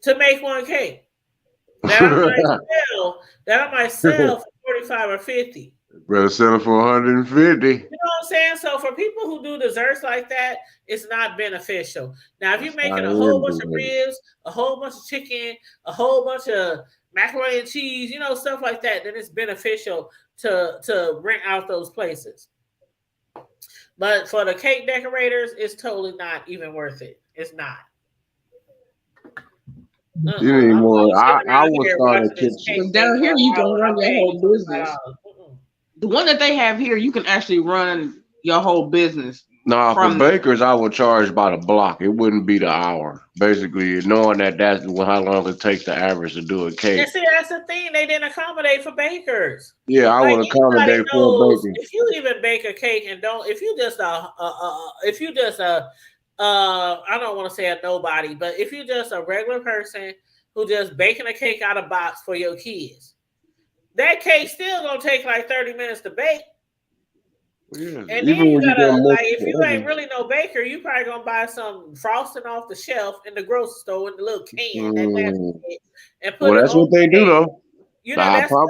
S2: to make one cake that I might sell for 45 or 50.
S3: Better sell it for 150.
S2: You know what I'm saying? So for people who do desserts like that, it's not beneficial. Now, if you're making a whole bunch of ribs, a whole bunch of chicken, a whole bunch of macaroni and cheese, you know, stuff like that, then it's beneficial to rent out those places. But for the cake decorators, it's totally not even worth it. It's not.
S3: You need more. I would start a kitchen.
S4: Down here, you can run your whole business. The one that they have here, you can actually run your whole business.
S3: No, for bakers, I would charge by the block. It wouldn't be the hour. Basically, knowing that's how long it takes the average to do a cake.
S2: And see, that's the thing. They didn't accommodate for bakers.
S3: Yeah, I would accommodate for bakers.
S2: If you even bake a cake and if you just I don't want to say a nobody, but if you're just a regular person who just baking a cake out of box for your kids, that cake still gonna take like 30 minutes to bake. Yeah, and then you gotta if you ain't really no baker, you probably gonna buy some frosting off the shelf in the grocery store in the little can and put it
S3: that's
S2: on
S3: what they do though.
S2: You know, that's what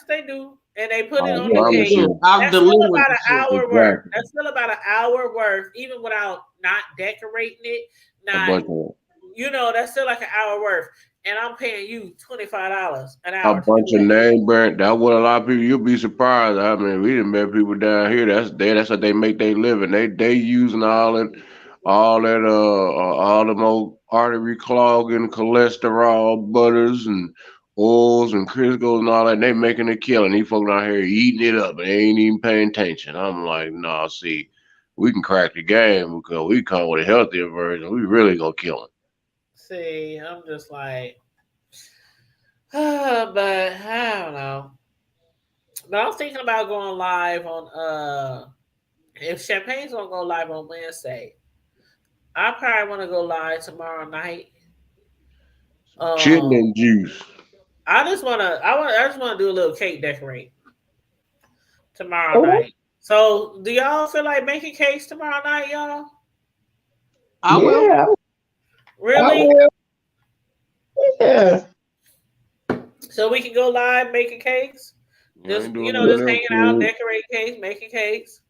S2: they do. And they put it on the cake. That's still about an hour worth. That's still about an hour worth, even without not decorating it. That's still like an hour worth. And I'm paying you $25 an hour.
S3: A bunch of name brand. That's what a lot of people. You'll be surprised. I mean, we didn't met people down here. That's how they make their living. They using all them old artery clogging, cholesterol butters and oils and Crisco's and all that. And they making a killing. These folks out here eating it up and they ain't even paying attention. I'm like, nah. See, we can crack the game because we come with a healthier version. We really gonna kill them.
S2: See, I'm just like, but I don't know. But I'm thinking about going live on if Champagne's gonna go live on Wednesday, I probably want to go live tomorrow night.
S3: Chitin and juice.
S2: I just wanna do a little cake decorate tomorrow night. So do y'all feel like making cakes tomorrow night, y'all?
S4: I will.
S2: Really?
S1: Yeah.
S2: So we can go live making cakes? Just hanging out, decorating cakes, making cakes.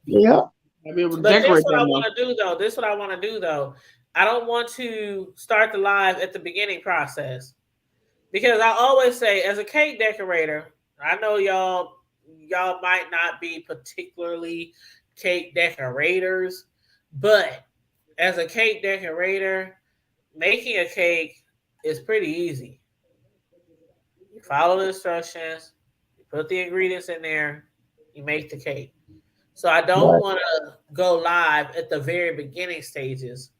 S1: Yeah.
S2: But this is what I want to do though. This is what I want to do though. I don't want to start the live at the beginning process. Because I always say, as a cake decorator, I know y'all might not be particularly cake decorators, but as a cake decorator, making a cake is pretty easy. You follow the instructions, you put the ingredients in there, you make the cake. So I don't want to go live at the very beginning stages.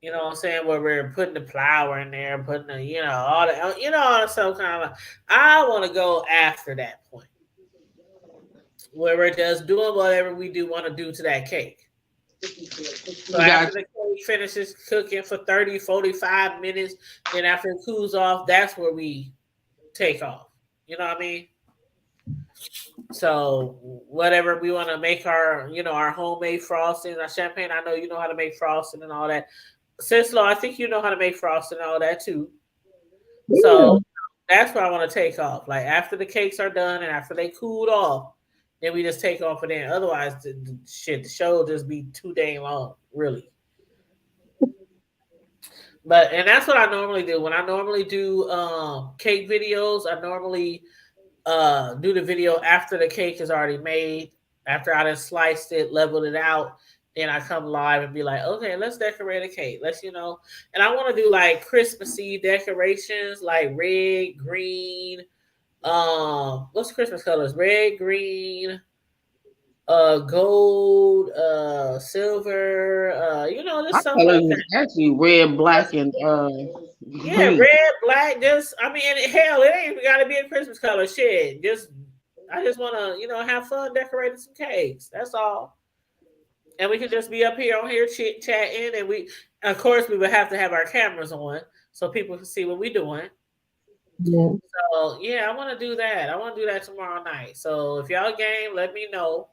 S2: You know what I'm saying? Where we're putting the flour in there, putting the, all the stuff kind of. I want to go after that point. Where we're just doing whatever we do want to do to that cake. So after the cake finishes cooking for 30, 45 minutes, then after it cools off, that's where we take off. You know what I mean? So whatever we want to make our homemade frosting, our champagne. I know you know how to make frosting and all that. Sis-Lo, I think you know how to make frosting and all that too. Yeah. So that's where I want to take off. Like after the cakes are done and after they cooled off, then we just take off of there. Otherwise, the show will just be too dang long, really. and that's what I normally do. When I normally do cake videos, I normally do the video after the cake is already made, after I done sliced it, leveled it out. Then I come live and be like, okay, let's decorate a cake. Let's, and I want to do like Christmas Eve decorations, like red, green. What's Christmas colors? Red, green, gold, silver.
S4: My
S2: Just something
S4: colors
S2: like that.
S4: is actually red, black, and
S2: Yeah,
S4: green.
S2: red, black. Just, I mean, and hell, it ain't even got to be a Christmas color. Shit, I just want to, have fun decorating some cakes. That's all. And we can just be up here on here chit chatting, and of course, we would have to have our cameras on so people can see what we're doing.
S1: Yeah.
S2: So yeah, I want to do that. I want to do that tomorrow night. So if y'all game, let me know,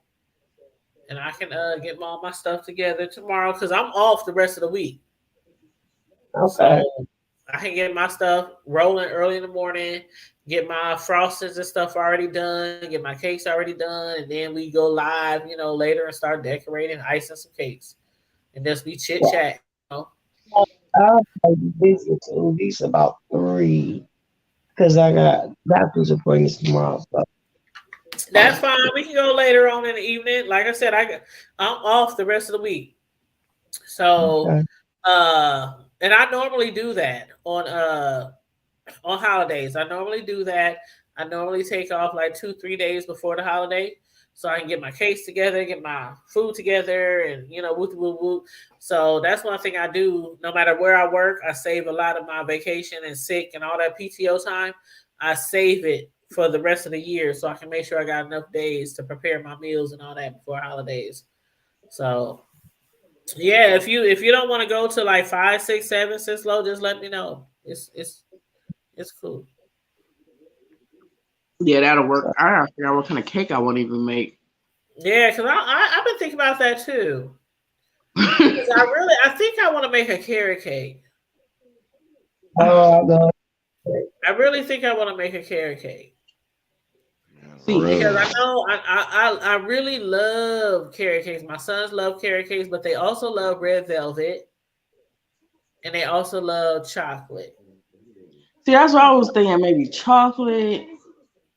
S2: and I can get all my stuff together tomorrow because I'm off the rest of the week.
S1: Okay.
S2: So I can get my stuff rolling early in the morning, get my frostings and stuff already done, get my cakes already done, and then we go live, later and start decorating, icing some cakes, and just be chit
S1: Yeah.
S2: chat.
S1: I'll be busy until at least about 3 because I got doctor's appointments tomorrow. So.
S2: That's fine. We can go later on in the evening. Like I said, I'm off the rest of the week. So
S1: Okay.
S2: and I normally do that on holidays. I normally do that. I normally take off like 2-3 days before the holiday so I can get my case together, get my food together, and whoop whoop whoop. So that's one thing I do. No matter where I work, I save a lot of my vacation and sick and all that PTO time. I save it for the rest of the year so I can make sure I got enough days to prepare my meals and all that before holidays. So yeah, if you don't want to go to like 5, 6, 7, Sis-Lo, just let me know. It's cool.
S4: Yeah, that'll work. I gotta figure out what kind of cake I want to even make.
S2: Yeah, because I've been thinking about that too. Because I think I want to make a carrot cake.
S1: Oh,
S2: I really think I want to make a carrot cake.
S4: See,
S2: Because I know I really love carrot cakes. My sons love carrot cakes, but they also love red velvet and they also love chocolate.
S4: that's what I was thinking. Maybe chocolate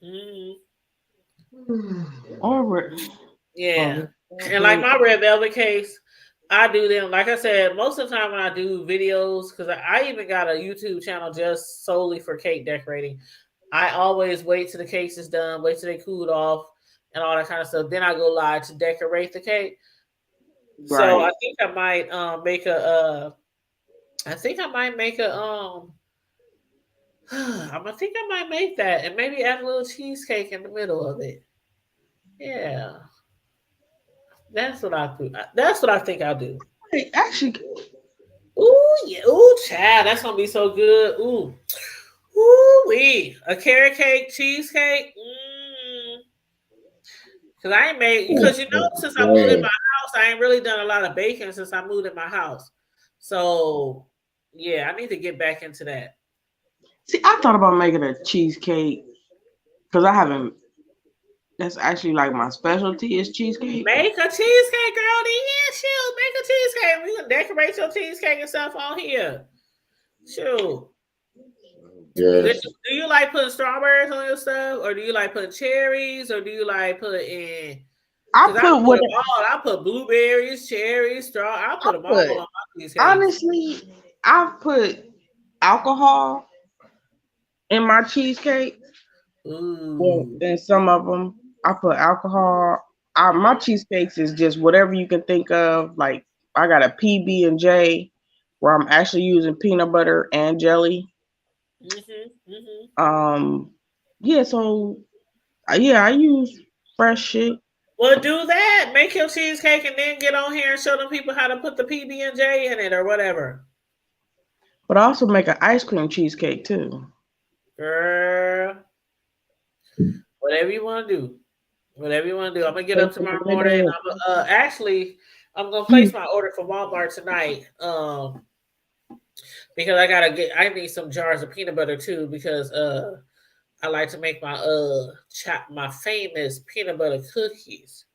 S2: Mm,
S4: or
S2: yeah. And like
S4: chocolate.
S2: my red velvet cakes, I do them. Like I said, most of the time when I do videos, because I even got a YouTube channel just solely for cake decorating. I always wait till the cakes is done, wait till they cooled off, and all that kind of stuff. Then I go live to decorate the cake. So
S4: Right.
S2: I think I might make a. I think I might make a. I think I might make that, and maybe add a little cheesecake in the middle of it. Yeah, that's what I do. That's what I think I'll do.
S4: Hey, actually,
S2: Ooh, yeah. Ooh, child, that's gonna be so good. Ooh, wee. A carrot cake, cheesecake. Cause I ain't made because since I moved in my house, I ain't really done a lot of baking since I moved in my house. So yeah, I need to get back into that.
S4: see, I thought about making a cheesecake because I haven't. That's actually like my specialty is cheesecake.
S2: Make a cheesecake, girl. Then yeah, shoot, make a cheesecake. We can decorate your cheesecake and stuff on here. Shoot.
S3: Yes.
S2: Do you like putting strawberries on your stuff, or do you like putting cherries, or do you like putting?
S4: I
S2: Because I
S4: put
S2: put
S4: what
S2: them all. I put blueberries, cherries, I
S4: I
S2: put them all
S4: put.
S2: on my cheesecakes.
S4: Honestly, I put alcohol in my cheesecake. Well,
S2: Ooh.
S4: in some of them, I put alcohol. My cheesecakes is just whatever you can think of. Like I got a PB and J, where I'm actually using peanut butter and jelly.
S2: Mhm.
S4: Um, yeah. So yeah, I use fresh shit,
S2: Well, do that. Make your cheesecake and then get on here and show them people how to put the PB and J in it or whatever.
S4: but I also make an ice cream cheesecake too.
S2: Girl, whatever you want to do. Whatever you want to do. I'm gonna get up
S1: okay.
S2: tomorrow morning. I'm gonna place my order for Walmart tonight. Because I need some jars of peanut butter too because I like to make my famous peanut butter cookies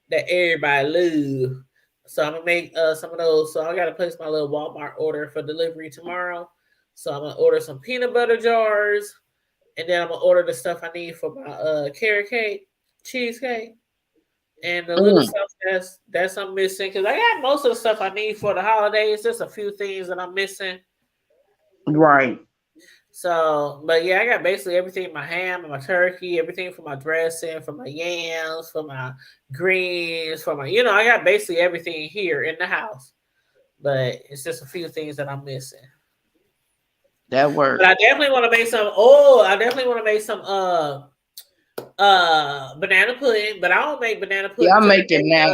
S2: that everybody love. So I'm gonna make some of those. So I gotta place my little Walmart order for delivery tomorrow. So I'm gonna order some peanut butter jars, and then I'm gonna order the stuff I need for my carrot cake, cheesecake, and the little stuff that's I'm missing because I got most of the stuff I need for the holidays. Just a few things that I'm missing.
S4: Right.
S2: So, but yeah, I got basically everything: my ham and my turkey, everything for my dressing, for my yams, for my greens, for my, I got basically everything here in the house. But it's just a few things that I'm missing.
S4: That works.
S2: But I definitely want to make some. Oh, I definitely want to make some banana pudding. But I don't make banana pudding.
S4: Yeah, I'm making that.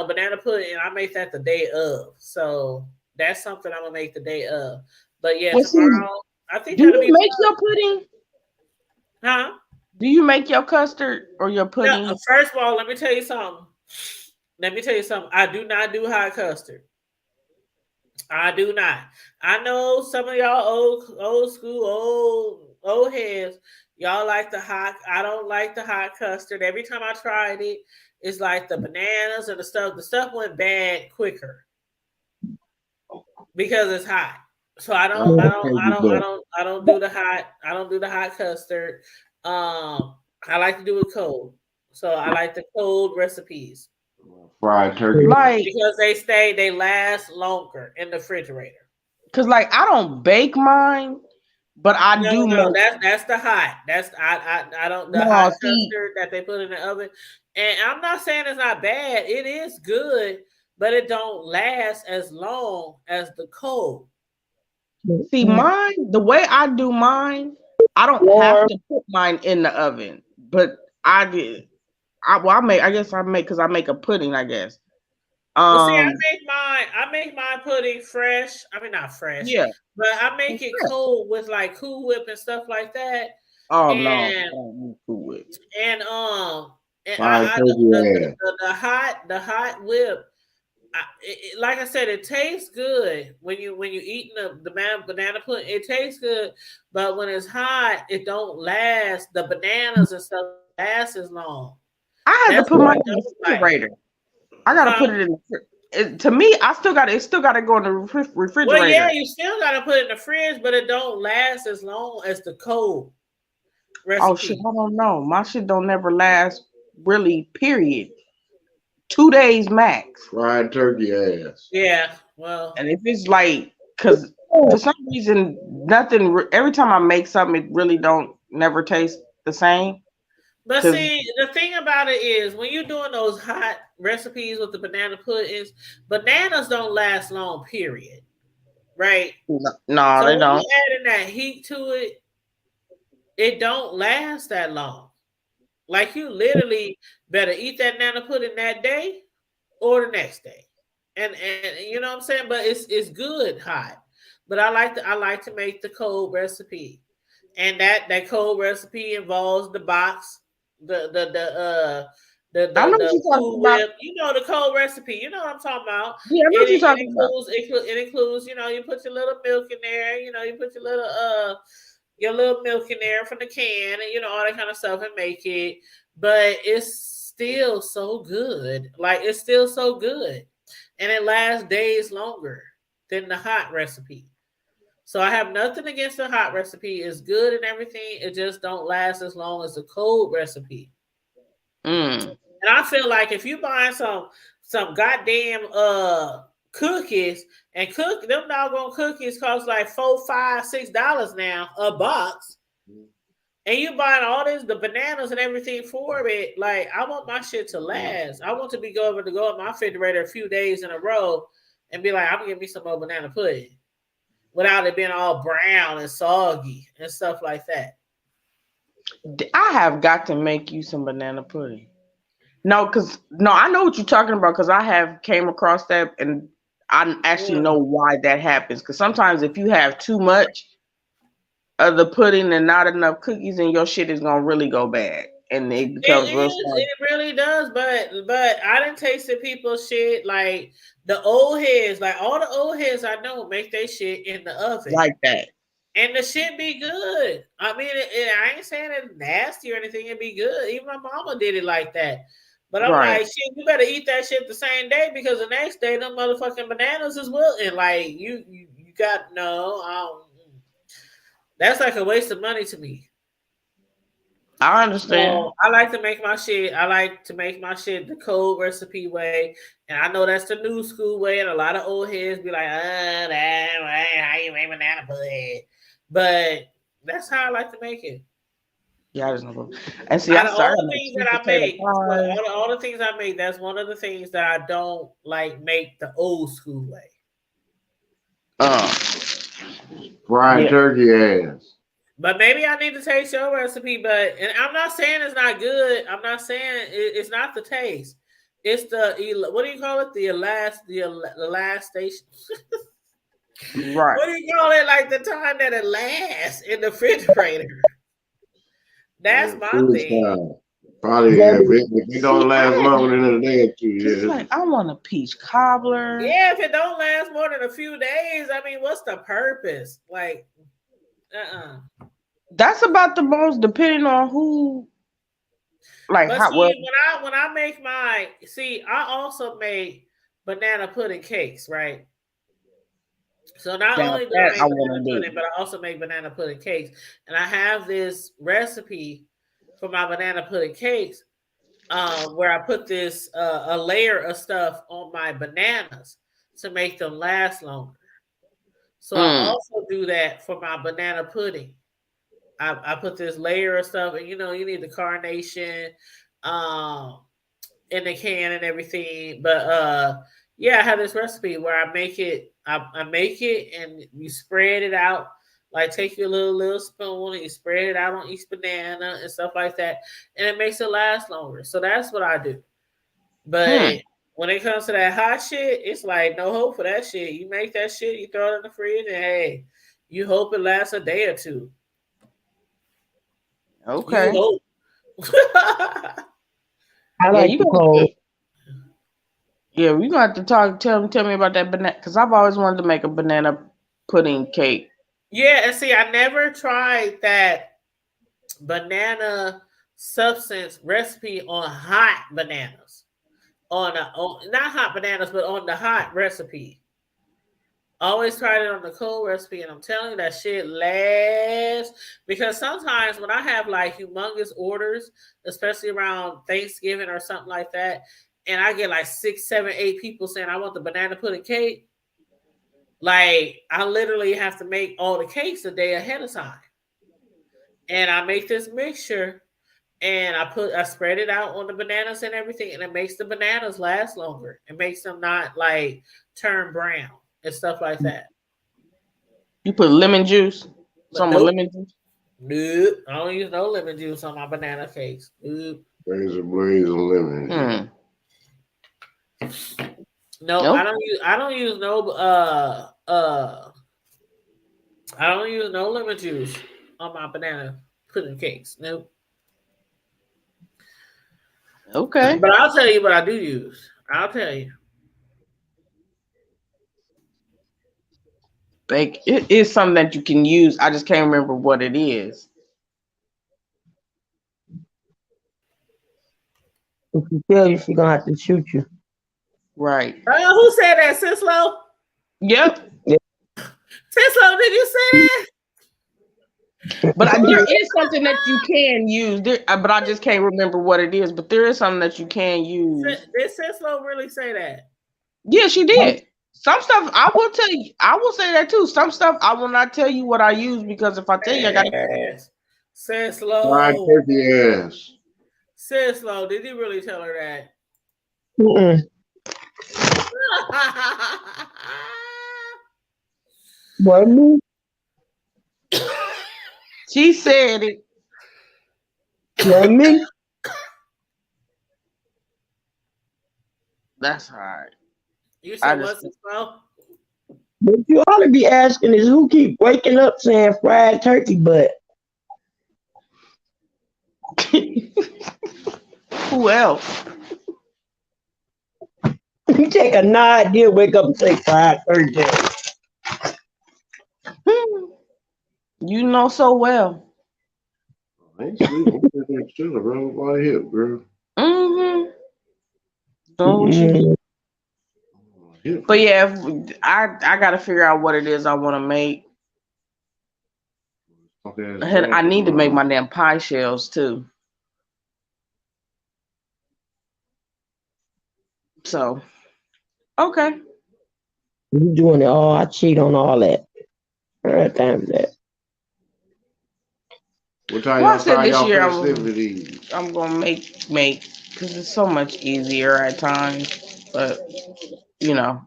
S2: Banana pudding. I make that the day of. So that's something I'm gonna make the day of. But yeah, tomorrow. I think
S4: do you make your pudding?
S2: Huh?
S4: Do you make your custard or your pudding?
S2: No, first of all, let me tell you something. I do not do hot custard. I do not. I know some of y'all old school, old heads. Y'all like the hot. I don't like the hot custard. Every time I tried it, it's like the bananas and the stuff. The stuff went bad quicker because it's hot. So I don't do the hot. I don't do the hot custard. I like to do it cold. So I like the cold recipes.
S3: Fried turkey.
S2: Because they last longer in the refrigerator.
S4: Cause I don't bake mine, but I do.
S2: No, that's the hot. That's I don't hot custard that they put in the oven. And I'm not saying it's not bad. It is good, but it don't last as long as the cold.
S4: See, mine, the way I do mine, I don't have to put mine in the oven, but I did. I guess I make because I make a pudding. I guess.
S2: Well, see, I make my pudding fresh. I mean, not fresh.
S4: Yeah.
S2: But I make it cold with like Cool Whip and stuff like that.
S4: Oh and, no, I don't use Cool Whip.
S2: And the hot whip. Like I said, it tastes good when you eating the banana pudding. It tastes good, but when it's hot, it don't last. The bananas and stuff last as long.
S4: I had to put mine in the refrigerator. I gotta put it in. To me, it still gotta go in the refrigerator.
S2: Well, yeah, you still gotta put it in the fridge, but it don't last as long as the cold recipe.
S4: Oh shit, I don't know. My shit don't never last really. Period. 2 days max.
S3: Fried turkey ass.
S2: Yeah, well.
S4: And if it's because for some reason nothing. Every time I make something, it really don't never taste the same.
S2: But see, the thing about it is when you're doing those hot recipes with the banana puddings, bananas don't last long, period. Right?
S4: No,
S2: so
S4: they don't.
S2: Adding that heat to it, it don't last that long. Like you literally better eat that banana pudding that day or the next day. And you know what I'm saying? But it's good hot. But I like to make the cold recipe. And that cold recipe involves the box. The Cool Whip, the cold recipe. You know what I'm talking about.
S4: Yeah, I know what you're talking about.
S2: It includes, you put your little milk in there. You put your little milk in there from the can, and all that kind of stuff, and make it. But it's still so good. Like it's still so good, and it lasts days longer than the hot recipe. So I have nothing against the hot recipe. It's good and everything. It just don't last as long as the cold recipe. And I feel like if you buy some goddamn cookies and them doggone cookies cost like $4, $5, $6 now a box, and you buying all the bananas and everything for it, like I want my shit to last. I want to be able to go in my refrigerator a few days in a row and be like, I'm gonna get me some more banana pudding. Without it being all brown and soggy and stuff like that.
S4: I have got to make you some banana pudding. No, I know what you're talking about because I have came across that and I actually know why that happens. Because sometimes if you have too much of the pudding and not enough cookies, and your shit is gonna really go bad. And it becomes
S2: it really does, but I didn't taste the people's shit like the old heads, like all the old heads I know make their shit in the oven
S4: like that,
S2: and the shit be good. I mean, I ain't saying it's nasty or anything; it be good. Even my mama did it like that, But I'm like, shit, you better eat that shit the same day because the next day them motherfucking bananas is wilting. Like you got no. That's like a waste of money to me.
S4: I understand.
S2: So I like to make my shit. I like to make my shit the cold recipe way, and I know that's the new school way. And a lot of old heads be like, that way, how you make banana pudding?" But that's how I like to make it.
S4: Yeah, I just know. And see, I
S2: all
S4: started
S2: the things that I make, all the things I make, that's one of the things that I don't like make the old school way.
S3: Fried turkey ass.
S2: But maybe I need to taste your recipe. But and I'm not saying it's not good. I'm not saying it's not the taste. It's the what do you call it? The last station.
S4: Right.
S2: What do you call it? Like the time that it lasts in the refrigerator. That's my thing.
S3: Probably if it don't last longer than a day or two.
S4: Yeah. Like, I want a peach cobbler.
S2: Yeah, if it don't last more than a few days, I mean, what's the purpose? Like,
S4: That's about the most, depending on who. Like,
S2: but see, when I make my, I also make banana pudding cakes, right? So not only do I make banana pudding, but I also make banana pudding cakes, and I have this recipe for my banana pudding cakes, where I put this a layer of stuff on my bananas to make them last longer. So I also do that for my banana pudding. I put this layer of stuff, and you need the Carbonation in the can and everything. But yeah, I have this recipe where I make it. I make it, and you spread it out. Like take your little spoon and you spread it out on each banana and stuff like that, and it makes it last longer. So that's what I do. But when it comes to that hot shit, it's like no hope for that shit. You make that shit, you throw it in the fridge, and hey, you hope it lasts a day or two.
S4: Okay.
S2: You
S1: I like the cold.
S4: Yeah, we're gonna have to tell me about that banana, because I've always wanted to make a banana pudding cake.
S2: Yeah, and see, I never tried that banana substance recipe on hot bananas. On not hot bananas, but on the hot recipe. Always tried it on the cold recipe, and I'm telling you that shit lasts. Because sometimes when I have like humongous orders, especially around Thanksgiving or something like that, and I get like 6, 7, 8 people saying I want the banana pudding cake, like I literally have to make all the cakes a day ahead of time. And I make this mixture, and I spread it out on the bananas and everything, and it makes the bananas last longer. It makes them not like turn brown and stuff like that.
S4: You put lemon juice? Lemon juice?
S2: Nope. I don't use no lemon juice on my banana cakes. Nope.
S3: There's a blaze of lemon.
S2: No, nope. I don't use no lemon juice on my banana pudding cakes. Nope.
S4: Okay.
S2: But I'll tell you what I do use. I'll tell you.
S4: Like, it is something that you can use. I just can't remember what it is.
S1: If you tell you, she's gonna have to shoot you.
S4: Right.
S2: Who said that, Sis-Lo?
S4: Yep.
S2: Sis-Lo, did you say that?
S4: But there is something that you can use, but I just can't remember what it is. But there is something that you can use.
S2: Did Sis-Lo really say that?
S4: Yeah, she did. Some stuff I will tell you. I will say that too. Some stuff I will not tell you what I use, because if I tell you, I got to.
S2: Sis-Lo.
S3: Fried turkey ass.
S2: Sis-Lo, did you really tell her that?
S1: What me?
S4: She said it.
S1: What me?
S4: That's hard.
S2: You said what's this, bro?
S1: What you ought to be asking is who keep waking up saying fried turkey butt?
S4: Who else?
S1: You take a idea, wake up and say fried turkey.
S4: You know so well.
S3: I ain't sleeping. I'm still, bro. Why hip, girl?
S1: Mm-hmm.
S4: But yeah, I got to figure out what it is I want to make. I need to make my damn pie shells too. So, okay.
S1: You doing it all? I cheat on all that. All right, time for that.
S3: What time y'all start y'all festivities?
S4: I'm gonna make because it's so much easier at times. But you know,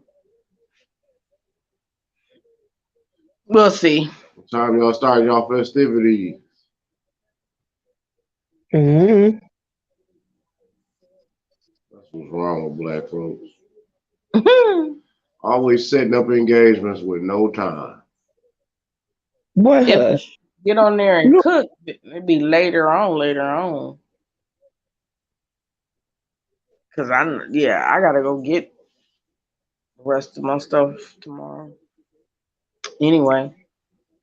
S4: we'll see.
S3: What time y'all start y'all festivities?
S1: Mm-hmm.
S3: That's what's wrong with black folks. Always setting up engagements with no time.
S1: Boy, hush.
S4: Get on there and cook. It'd be later on. Cause I gotta go get the rest of my stuff tomorrow. Anyway.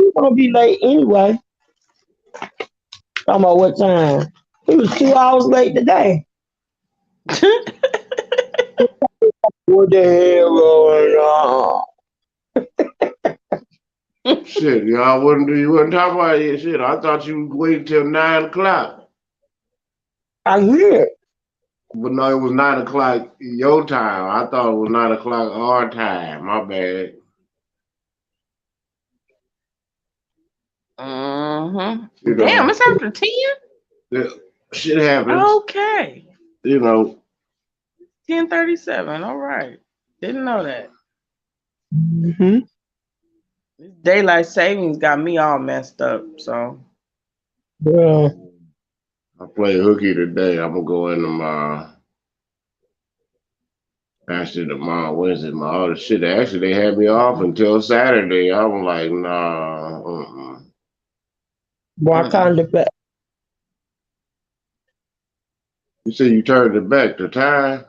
S1: You're gonna be late anyway. Talking about what time? He was 2 hours late today. What the hell going on?
S3: Shit, y'all you wouldn't talk about it. Shit, I thought you would wait till 9 o'clock.
S1: I hear it.
S3: But no, it was 9 o'clock your time. I thought it was 9 o'clock our time. My bad.
S4: Mm-hmm. Damn, it's after 10?
S3: Yeah, shit happens.
S4: Okay.
S3: You know.
S4: 10:37. All right. Didn't know that.
S1: Mm-hmm.
S4: Daylight savings got me all messed up. So.
S1: Yeah.
S3: I play hooky today. I'm gonna go in tomorrow. Actually, tomorrow, Wednesday, my other shit. Actually, they had me off until Saturday. I was like, nah.
S1: Wakanda.
S3: You say you turned it back to time?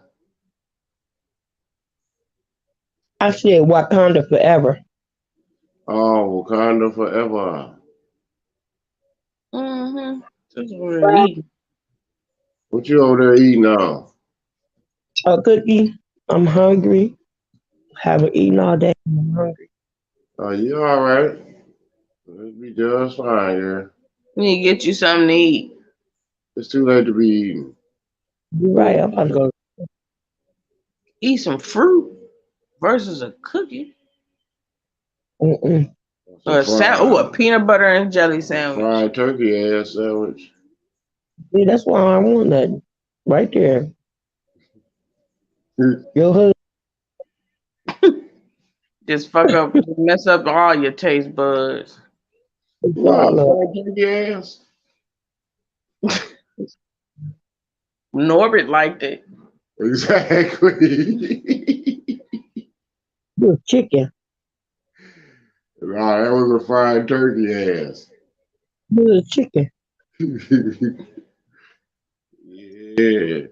S1: I said Wakanda forever.
S3: Oh, Wakanda forever.
S4: Mm-hmm. That's what we're eating.
S3: What you over there eating on?
S1: A cookie. I'm hungry. Haven't eaten all day. I'm hungry.
S3: Oh, you all right? It'll be just fine, yeah.
S4: Need to get you something to eat.
S3: It's too late to be eating.
S1: You're right. I'm about to go.
S4: Eat some fruit versus a cookie.
S1: Mm-mm.
S4: A peanut butter and jelly sandwich.
S3: Fried turkey ass sandwich.
S1: See, that's why I want that right there. Your husband.
S4: Just mess up all your taste buds.
S3: What? Fried turkey ass?
S4: Norbert liked it.
S3: Exactly.
S1: Your chicken.
S3: Nah, that was a fried turkey ass.
S1: Your chicken.
S3: Yeah.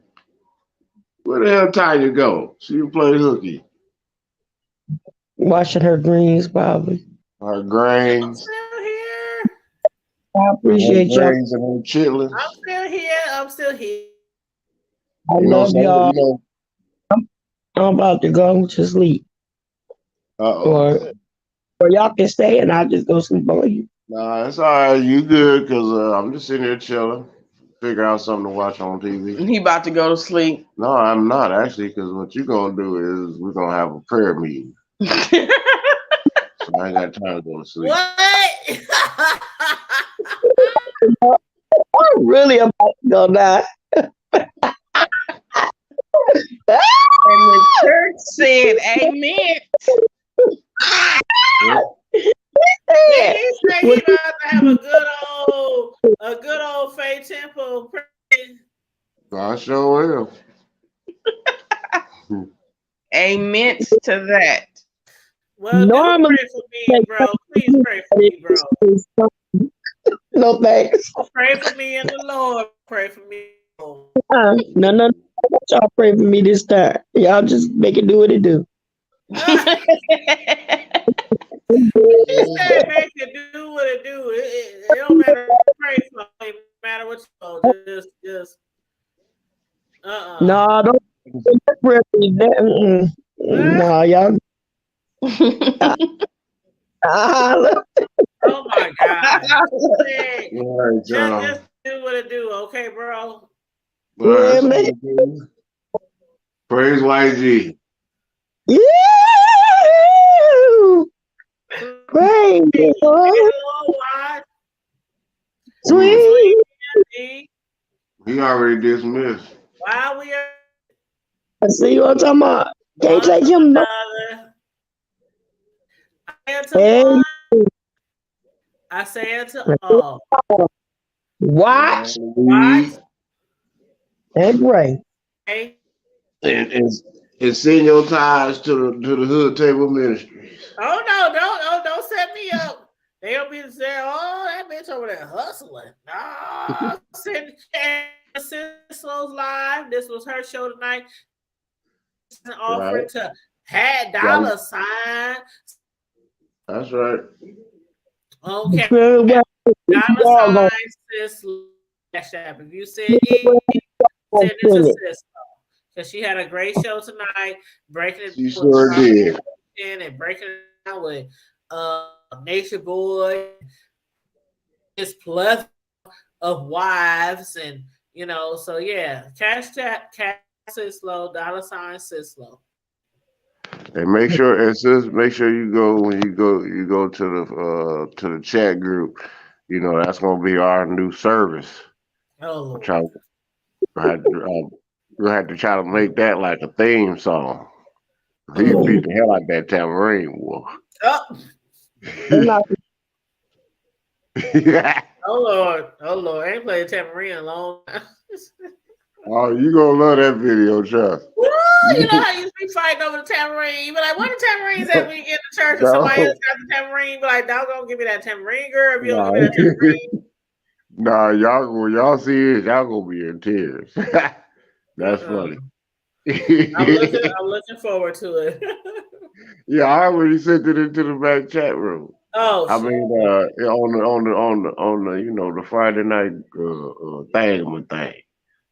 S3: Where the hell Tanya go? She played hooky.
S1: Washing her greens, probably.
S3: Her grains.
S2: I'm still here.
S1: I appreciate y'all.
S3: Grains and her chitlins.
S2: I'm still here.
S1: I love y'all. I'm about to go to sleep. Or y'all can stay and I'll just go sleep on you.
S3: Nah, it's all right. You good? Because I'm just sitting here chilling. Figure out something to watch on TV.
S4: He about to go to sleep.
S3: No, I'm not actually, because what you're going to do is we're going to have a prayer meeting. So I ain't got time to go to sleep.
S2: What?
S1: I'm really about to go now.
S4: And the church said, "Amen."
S2: He said he about to have a good old Faith Temple praise.
S3: I sure will.
S4: Amen to that.
S2: Well,
S1: normally,
S2: do pray for me, bro. Please pray for me, bro.
S1: No thanks.
S2: Pray for me in the Lord. Pray for me.
S1: No. Y'all pray for me this time. Y'all just make it do what it do.
S2: She said make it do what it do. It don't matter what you pray for. It don't matter what you do. Just
S1: No, don't really that. No, y'all. Look,
S2: Oh my God.
S3: All right, y'all.
S2: Just do what it do, okay, bro?
S3: All
S1: yeah,
S3: right,
S1: man.
S3: praise YG.
S1: Yeah. Great, boy. Sweet.
S2: Sweet.
S3: He already dismissed.
S2: While we are
S1: I see what I'm talking about. Can't
S2: one
S1: take
S2: to
S1: him.
S2: another, I say it to
S1: Hey,
S2: one, I say it to all.
S1: watch
S2: Watch,
S1: and pray.
S2: okay?
S3: And, and, and send your ties to the Hood Table Ministries.
S2: Oh no, don't set me up. They'll be saying, "Oh, that bitch over there hustling." No, send Sis-Lo's live. This was her show tonight. Offering to had dollar sign.
S3: That's right.
S2: Okay, dollar sign Sis-Lo. If you send it, send it to Sis-Lo because she had a great show tonight, breaking it.
S3: She sure did.
S2: And breaking it down with Nature Boy, his plethora of wives, and so yeah, cash Sis-Lo, dollar sign Sis-Lo.
S3: And make sure you go when you go to the chat group. That's gonna be our new service.
S2: Oh,
S3: We'll have to try to make that like a theme song. He beat the hell out of that tambourine wolf.
S2: Oh.
S3: Yeah.
S2: Oh Lord, I ain't played tambourine in a long time.
S3: Oh, you gonna love that video, trust.
S2: Woo, you know how you be fighting over the tambourine. You be like, "What the tambourines at when you get in the church?" And somebody else got the tambourine. Be like, "Doggone, give me that tambourine, girl." If you don't give me that tambourine,
S3: nah, y'all see it, y'all gonna be in tears. That's funny.
S2: I'm looking forward to it.
S3: Yeah, I already sent it into the back chat room.
S2: Oh,
S3: I mean, on the Friday night thing.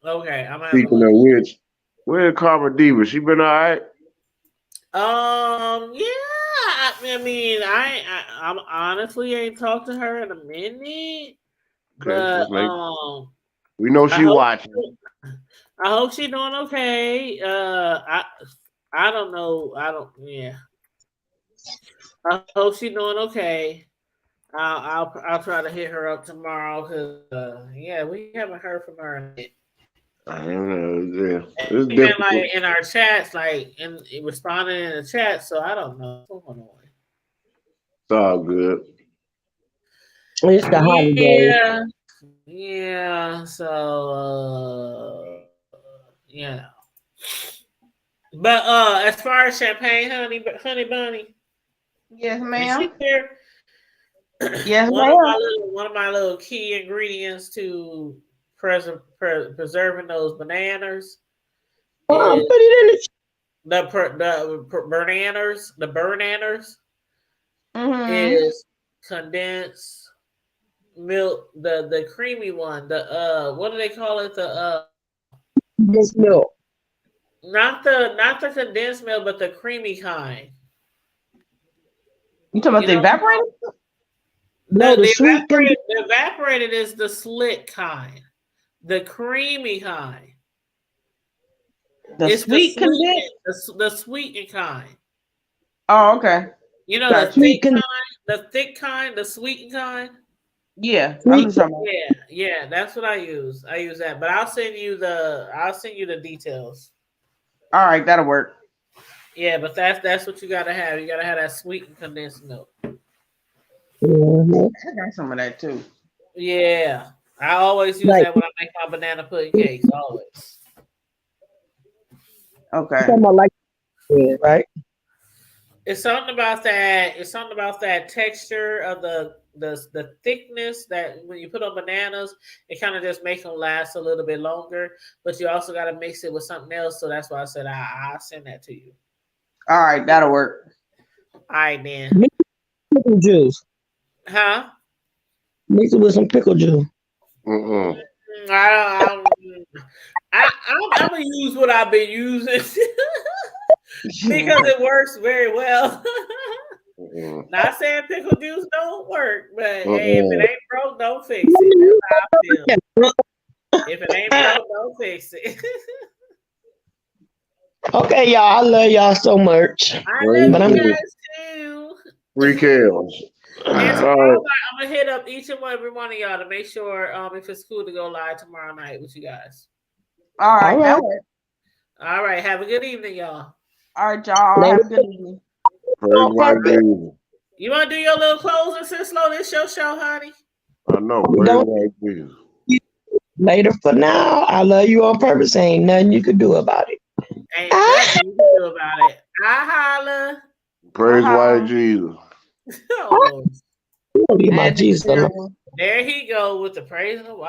S2: Okay, I'm gonna
S3: Speaking of which, where's Carmen Diva? She been all right?
S2: Yeah. I mean, I'm honestly ain't talked to her in a minute, but
S3: we know she watching.
S2: I hope she's doing okay. I don't know. Yeah. I hope she's doing okay. I'll try to hit her up tomorrow because yeah, we haven't heard from her.
S3: I don't know. Yeah.
S2: It's been like in our chats, like in responding in the chat. So I don't know what's going on.
S3: It's all good.
S1: It's the holiday.
S2: Yeah. So yeah. But as far as champagne, honey bunny.
S4: Yes, ma'am.
S2: Yes, one of my little key ingredients to preserving those bananas.
S1: Put it in
S2: the bananas is condensed milk, the creamy one. The what do they call it? The
S1: condensed milk.
S2: Not the condensed milk, but the creamy kind.
S4: You talking about the evaporated?
S1: No,
S2: the evaporated is the slick kind. The creamy kind.
S4: The sweet condensed?
S2: The sweetened kind.
S4: Oh, okay.
S2: You know the thick kind, the sweetened kind.
S4: Yeah,
S2: yeah, that's what I use. I use that, but I'll send you the details.
S4: All right, that'll work.
S2: Yeah, but that's what you gotta have. You gotta have that sweetened condensed milk.
S4: I got some of that too.
S2: Yeah, I always use that when I make my banana pudding cakes. Always.
S4: Okay.
S1: Right.
S2: It's something about that. It's something about that texture of the thickness that when you put on bananas, it kind of just makes them last a little bit longer. But you also got to mix it with something else. So that's why I said I'll send that to you.
S4: All right, that'll work.
S2: All right then.
S1: Pickle juice.
S2: Huh?
S1: Mix it with some pickle juice.
S2: I'm gonna use what I've been using because it works very well. Not saying pickle juice don't work, but hey, if it ain't broke, don't fix it. That's how I feel. If it ain't broke, don't fix it.
S1: Okay, y'all. I love y'all so much.
S2: I love you guys too.
S3: Free kills.
S2: And tomorrow night, I'm gonna hit up each and every one of y'all to make sure if it's cool to go live tomorrow night with you guys.
S4: All right.
S2: All right. Have a good evening, y'all.
S4: All right, y'all. Have a good evening.
S3: Praise white Jesus.
S2: You want to do your little closing, Sis-Lo? This your show, honey.
S3: I know. Praise white Jesus.
S1: Later for now. I love you on purpose. Ain't nothing you can do about it.
S2: Ain't nothing you can do about it. I holla.
S3: Praise white Jesus.
S2: Oh,
S1: my Jesus.
S2: There he go with the praise of the white.